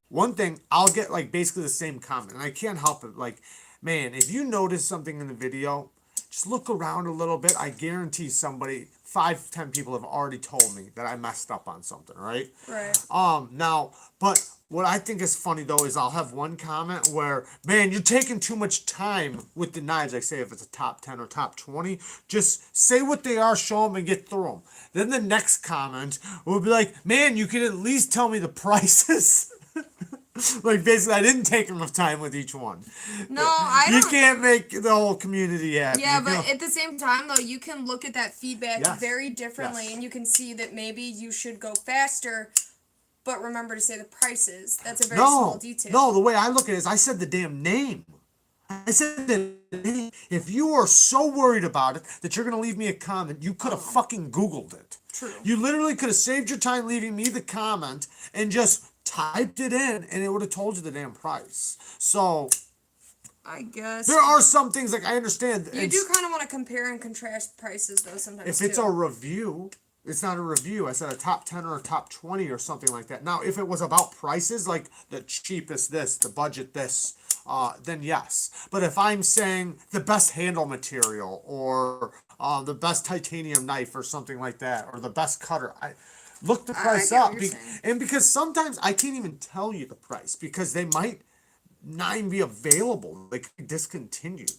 Speaker 1: One thing, I'll get like basically the same comment, and I can't help it. Like, man, if you notice something in the video, just look around a little bit. I guarantee somebody, 5, 10 people have already told me that I messed up on something, right?
Speaker 2: Right.
Speaker 1: Now, but what I think is funny though is I'll have one comment where, man, you're taking too much time with the knives. Like say if it's a top 10 or top 20, just say what they are, show them, and get through them. Then the next comment will be like, man, you can at least tell me the prices. Like basically, I didn't take enough time with each one.
Speaker 2: No, I don't.
Speaker 1: You can't make the whole community happy.
Speaker 2: Yeah,
Speaker 1: you
Speaker 2: but
Speaker 1: know?
Speaker 2: at the same time, though, you can look at that feedback
Speaker 1: Yes.
Speaker 2: very differently,
Speaker 1: Yes.
Speaker 2: and you can see that maybe you should go faster, but remember to say the prices. That's a very small detail.
Speaker 1: No, the way I look at it is I said the damn name. I said the name. If you are so worried about it that you're going to leave me a comment, you could have fucking Googled it.
Speaker 2: True.
Speaker 1: You literally could have saved your time leaving me the comment and just typed it in, and it would have told you the damn price. So
Speaker 2: I guess.
Speaker 1: there are some things like I understand.
Speaker 2: You do kind of want to compare and contrast prices, though, sometimes.
Speaker 1: If it's a review, it's not a review. I said a top 10 or a top 20 or something like that. Now, if it was about prices, like the cheapest this, the budget this, then yes. But if I'm saying the best handle material or the best titanium knife or something like that, or the best cutter, I look the price up. And because sometimes I can't even tell you the price because they might not even be available. They could be discontinued.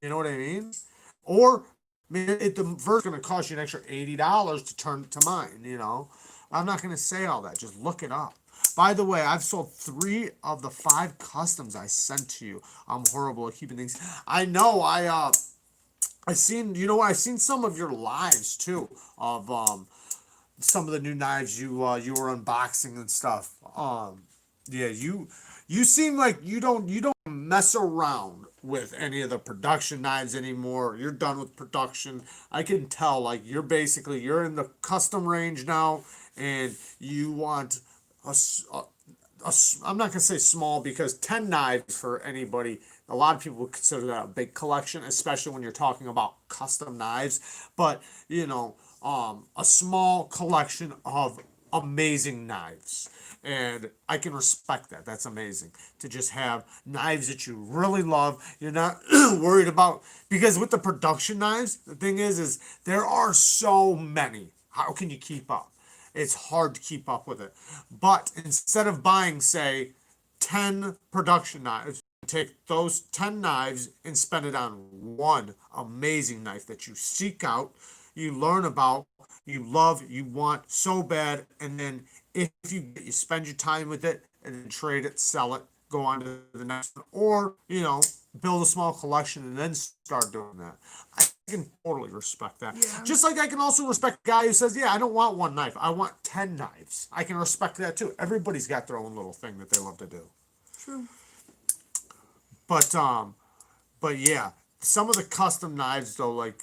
Speaker 1: You know what I mean? Or the version's going to cost you an extra $80 to turn to mine, you know. I'm not going to say all that. Just look it up. By the way, I've sold 3 of the 5 customs I sent to you. I'm horrible at keeping things. I know. I seen. You know what? I've seen some of your lives too of some of the new knives you were unboxing and stuff. Yeah, you seem like you don't mess around with any of the production knives anymore. You're done with production. I can tell, like you're in the custom range now, and you want I'm not gonna say small because 10 knives for anybody. A lot of people would consider that a big collection, especially when you're talking about custom knives. But you know, a small collection of amazing knives. And I can respect that. That's amazing to just have knives that you really love. You're not worried about, because with the production knives, the thing is there are so many. How can you keep up? It's hard to keep up with it. But instead of buying, say, 10 production knives, take those 10 knives and spend it on one amazing knife that you seek out, you learn about, you love, you want so bad, and then if you spend your time with it, and then trade it, sell it, go on to the next one, or build a small collection and then start doing that. I can totally respect that.
Speaker 2: Yeah.
Speaker 1: Just like I can also respect a guy who says, yeah, I don't want one knife, I want 10 knives. I can respect that too. Everybody's got their own little thing that they love to do.
Speaker 2: True.
Speaker 1: But yeah, some of the custom knives though, like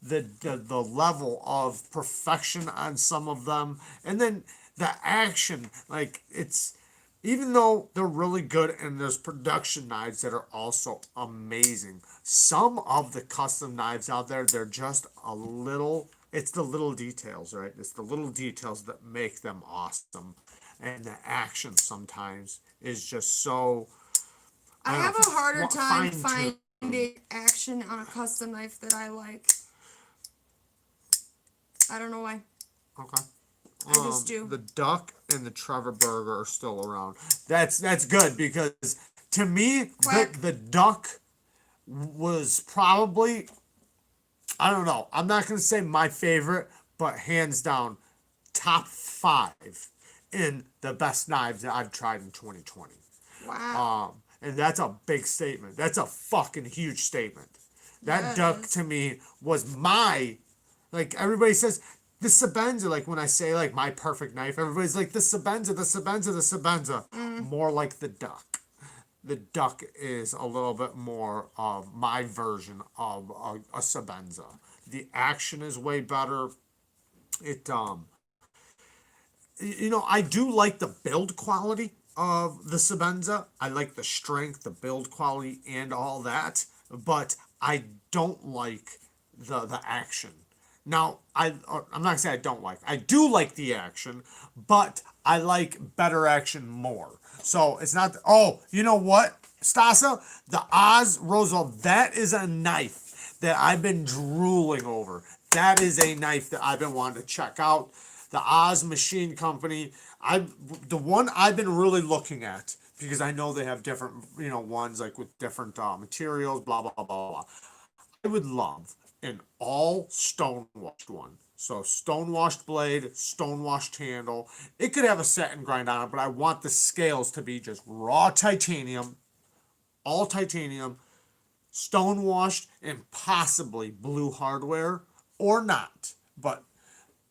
Speaker 1: the level of perfection on some of them, and then the action, like it's, even though they're really good and there's production knives that are also amazing, some of the custom knives out there, they're just a little, it's the little details, right? It's the little details that make them awesome, and the action sometimes is just so,
Speaker 2: I
Speaker 1: don't
Speaker 2: have
Speaker 1: know,
Speaker 2: a harder time
Speaker 1: fine-tuned.
Speaker 2: finding action on a custom knife that I like. I don't know why.
Speaker 1: Okay.
Speaker 2: I just do.
Speaker 1: The Duck and the Trevor Burger are still around. That's good, because to me the Duck was probably, I don't know, I'm not gonna say my favorite, but hands down top 5 in the best knives that I've tried in 2020.
Speaker 2: Wow.
Speaker 1: And that's a big statement. That's a fucking huge statement. That Duck to me was my, like everybody says, the Sebenza, like when I say like my perfect knife, everybody's like the Sebenza, the Sebenza, the Sebenza. More like the Duck. The Duck is a little bit more of my version of a Sebenza. The action is way better. It I do like the build quality of the Sebenza. I like the strength, the build quality, and all that. But I don't like the action. Now, I'm not gonna say I don't like. I do like the action, but I like better action more. So it's not. Oh, you know what, Stasa? The Oz Roosevelt. That is a knife that I've been drooling over. That is a knife that I've been wanting to check out. The Oz Machine Company. The one I've been really looking at, because I know they have different ones like with different materials. Blah blah blah blah. I would love an all stone-washed one. So stone-washed blade, stone-washed handle. It could have a satin grind on it, but I want the scales to be just raw titanium, all titanium, stone-washed, and possibly blue hardware, or not. But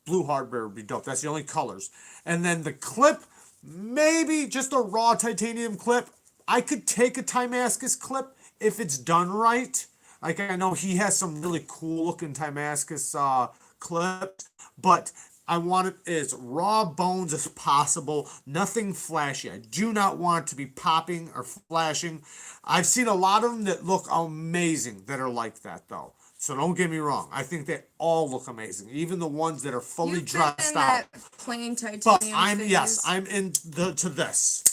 Speaker 1: blue hardware would be dope. That's the only colors. And then the clip, maybe just a raw titanium clip. I could take a Timascus clip if it's done right. Like I know he has some really cool looking Timascus clips, but I want it as raw bones as possible. Nothing flashy. I do not want it to be popping or flashing. I've seen a lot of them that look amazing that are like that though. So don't get me wrong. I think they all look amazing, even the ones that are fully dressed out.
Speaker 2: That plain titanium.
Speaker 1: But I'm to this.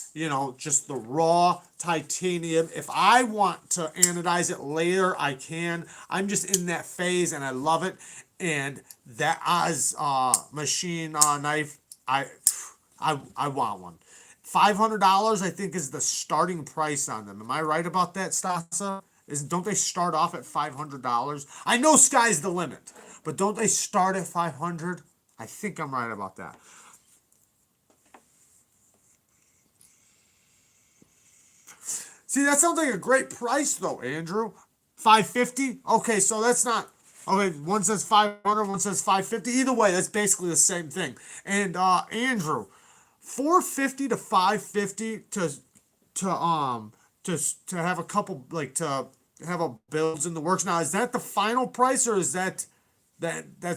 Speaker 1: Just the raw titanium. If I want to anodize it later, I can. I'm just in that phase, and I love it. And that Oz machine knife, I want one. $500, I think, is the starting price on them. Am I right about that, Stasa? Don't they start off at $500? I know sky's the limit, but don't they start at $500? I think I'm right about that. See, that sounds like a great price though, Andrew. $550? Okay, so that's not okay. One says 500, one says 550. Either way, that's basically the same thing. And Andrew, 450 to 550 to have a couple, like, to have a builds in the works. Now, is that the final price, or is that's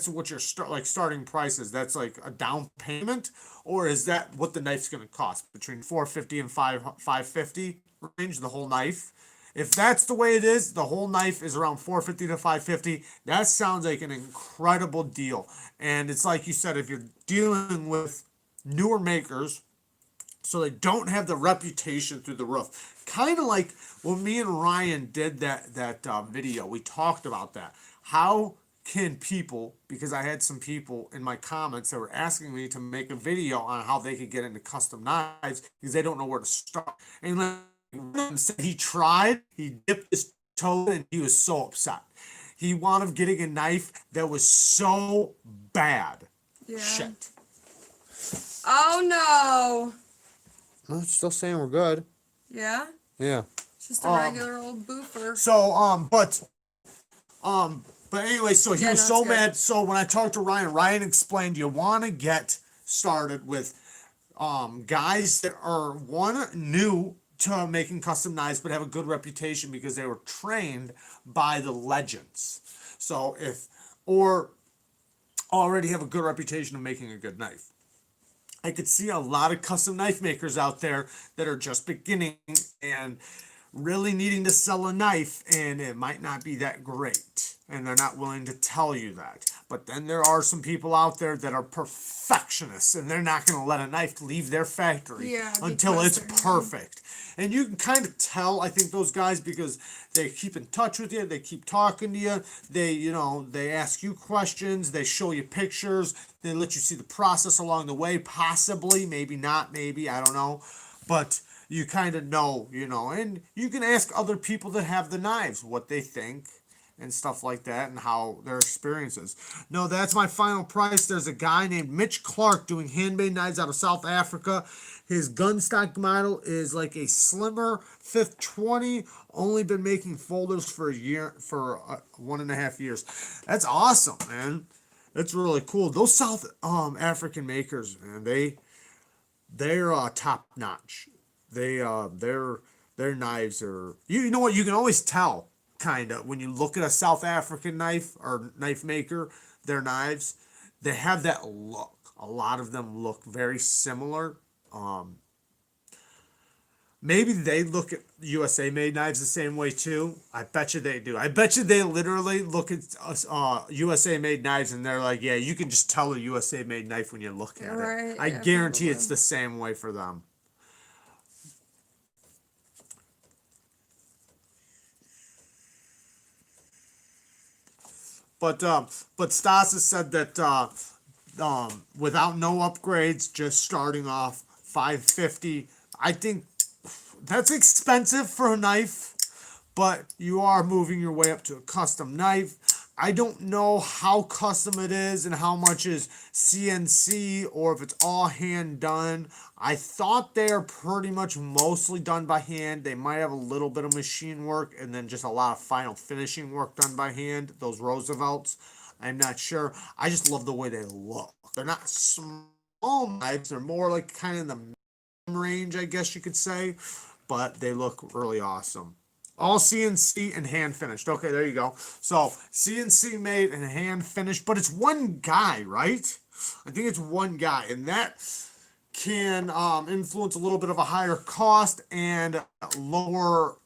Speaker 1: what your starting price is? That's like a down payment, or is that what the knife's going to cost, between 450 and 550 range, the whole knife? If that's the way it is, the whole knife is around 450 to 550. That sounds like an incredible deal. And it's like you said, if you're dealing with newer makers, so they don't have the reputation through the roof. Kind of like when me and Ryan did that video, we talked about that. How can people, because I had some people in my comments that were asking me to make a video on how they could get into custom knives because they don't know where to start. And like Ryan said, he tried, he dipped his toe, and he was so upset. He wound up getting a knife that was so bad.
Speaker 2: Yeah.
Speaker 1: Shit.
Speaker 2: Oh no.
Speaker 1: I'm still saying we're good.
Speaker 2: Yeah?
Speaker 1: Yeah.
Speaker 2: It's just a regular old boofer.
Speaker 1: So, but anyway, so he
Speaker 2: Yeah,
Speaker 1: was
Speaker 2: no,
Speaker 1: so
Speaker 2: it's good.
Speaker 1: mad. So when I talked to Ryan, Ryan explained you want to get started with guys that are one new to making custom knives but have a good reputation because they were trained by the legends. So if or already have a good reputation of making a good knife. I could see a lot of custom knife makers out there that are just beginning and really needing to sell a knife, and it might not be that great, and they're not willing to tell you that. But then there are some people out there that are perfectionists, and they're not going to let a knife leave their factory until
Speaker 2: because
Speaker 1: it's
Speaker 2: they're new.
Speaker 1: perfect. And you can kind of tell, I think, those guys because they keep in touch with you, they keep talking to you, they ask you questions, they show you pictures, they let you see the process along the way, possibly, maybe not, maybe, I don't know. But you kind of know, and you can ask other people that have the knives what they think and stuff like that and how their experiences. No, that's my final price. There's a guy named Mitch Clark doing handmade knives out of South Africa. His gun stock model is like a slimmer 520. Only been making folders for a year, for 1.5 years. That's awesome, man. That's really cool. Those South African makers, man, they're top notch. Their knives are, you know what, you can always tell kind of when you look at a South African knife or knife maker, their knives, they have that look. A lot of them look very similar. Maybe they look at USA made knives the same way too. I bet you they do. I bet you they literally look at USA made knives and they're like, yeah, you can just tell a USA made knife when you look at
Speaker 2: Right,
Speaker 1: it. I
Speaker 2: yeah,
Speaker 1: guarantee
Speaker 2: probably.
Speaker 1: it's the same way for them. But Stas has said that without no upgrades, just starting off 550. I think that's expensive for a knife, but you are moving your way up to a custom knife. I don't know how custom it is and how much is CNC or if it's all hand done. I thought they're pretty much mostly done by hand. They might have a little bit of machine work and then just a lot of final finishing work done by hand. Those Roosevelts, I'm not sure. I just love the way they look. They're not small knives. They're more like kind of in the range, I guess you could say, but they look really awesome. All CNC and hand finished. Okay, there you go. So CNC made and hand finished, but it's one guy, right? I think it's one guy, and that can influence a little bit of a higher cost and lower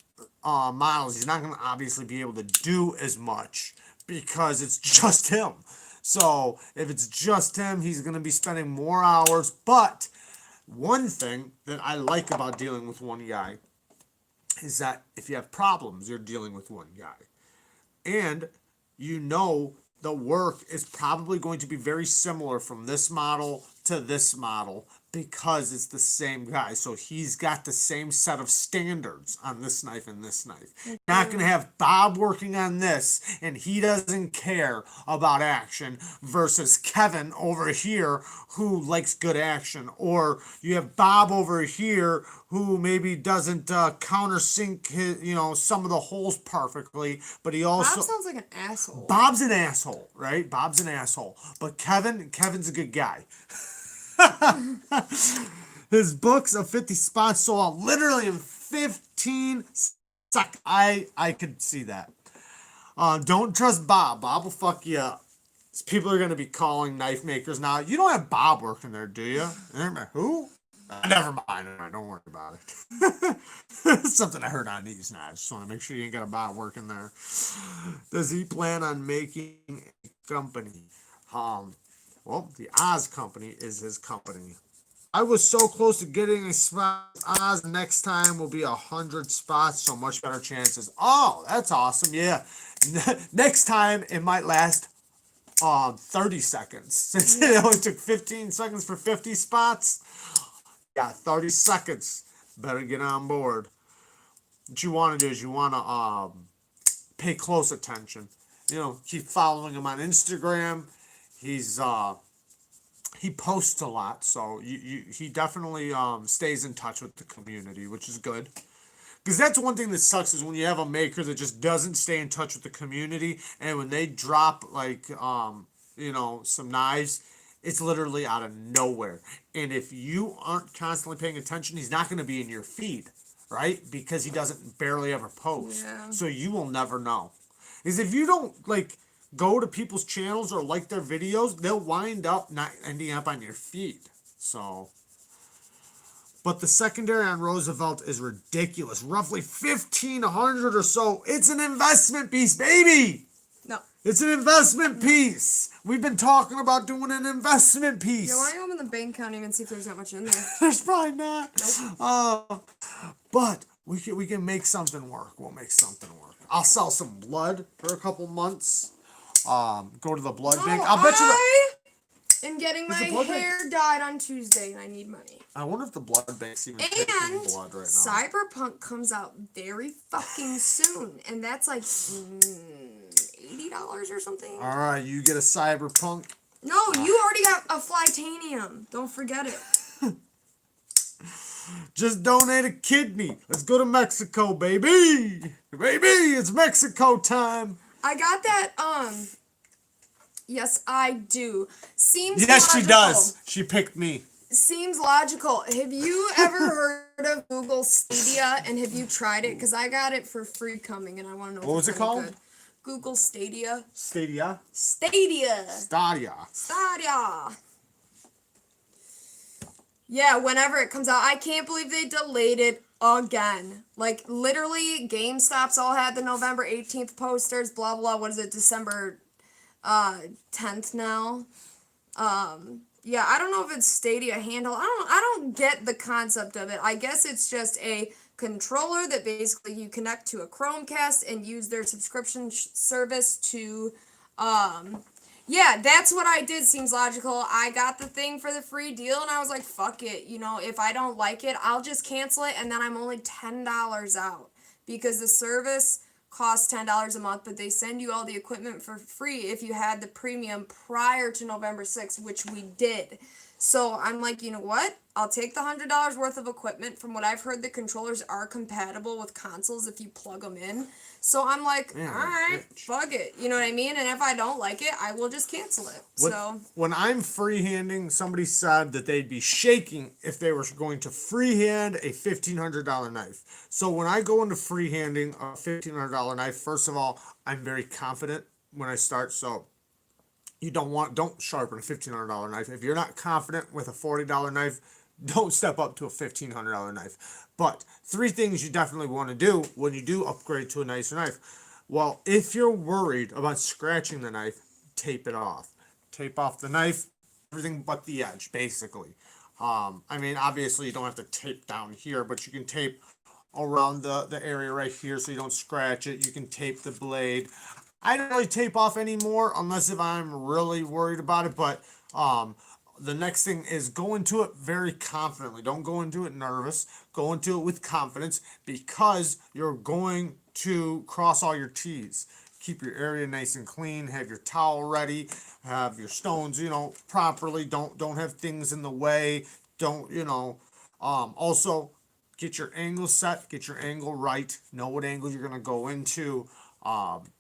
Speaker 1: models. He's not going to obviously be able to do as much because it's just him. So if it's just him, he's going to be spending more hours. But one thing that I like about dealing with one guy is that if you have problems, you're dealing with one guy. And you know the work is probably going to be very similar from this model to this model because it's the same guy. So he's got the same set of standards on this knife and this knife. You're not going to have Bob working on this and he doesn't care about action versus Kevin over here who likes good action. Or you have Bob over here who maybe doesn't countersink his, some of the holes perfectly, but he also
Speaker 2: Bob sounds like an asshole.
Speaker 1: Bob's an asshole, right? Bob's an asshole. But Kevin's a good guy. His books of 50 spots sold out literally in 15 seconds. I could see that. Don't trust Bob. Bob will fuck you up. People are going to be calling knife makers now. You don't have Bob working there, do you? Who? Never mind. Don't worry about it. It's something I heard on Neevesknives. Just want to make sure you ain't got a Bob working there. Does he plan on making a company? Well, the Oz company is his company. I was so close to getting a spot. Oz next time will be 100 spots, so much better chances. Oh, that's awesome. Yeah. Next time it might last 30 seconds. Since it only took 15 seconds for 50 spots. Yeah, 30 seconds. Better get on board. What you want to do is you want to pay close attention. Keep following him on Instagram. He's he posts a lot, so he definitely stays in touch with the community, which is good. Because that's one thing that sucks is when you have a maker that just doesn't stay in touch with the community, and when they drop like some knives, it's literally out of nowhere. And if you aren't constantly paying attention, he's not going to be in your feed, right? Because he doesn't barely ever post,
Speaker 2: Yeah.
Speaker 1: so you will never know. Is if you don't like go to people's channels or like their videos, they'll wind up not ending up on your feed. So. But the secondary on Roosevelt is ridiculous. Roughly 1,500 or so. It's an investment piece, baby.
Speaker 2: No.
Speaker 1: It's an investment piece. We've been talking about doing an investment piece.
Speaker 2: Yeah, why don't you open the bank account and even see if there's that much in there?
Speaker 1: There's probably not.
Speaker 2: Nope.
Speaker 1: But we can make something work. We'll make something work. I'll sell some blood for a couple months. Go to the blood bank. I'll bet you.
Speaker 2: I'm getting my
Speaker 1: the blood
Speaker 2: hair dyed on Tuesday and I need money.
Speaker 1: I wonder if the blood bank's even
Speaker 2: And
Speaker 1: taking blood right now.
Speaker 2: Cyberpunk comes out very fucking soon, and that's like $80 or something.
Speaker 1: All right, you get a cyberpunk.
Speaker 2: No, you already got a Flytanium. Don't forget it.
Speaker 1: Just donate a kidney. Let's go to Mexico, baby. Baby, it's Mexico time.
Speaker 2: I got that. Yes, I do. Seems
Speaker 1: Yes,
Speaker 2: logical.
Speaker 1: she does. She picked me.
Speaker 2: Seems logical. Have you ever heard of Google Stadia, and have you tried it? Because I got it for free coming, and I want to know
Speaker 1: What
Speaker 2: if
Speaker 1: was
Speaker 2: it's
Speaker 1: it called?
Speaker 2: Good. Google Stadia.
Speaker 1: Stadia.
Speaker 2: Stadia.
Speaker 1: Stadia.
Speaker 2: Stadia. Yeah, whenever it comes out, I can't believe they delayed it again. Like, literally, GameStop's all had the November 18th posters, blah, blah, what is it, December 10th now? Yeah, I don't know if it's Stadia handle. I don't get the concept of it. I guess it's just a controller that basically you connect to a Chromecast and use their subscription service to, yeah, that's what I did. Seems logical. I got the thing for the free deal, and I was like, fuck it. You know, if I don't like it, I'll just cancel it, and then I'm only $10 out. Because the service costs $10 a month, but they send you all the equipment for free if you had the premium prior to November 6th, which we did. So I'm like, you know what? I'll take the $100 worth of equipment. From what I've heard, the controllers are compatible with consoles if you plug them in. So I'm like, all right, fuck it. You know what I mean? And if I don't like it, I will just cancel it.
Speaker 1: When I'm freehanding, somebody said that they'd be shaking if they were going to freehand a $1,500 knife. So when I go into freehanding a $1,500 knife, first of all, I'm very confident when I start. So you don't sharpen a $1,500 knife. If you're not confident with a $40 knife, don't step up to a $1,500 knife. But 3 things you definitely want to do when you do upgrade to a nicer knife. Well, if you're worried about scratching the knife, tape it off. Tape off the knife, everything but the edge, basically. I mean, obviously you don't have to tape down here, but you can tape around the area right here so you don't scratch it. You can tape the blade. I don't really tape off anymore unless if I'm really worried about it, but the next thing is go into it very confidently. Don't go into it nervous. Go into it with confidence because you're going to cross all your T's. Keep your area nice and clean. Have your towel ready. Have your stones, properly. Don't have things in the way. Don't, also get your angle set. Get your angle right. Know what angle you're going to go into.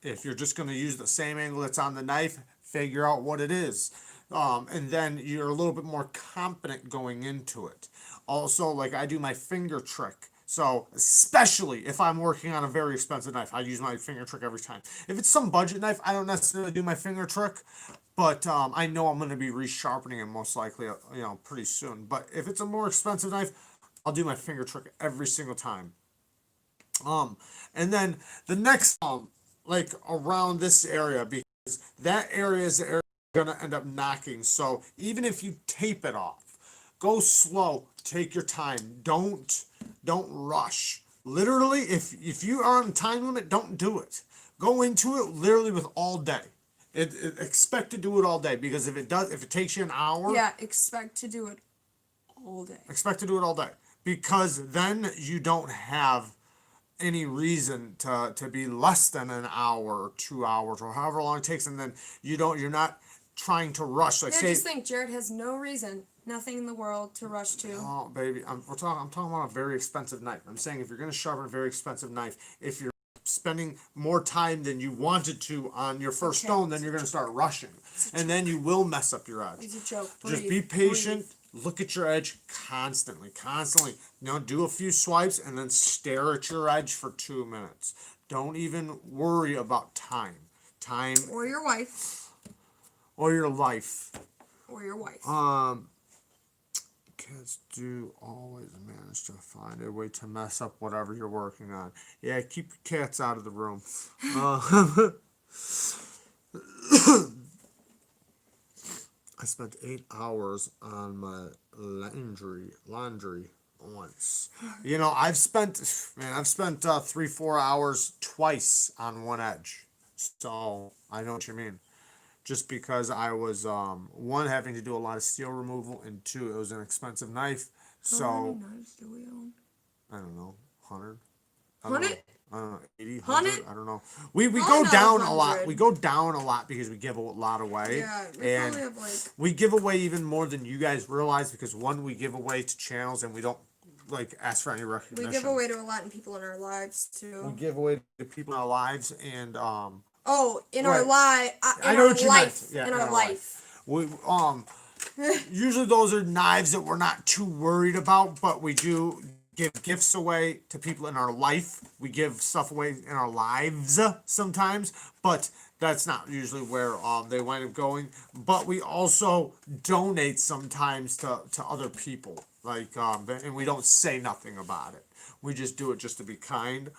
Speaker 1: If you're just going to use the same angle that's on the knife, figure out what it is. And then you're a little bit more confident going into it. Also, like I do my finger trick. So, especially if I'm working on a very expensive knife, I use my finger trick every time. If it's some budget knife, I don't necessarily do my finger trick, but I know I'm going to be resharpening it most likely, pretty soon. But if it's a more expensive knife, I'll do my finger trick every single time. And then the next, like around this area, because that area is the area gonna end up knocking. So even if you tape it off, go slow, take your time, don't rush. Literally, if you are on time limit, don't do it. Go into it literally with all day. Expect to do it all day, because if it takes you an hour,
Speaker 2: yeah, expect to do it all day.
Speaker 1: Expect to do it all day, because then you don't have any reason to be less than an hour or 2 hours or however long it takes, and then you're not trying to rush. Like,
Speaker 2: Yeah,
Speaker 1: say,
Speaker 2: just think, Jared has no reason, nothing in the world to rush to.
Speaker 1: oh baby, I'm talking about a very expensive knife. I'm saying if you're gonna sharpen a very expensive knife, if you're spending more time than you wanted to on your first stone, then you're gonna start rushing, and then you will mess up your edge.
Speaker 2: It's a joke.
Speaker 1: Just
Speaker 2: Breathe,
Speaker 1: be patient.
Speaker 2: breathe.
Speaker 1: Look at your edge constantly. Do a few swipes and then stare at your edge for 2 minutes. Don't even worry about time.
Speaker 2: Or your wife.
Speaker 1: Or your life.
Speaker 2: Or your wife.
Speaker 1: Kids do always manage to find a way to mess up whatever you're working on. Yeah, keep your cats out of the room. I spent 8 hours on my laundry once. You know, I've spent 3-4 hours twice on one edge. So I know what you mean. Just because I was one, having to do a lot of steel removal, and two, it was an expensive knife.
Speaker 2: How many knives do we own?
Speaker 1: I don't know, 100.
Speaker 2: 100?
Speaker 1: I don't know, 80,
Speaker 2: 100?
Speaker 1: I don't know. We
Speaker 2: Probably
Speaker 1: go
Speaker 2: not
Speaker 1: down
Speaker 2: 100.
Speaker 1: a lot. We go down a lot because we give a lot away.
Speaker 2: Yeah, we
Speaker 1: and
Speaker 2: probably have like...
Speaker 1: we give away even more than you guys realize, because one, we give away to channels and we don't like ask for any recognition.
Speaker 2: We give away to a lot of people in our lives too.
Speaker 1: We give away to people in our lives, and
Speaker 2: Oh, in
Speaker 1: right.
Speaker 2: our life.
Speaker 1: I know what you meant.
Speaker 2: Life.
Speaker 1: Yeah,
Speaker 2: in our life.
Speaker 1: We usually those are knives that we're not too worried about, but we do give gifts away to people in our life. We give stuff away in our lives sometimes, but that's not usually where they wind up going. But we also donate sometimes to other people, like and we don't say nothing about it. We just do it just to be kind.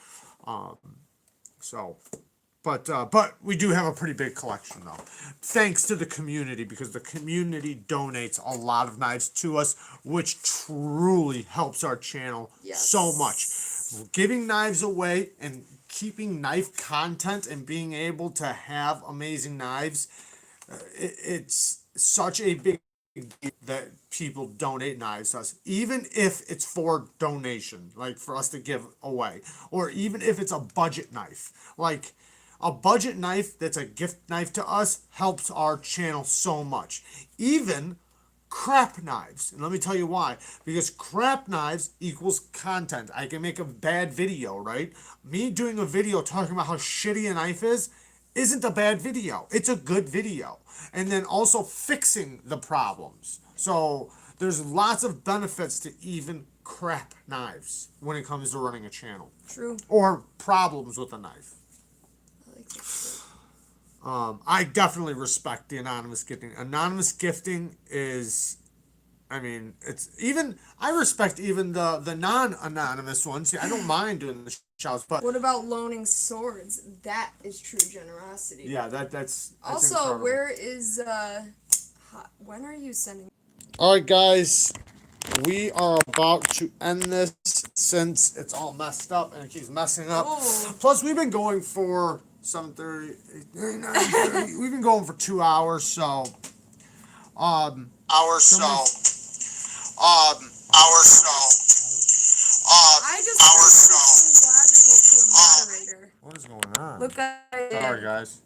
Speaker 1: But we do have a pretty big collection, though, thanks to the community, because the community donates a lot of knives to us, which truly helps our channel so much. Giving knives away and keeping knife content and being able to have amazing knives, it's such a big deal that people donate knives to us, even if it's for donation, like for us to give away, or even if it's a budget knife, like. A budget knife that's a gift knife to us helps our channel so much. Even crap knives. And let me tell you why. Because crap knives equals content. I can make a bad video, right? Me doing a video talking about how shitty a knife isn't a bad video. It's a good video. And then also fixing the problems. So there's lots of benefits to even crap knives when it comes to running a channel.
Speaker 2: True.
Speaker 1: Or problems with a knife. I definitely respect the anonymous gifting. Anonymous gifting is, I mean, it's even, I respect even the non-anonymous ones. I don't mind doing the shouts, but.
Speaker 2: What about loaning swords? That is true generosity.
Speaker 1: Yeah, that's
Speaker 2: also,
Speaker 1: incredible.
Speaker 2: where is, when are you sending?
Speaker 1: Alright, guys, we are about to end this since it's all messed up and it keeps messing up.
Speaker 2: Oh.
Speaker 1: Plus, we've been going for 7:30, 9:30. We've been going for 2 hours, so I
Speaker 2: just seems logical to a moderator.
Speaker 1: What is going on?
Speaker 2: Look what I did.
Speaker 1: Sorry, guys.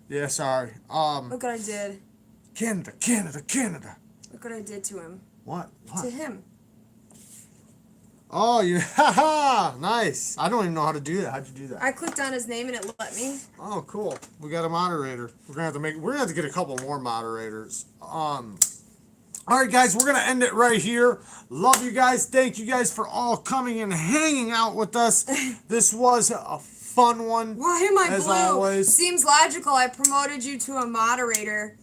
Speaker 1: Yeah, sorry.
Speaker 2: Look what I did.
Speaker 1: Canada.
Speaker 2: Look what I did to him.
Speaker 1: What?
Speaker 2: To him.
Speaker 1: Oh, you, haha, nice. I don't even know how to do that. How'd you do that?
Speaker 2: I clicked on his name and it let me.
Speaker 1: Oh, cool. We got a moderator. We're gonna have to get a couple more moderators. All right, guys, we're gonna end it right here. Love you guys. Thank you guys for all coming and hanging out with us. This was a fun one.
Speaker 2: Why am I
Speaker 1: as
Speaker 2: blue?
Speaker 1: Always.
Speaker 2: Seems logical. I promoted you to a moderator.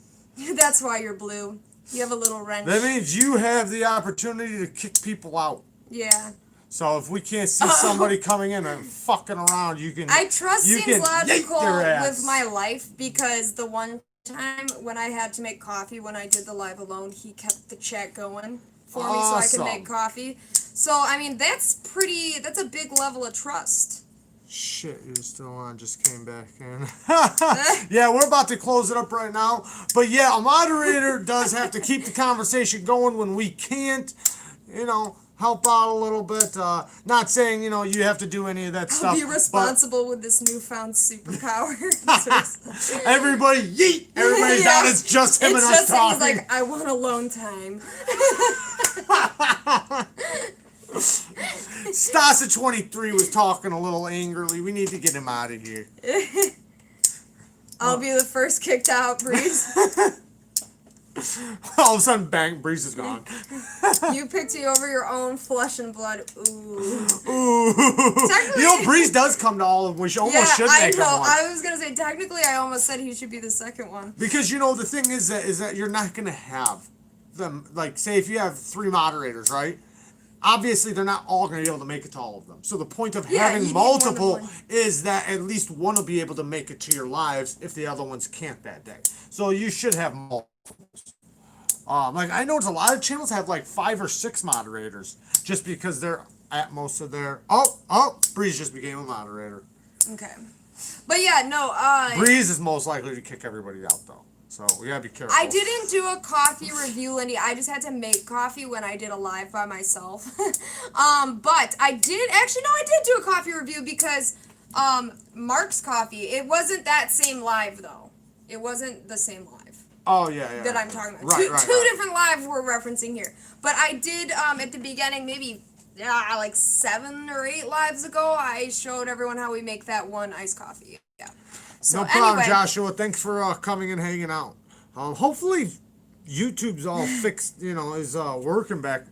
Speaker 2: That's why you're blue. You have a little wrench.
Speaker 1: That means you have the opportunity to kick people out.
Speaker 2: Yeah.
Speaker 1: So if we can't see somebody coming in and fucking around, you can.
Speaker 2: I trust
Speaker 1: you
Speaker 2: seems
Speaker 1: can
Speaker 2: logical
Speaker 1: yank their ass.
Speaker 2: with my life, because the one time when I had to make coffee when I did the live alone, he kept the chat going for me so I could make coffee. So I mean that's a big level of trust.
Speaker 1: Shit, you're still on, just came back in. Yeah, we're about to close it up right now. But yeah, a moderator does have to keep the conversation going when we can't, help out a little bit. Not saying, you have to do any of that
Speaker 2: I'll
Speaker 1: stuff.
Speaker 2: be responsible with this newfound superpower.
Speaker 1: Everybody, yeet! Everybody's out. It's just him
Speaker 2: it's
Speaker 1: and us
Speaker 2: just
Speaker 1: talking.
Speaker 2: He's like, I want alone time.
Speaker 1: Stasa23 was talking a little angrily. We need to get him out of here.
Speaker 2: I'll be the first kicked out, Breeze.
Speaker 1: All of a sudden, bang, Breeze is gone.
Speaker 2: You picked me over your own flesh and blood. Ooh.
Speaker 1: Ooh. Breeze does come to all of them. We almost should make him one.
Speaker 2: I was going to say, technically, I almost said he should be the second one.
Speaker 1: Because, the thing is that you're not going to have them, like, say if you have 3 moderators, right? Obviously, they're not all going to be able to make it to all of them. So the point of having multiple is that at least one will be able to make it to your lives if the other ones can't that day. So you should have multiples. I know a lot of channels have like 5 or 6 moderators just because they're at most of their... Oh, Breeze just became a moderator.
Speaker 2: Okay. But yeah, no,
Speaker 1: Breeze is most likely to kick everybody out, though. So we gotta be careful.
Speaker 2: I didn't do a coffee review, Lindy. I just had to make coffee when I did a live by myself. But I did do a coffee review because Mark's coffee. It wasn't that same live though. It wasn't the same live.
Speaker 1: Oh yeah.
Speaker 2: That I'm talking about.
Speaker 1: Right,
Speaker 2: two different lives we're referencing here. But I did at the beginning, maybe like 7 or 8 lives ago, I showed everyone how we make that one iced coffee. Yeah. So,
Speaker 1: no problem,
Speaker 2: anyway.
Speaker 1: Joshua. Thanks for coming and hanging out. Hopefully, YouTube's all fixed. Is working back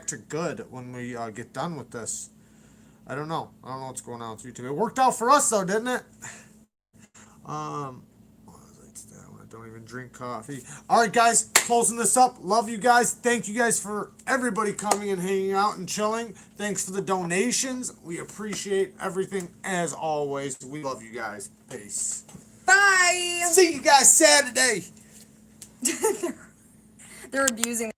Speaker 1: to good when we get done with this. I don't know what's going on with YouTube. It worked out for us though, didn't it? I don't even drink coffee. All right, guys, closing this up. Love you guys. Thank you guys for everybody coming and hanging out and chilling. Thanks for the donations. We appreciate everything as always. We love you guys. Peace.
Speaker 2: Bye.
Speaker 1: See you guys Saturday.
Speaker 2: They're abusing